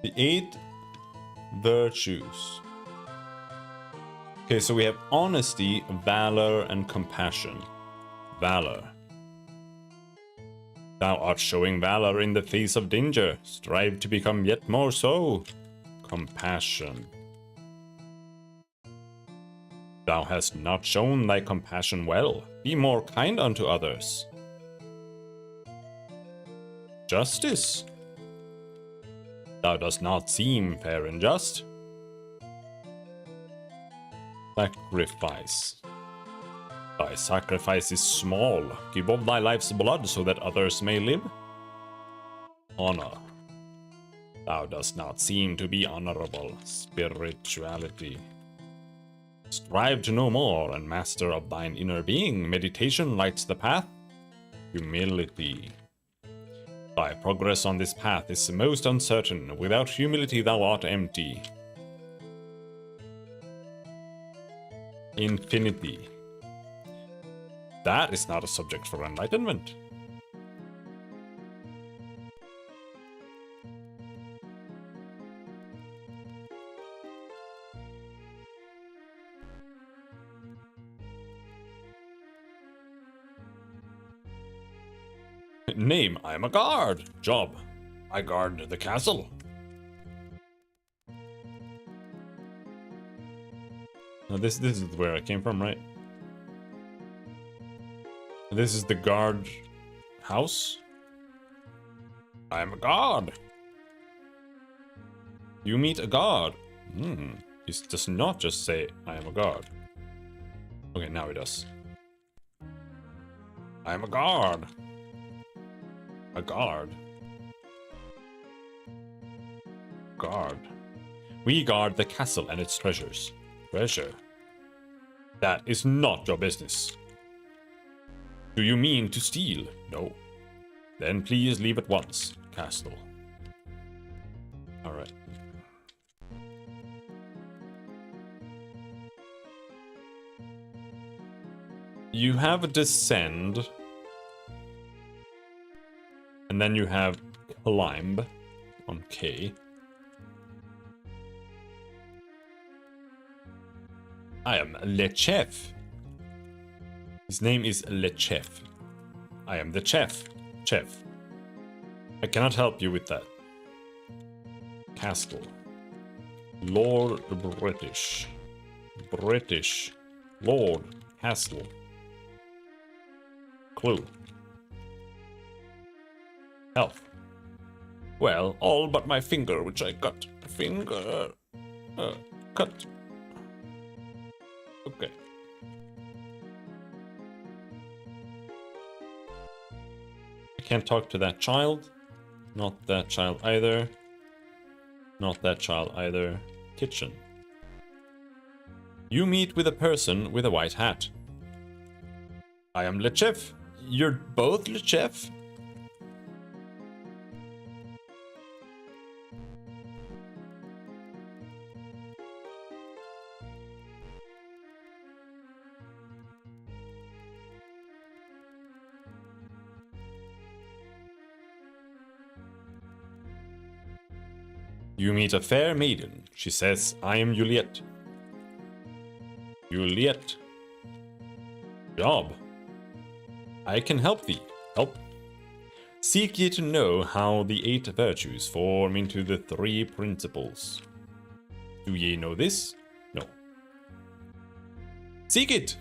The 8 virtues. Okay, so we have honesty, valor, and compassion. Valor. Thou art showing valor in the face of danger. Strive to become yet more so. Compassion. Thou hast not shown thy compassion well. Be more kind unto others. Justice. Thou dost not seem fair and just. Sacrifice. Thy sacrifice is small. Give of thy life's blood so that others may live. Honor. Thou dost not seem to be honorable. Spirituality. Strive to know more and master of thine inner being. Meditation lights the path. Humility. Thy progress on this path is most uncertain. Without humility thou art empty. Infinity. That is not a subject for enlightenment. Name, I am a guard. Job, I guard the castle. Now this is where I came from, right? This is the guard house. I am a guard. You meet a guard. He does not just say, I am a guard. Okay, now he does. I am a guard. A guard. Guard. We guard the castle and its treasures. Treasure? That is not your business. Do you mean to steal? No. Then please leave at once. Castle. Alright. You have a descend. And then you have climb on K. I am Le Chef. His name is Le Chef. I am the chef. Chef. I cannot help you with that. Castle. Lord British. British. Lord. Castle. Clue. Health. Well, all but my finger, which I cut. Finger. Cut. Okay. I can't talk to that child. Not that child either. Not that child either. Kitchen. You meet with a person with a white hat. I am Le Chef. You're both Le Chef? You meet a fair maiden. She says, I am Juliet. Juliet. Job. I can help thee. Help. Seek ye to know how the 8 virtues form into the 3 principles. Do ye know this? No. Seek it!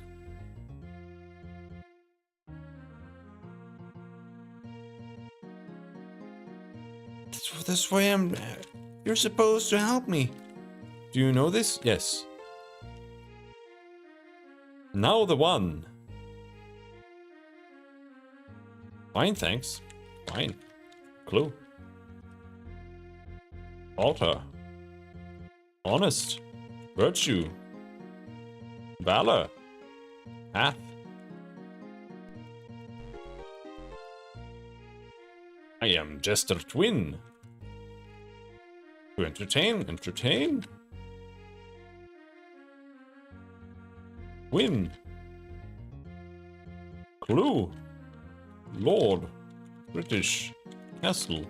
That's why I'm... You're supposed to help me. Do you know this? Yes. Now the one. Fine, thanks. Fine. Clue. Altar. Honest. Virtue. Valor. Hath. I am Jester Twin. To entertain. Win. Clue. Lord. British. Castle.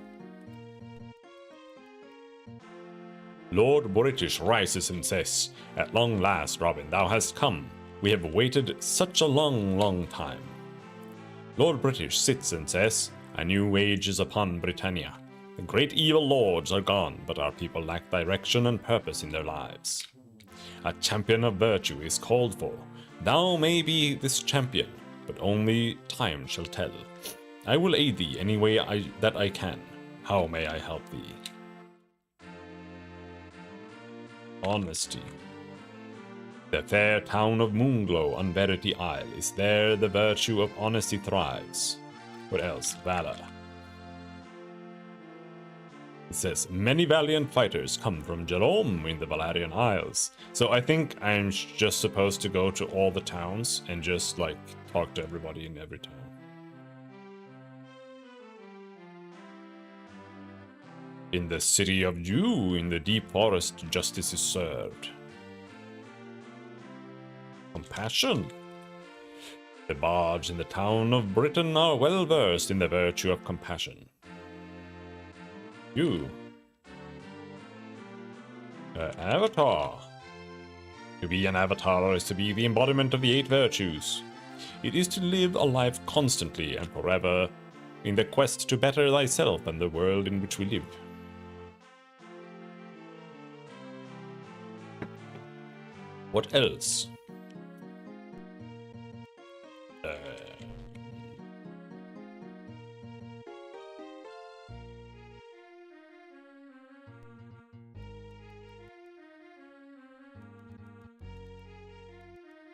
Lord British rises and says, "At long last, Robin, thou hast come. We have waited such a long time." Lord British sits and says, "A new age is upon Britannia. The great evil lords are gone, but our people lack direction and purpose in their lives. A champion of virtue is called for. Thou may be this champion, but only time shall tell. I will aid thee any way that I can. How may I help thee?" Honesty. The fair town of Moonglow on Verity Isle is there the virtue of honesty thrives. What else? Valor. It says, "Many valiant fighters come from Jerome in the Valarian Isles." So I think I'm just supposed to go to all the towns and just, like, talk to everybody in every town. In the city of Yew, in the deep forest, justice is served. Compassion. The bards in the town of Britain are well versed in the virtue of compassion. You. Avatar. To be an avatar is to be the embodiment of the 8 virtues. It is to live a life constantly and forever in the quest to better thyself and the world in which we live. What else?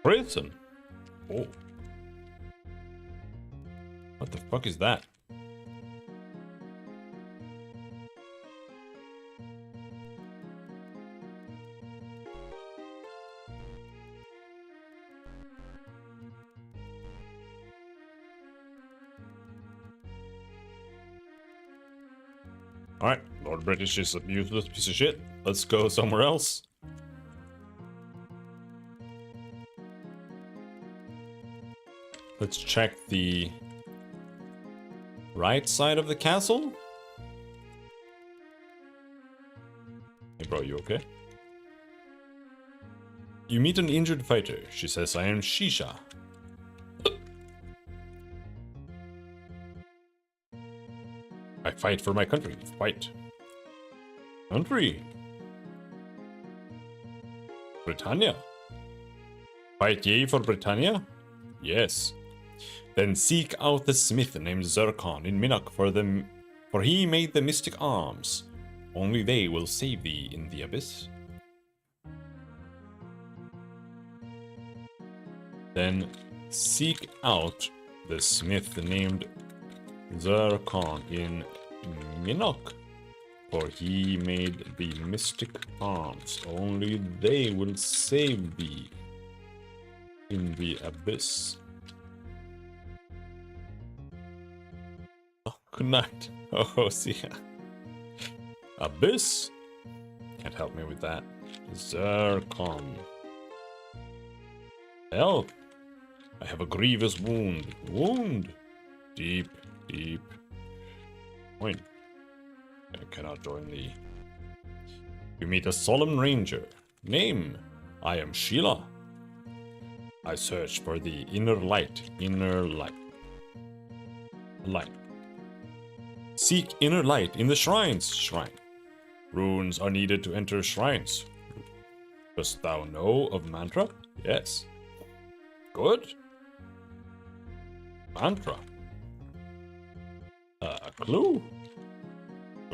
Prison? Oh. What the fuck is that? Alright, Lord British is a useless piece of shit. Let's go somewhere else. Let's check the right side of the castle. Hey bro, you okay? You meet an injured fighter. She says, "I am Shisha." I fight for my country. Fight. Country. Britannia. Fight ye for Britannia? Yes. Then seek out the smith named Zircon in Minnock for he made the mystic arms. Only they will save thee in the abyss. Then seek out the smith named Zircon in Minnock, for he made the mystic arms. Only they will save thee in the abyss. Oh, good night. Oh, see ya. Abyss? Can't help me with that. Zircon. Help! I have a grievous wound. Wound! Deep. Point. I cannot join thee. You meet a solemn ranger. Name: I am Sheila. I search for the inner light. Light. Seek inner light in the shrines. Shrine. Runes are needed to enter shrines. Dost thou know of mantra? Yes. Good. Mantra. A clue.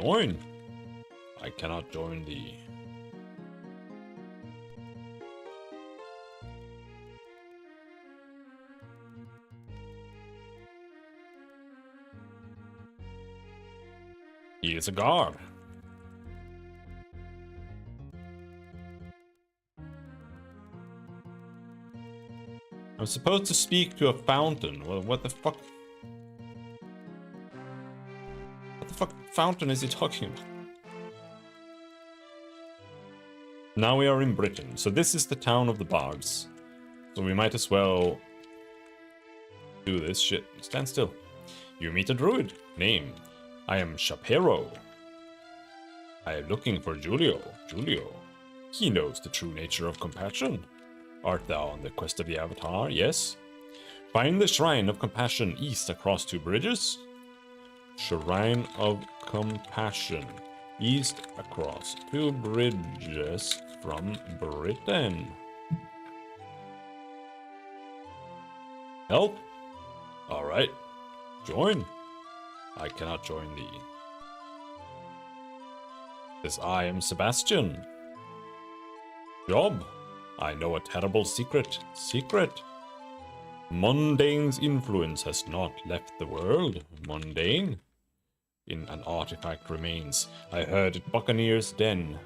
Join. I cannot join thee. He is a guard. I'm supposed to speak to a fountain. Well, what the fuck? What the fuck fountain is he talking about? Now we are in Britain. So this is the town of the bards. So we might as well do this shit. Stand still. You meet a druid. Name. I am Shapiro. I am looking for Julio. Julio. He knows the true nature of compassion. Art thou on the quest of the Avatar? Yes. Find the Shrine of Compassion east across 2 bridges. Shrine of Compassion east across 2 bridges from Britain. Help? Alright. Join. I cannot join thee. Says I am Sebastian. Job. I know a terrible secret. Secret. Mundane's influence has not left the world. Mundane. In an artifact remains. I heard at Buccaneer's Den.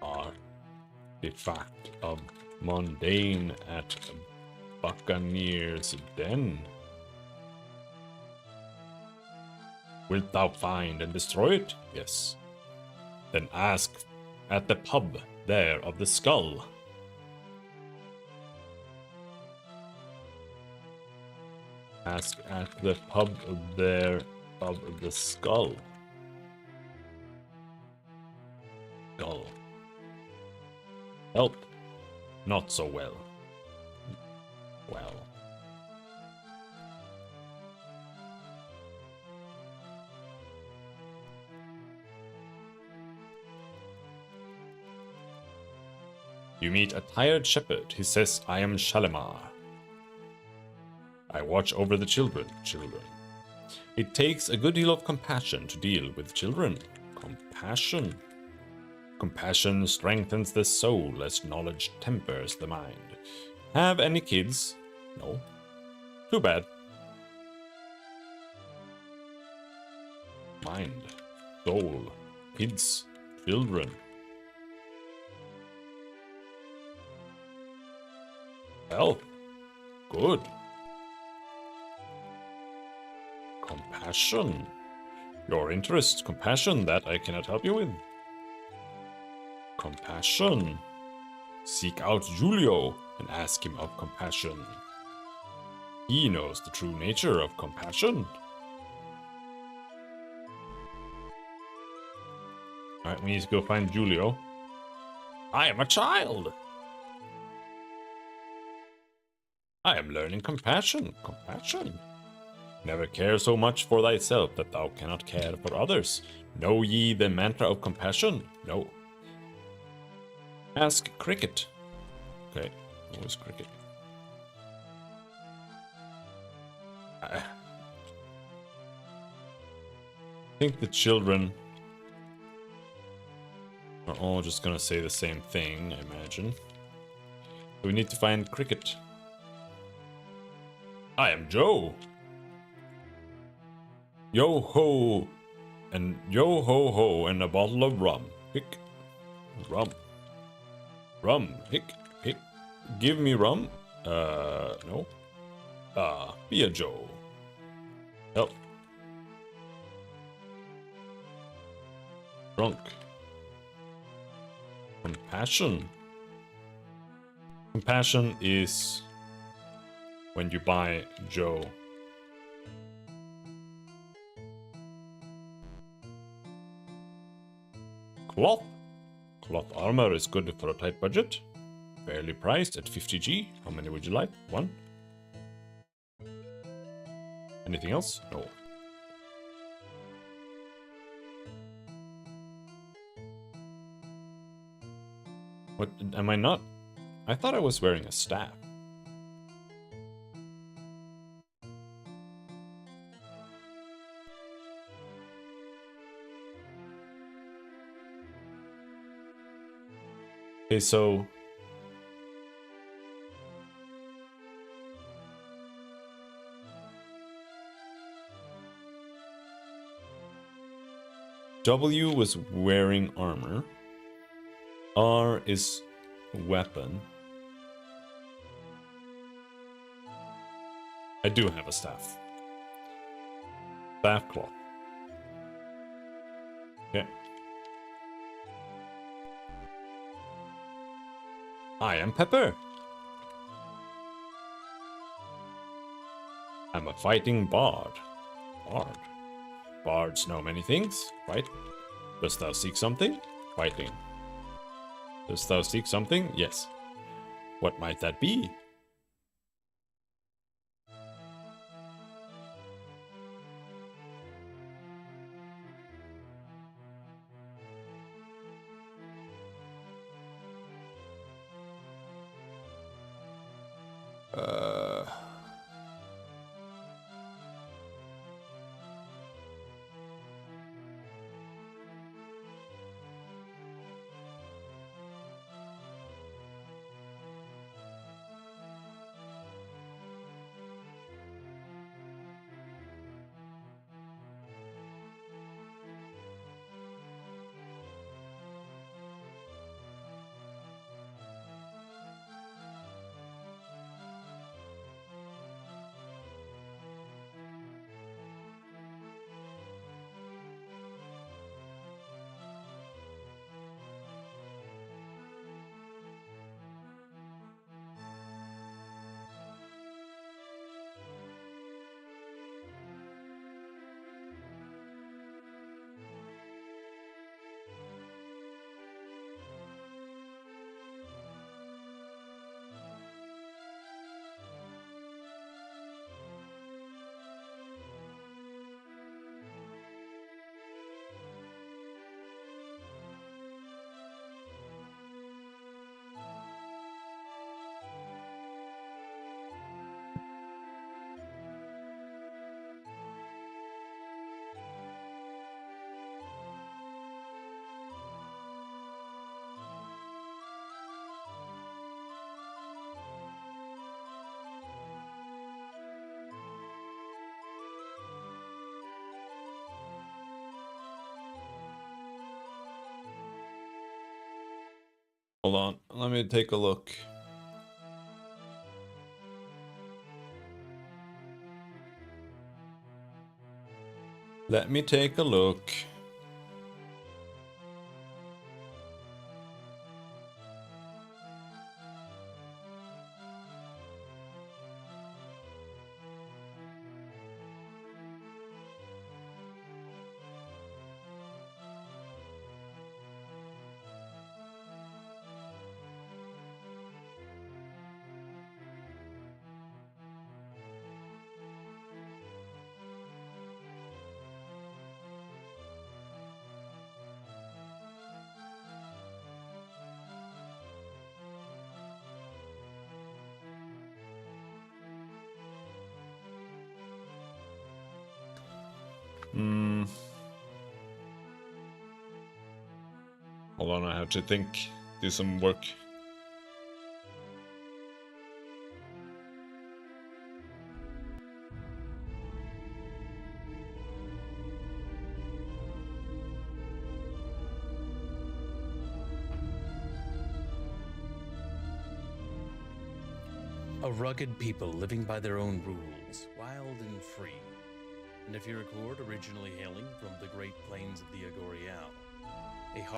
Artifact of Mundane at Buccaneer's Den. Wilt thou find and destroy it? Yes. Then ask at the pub there of the skull. Ask at the pub there of the skull. Skull. Help. Not so well. Well. You meet a tired shepherd. He says, I am Shalimar. I watch over the children. It takes a good deal of compassion to deal with children. Compassion. Compassion strengthens the soul as knowledge tempers the mind. Have any kids? No. Too bad. Mind. Soul. Kids. Children. Well, good. Compassion. Your interest, compassion, that I cannot help you with. Compassion. Seek out Julio and ask him of compassion. He knows the true nature of compassion. Alright, we need to go find Julio. I am a child! I am learning compassion. Compassion. Never care so much for thyself that thou cannot care for others. Know ye the mantra of compassion? No. Ask Cricket. Okay, what was Cricket? I think the children are all just gonna say the same thing, I imagine. So we need to find Cricket. I am Joe. Yo ho, and yo ho ho, and a bottle of rum. Hick, rum, rum. Hick, hick. Give me rum. No. Be a Joe. Help. Drunk. Compassion. Compassion is when you buy Joe. Cloth. Cloth armor is good for a tight budget. Fairly priced at 50G. How many would you like? 1? Anything else? No. What? Am I not? I thought I was wearing a staff. Okay, so W was wearing armor. R is weapon. I do have a staff. Staff cloth. Okay. I am Pepper. I'm a fighting bard. Bard. Bards know many things, right? Dost thou seek something? Fighting. Dost thou seek something? Yes. What might that be? Hold on, let me take a look. Let me take a look. Hold on, I have to think, do some work. A rugged people living by their own rules, wild and free. And if you record, originally hailing from the Great Plains of the Agorial, a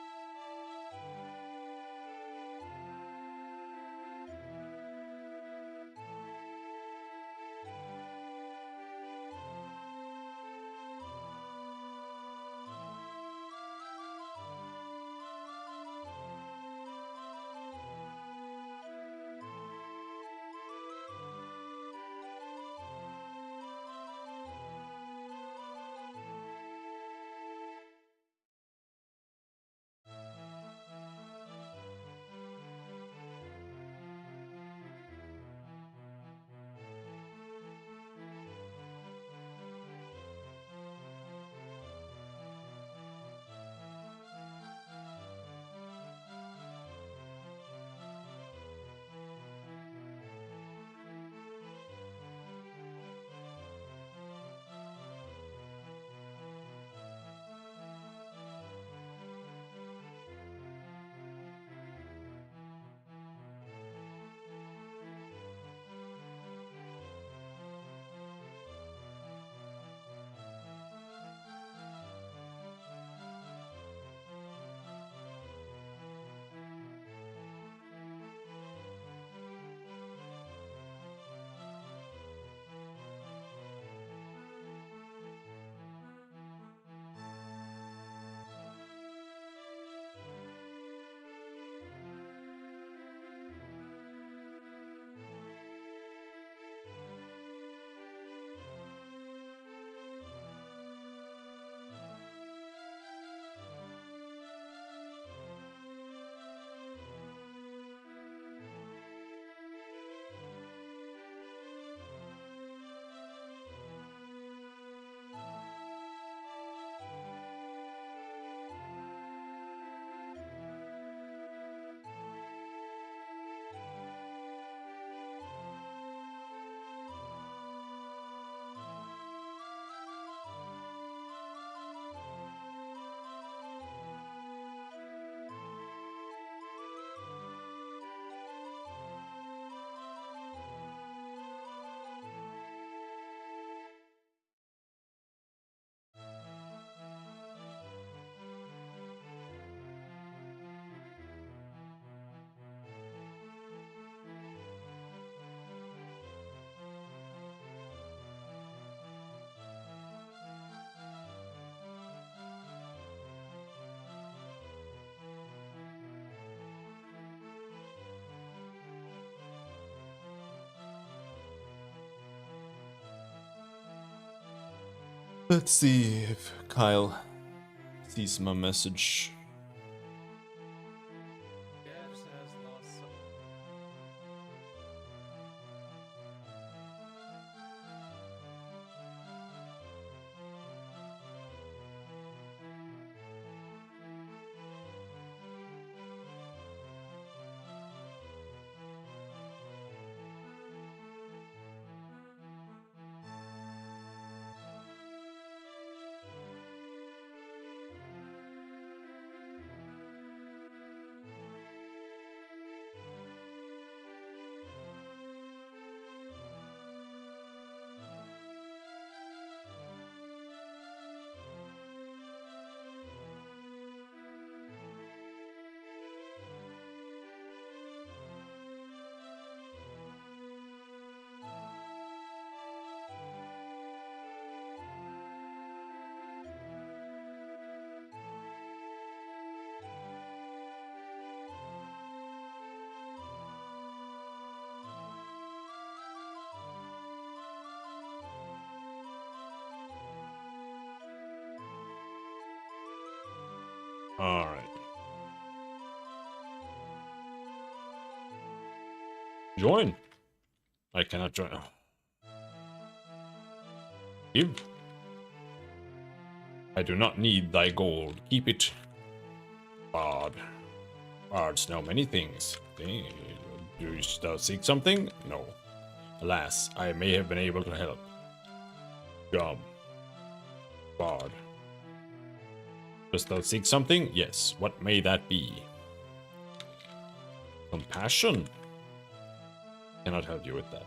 Let's see if Kyle sees my message. Alright. Join. I cannot join. Give. I do not need thy gold. Keep it. Bard. Bards know many things. Do you still seek something? No. Alas, I may have been able to help. Job. Bard. Dost thou seek something? Yes. What may that be? Compassion? Cannot help you with that.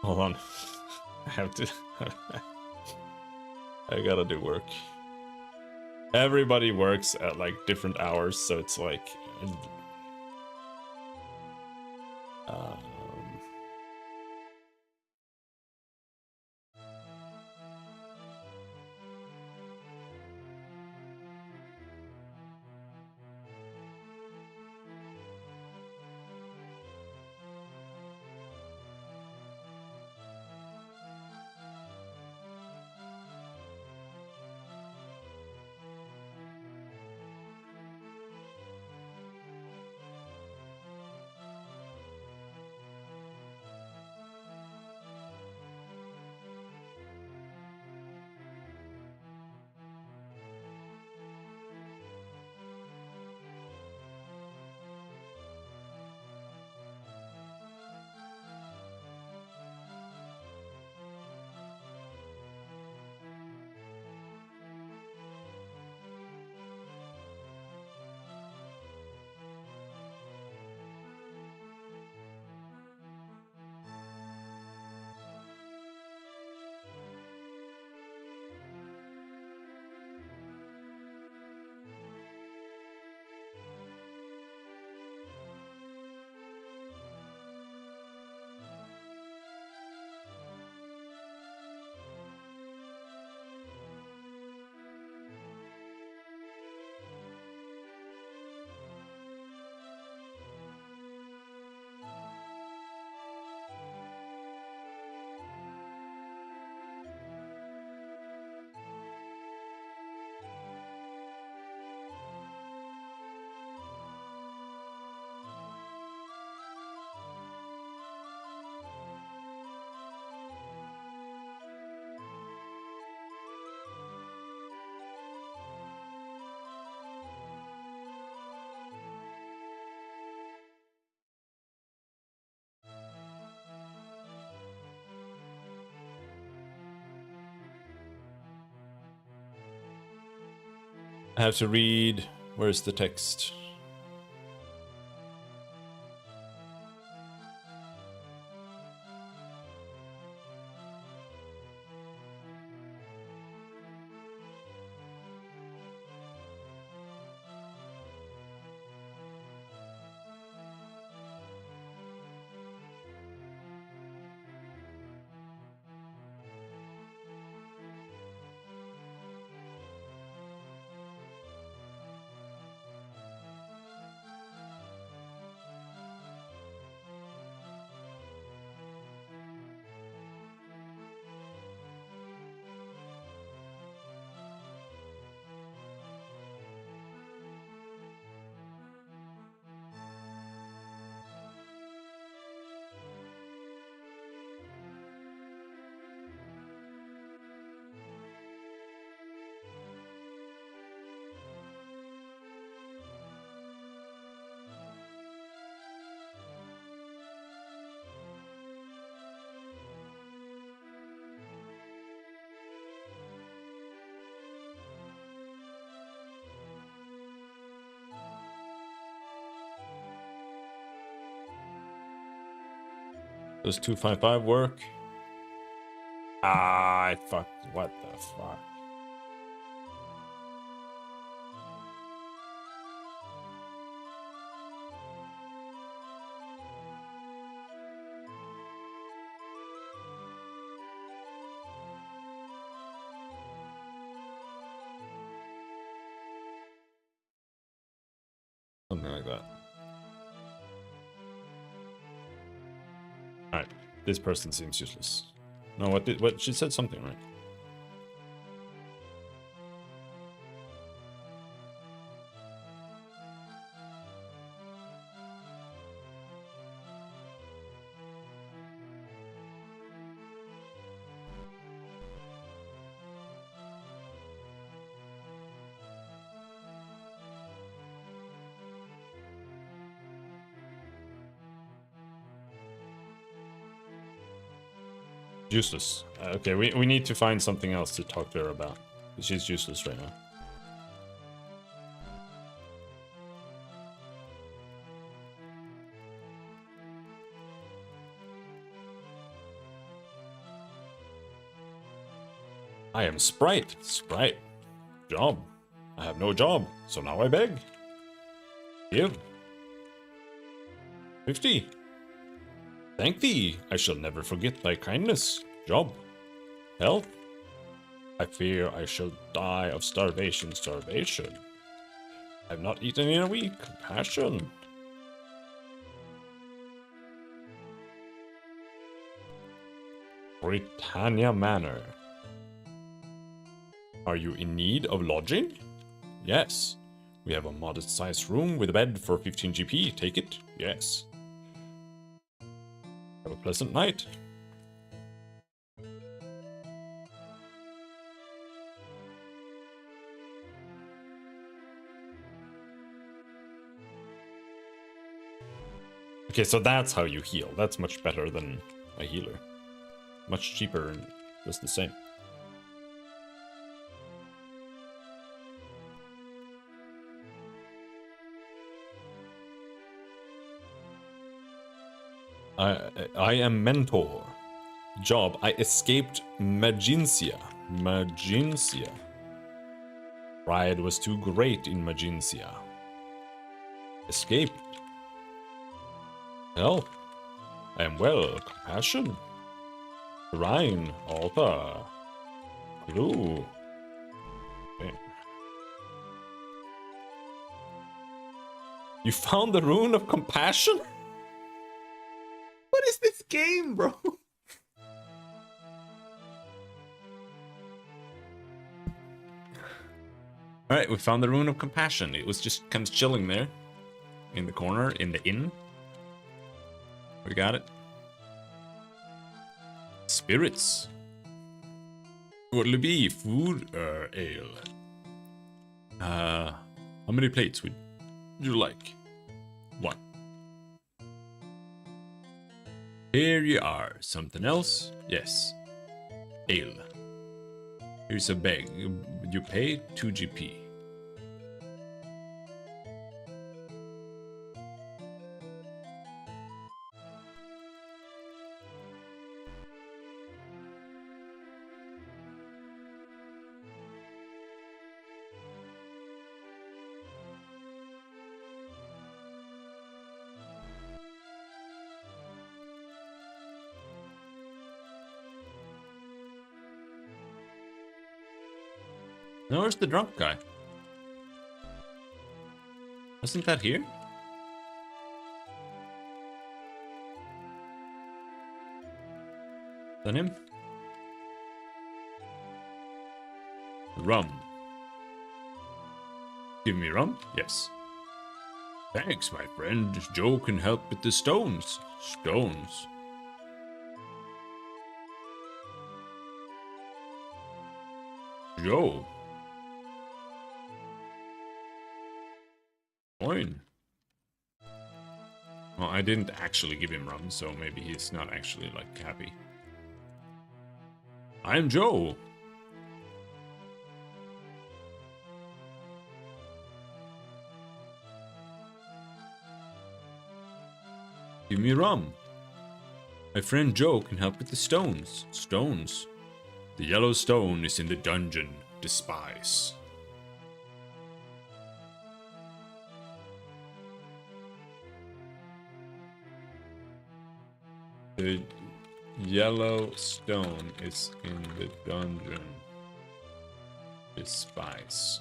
Hold on. I have to... I gotta do work. Everybody works at like different hours, so it's like... Um... I have to read. Where's the text? Does 255 work? Ah, fuck. What the fuck? Something like that. Alright. This person seems useless. No, what she said something, right? Useless. Okay, we need to find something else to talk to her about. She's useless right now. I am Sprite. Sprite. Job. I have no job, so now I beg. Give. 50. Thank thee. I shall never forget thy kindness. Job. Health. I fear I shall die of starvation. Starvation. I have not eaten in a week. Compassion. Britannia Manor. Are you in need of lodging? Yes. We have a modest-sized room with a bed for 15 GP. Take it? Yes. Have a pleasant night. Okay, so that's how you heal. That's much better than a healer. Much cheaper and just the same. I am mentor. Job. I escaped Magincia. Magincia. Pride was too great in Magincia. Escaped. Help. I am well. Compassion. Rhine. Alta. Clue. Okay. You found the rune of compassion? What is this game, bro? Alright, we found the rune of compassion. It was just kind of chilling there. In the corner, in the inn. We got it. Spirits. What'll it be? Food or ale? How many plates would you like? One. Here you are. Something else? Yes. Ale. Here's a bag. You pay 2 GP. No, where's the drunk guy? Wasn't that here? Is that him? Rum. Give me rum? Yes. Thanks, my friend. Joe can help with the stones. Stones. Joe. Coin. Well, I didn't actually give him rum, so maybe he's not actually, like, happy. I'm Joe. Give me rum. My friend Joe can help with the stones. Stones. The yellow stone is in the dungeon. Despise. The yellow stone is in the dungeon. Despise.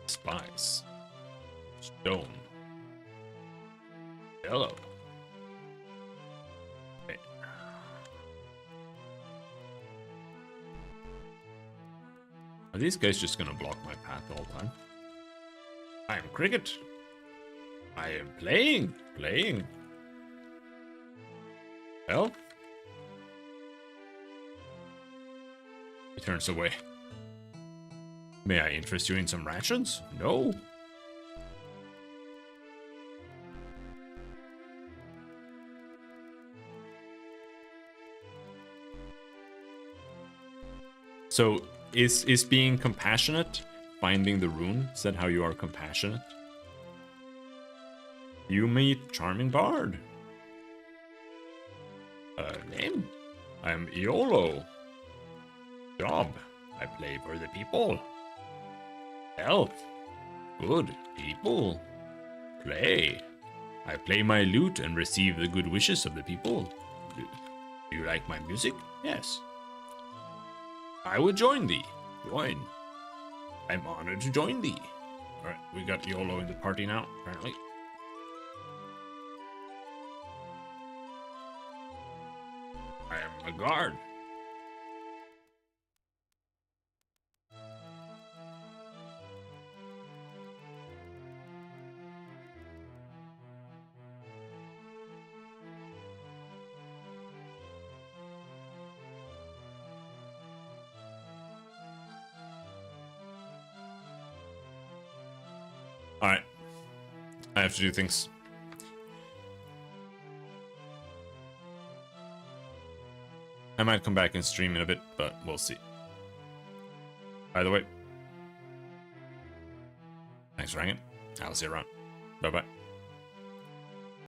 Despise. Stone. Yellow. Okay. Are these guys just gonna block my path all the time? I am Cricket. I am playing. Well? He turns away. May I interest you in some rations? No. So, is being compassionate finding the rune? Is that how you are compassionate? You meet charming bard. Name? I'm Iolo. Job? I play for the people. Elf? Good people. Play? I play my lute and receive the good wishes of the people. Do you like my music? Yes. I would join thee. Join. I'm honored to join thee. Alright, we got Iolo in the party now, apparently. I am a guard. Alright. I have to do things. I might come back and stream in a bit, but we'll see. By the way, thanks for hanging. I'll see you around. Bye-bye.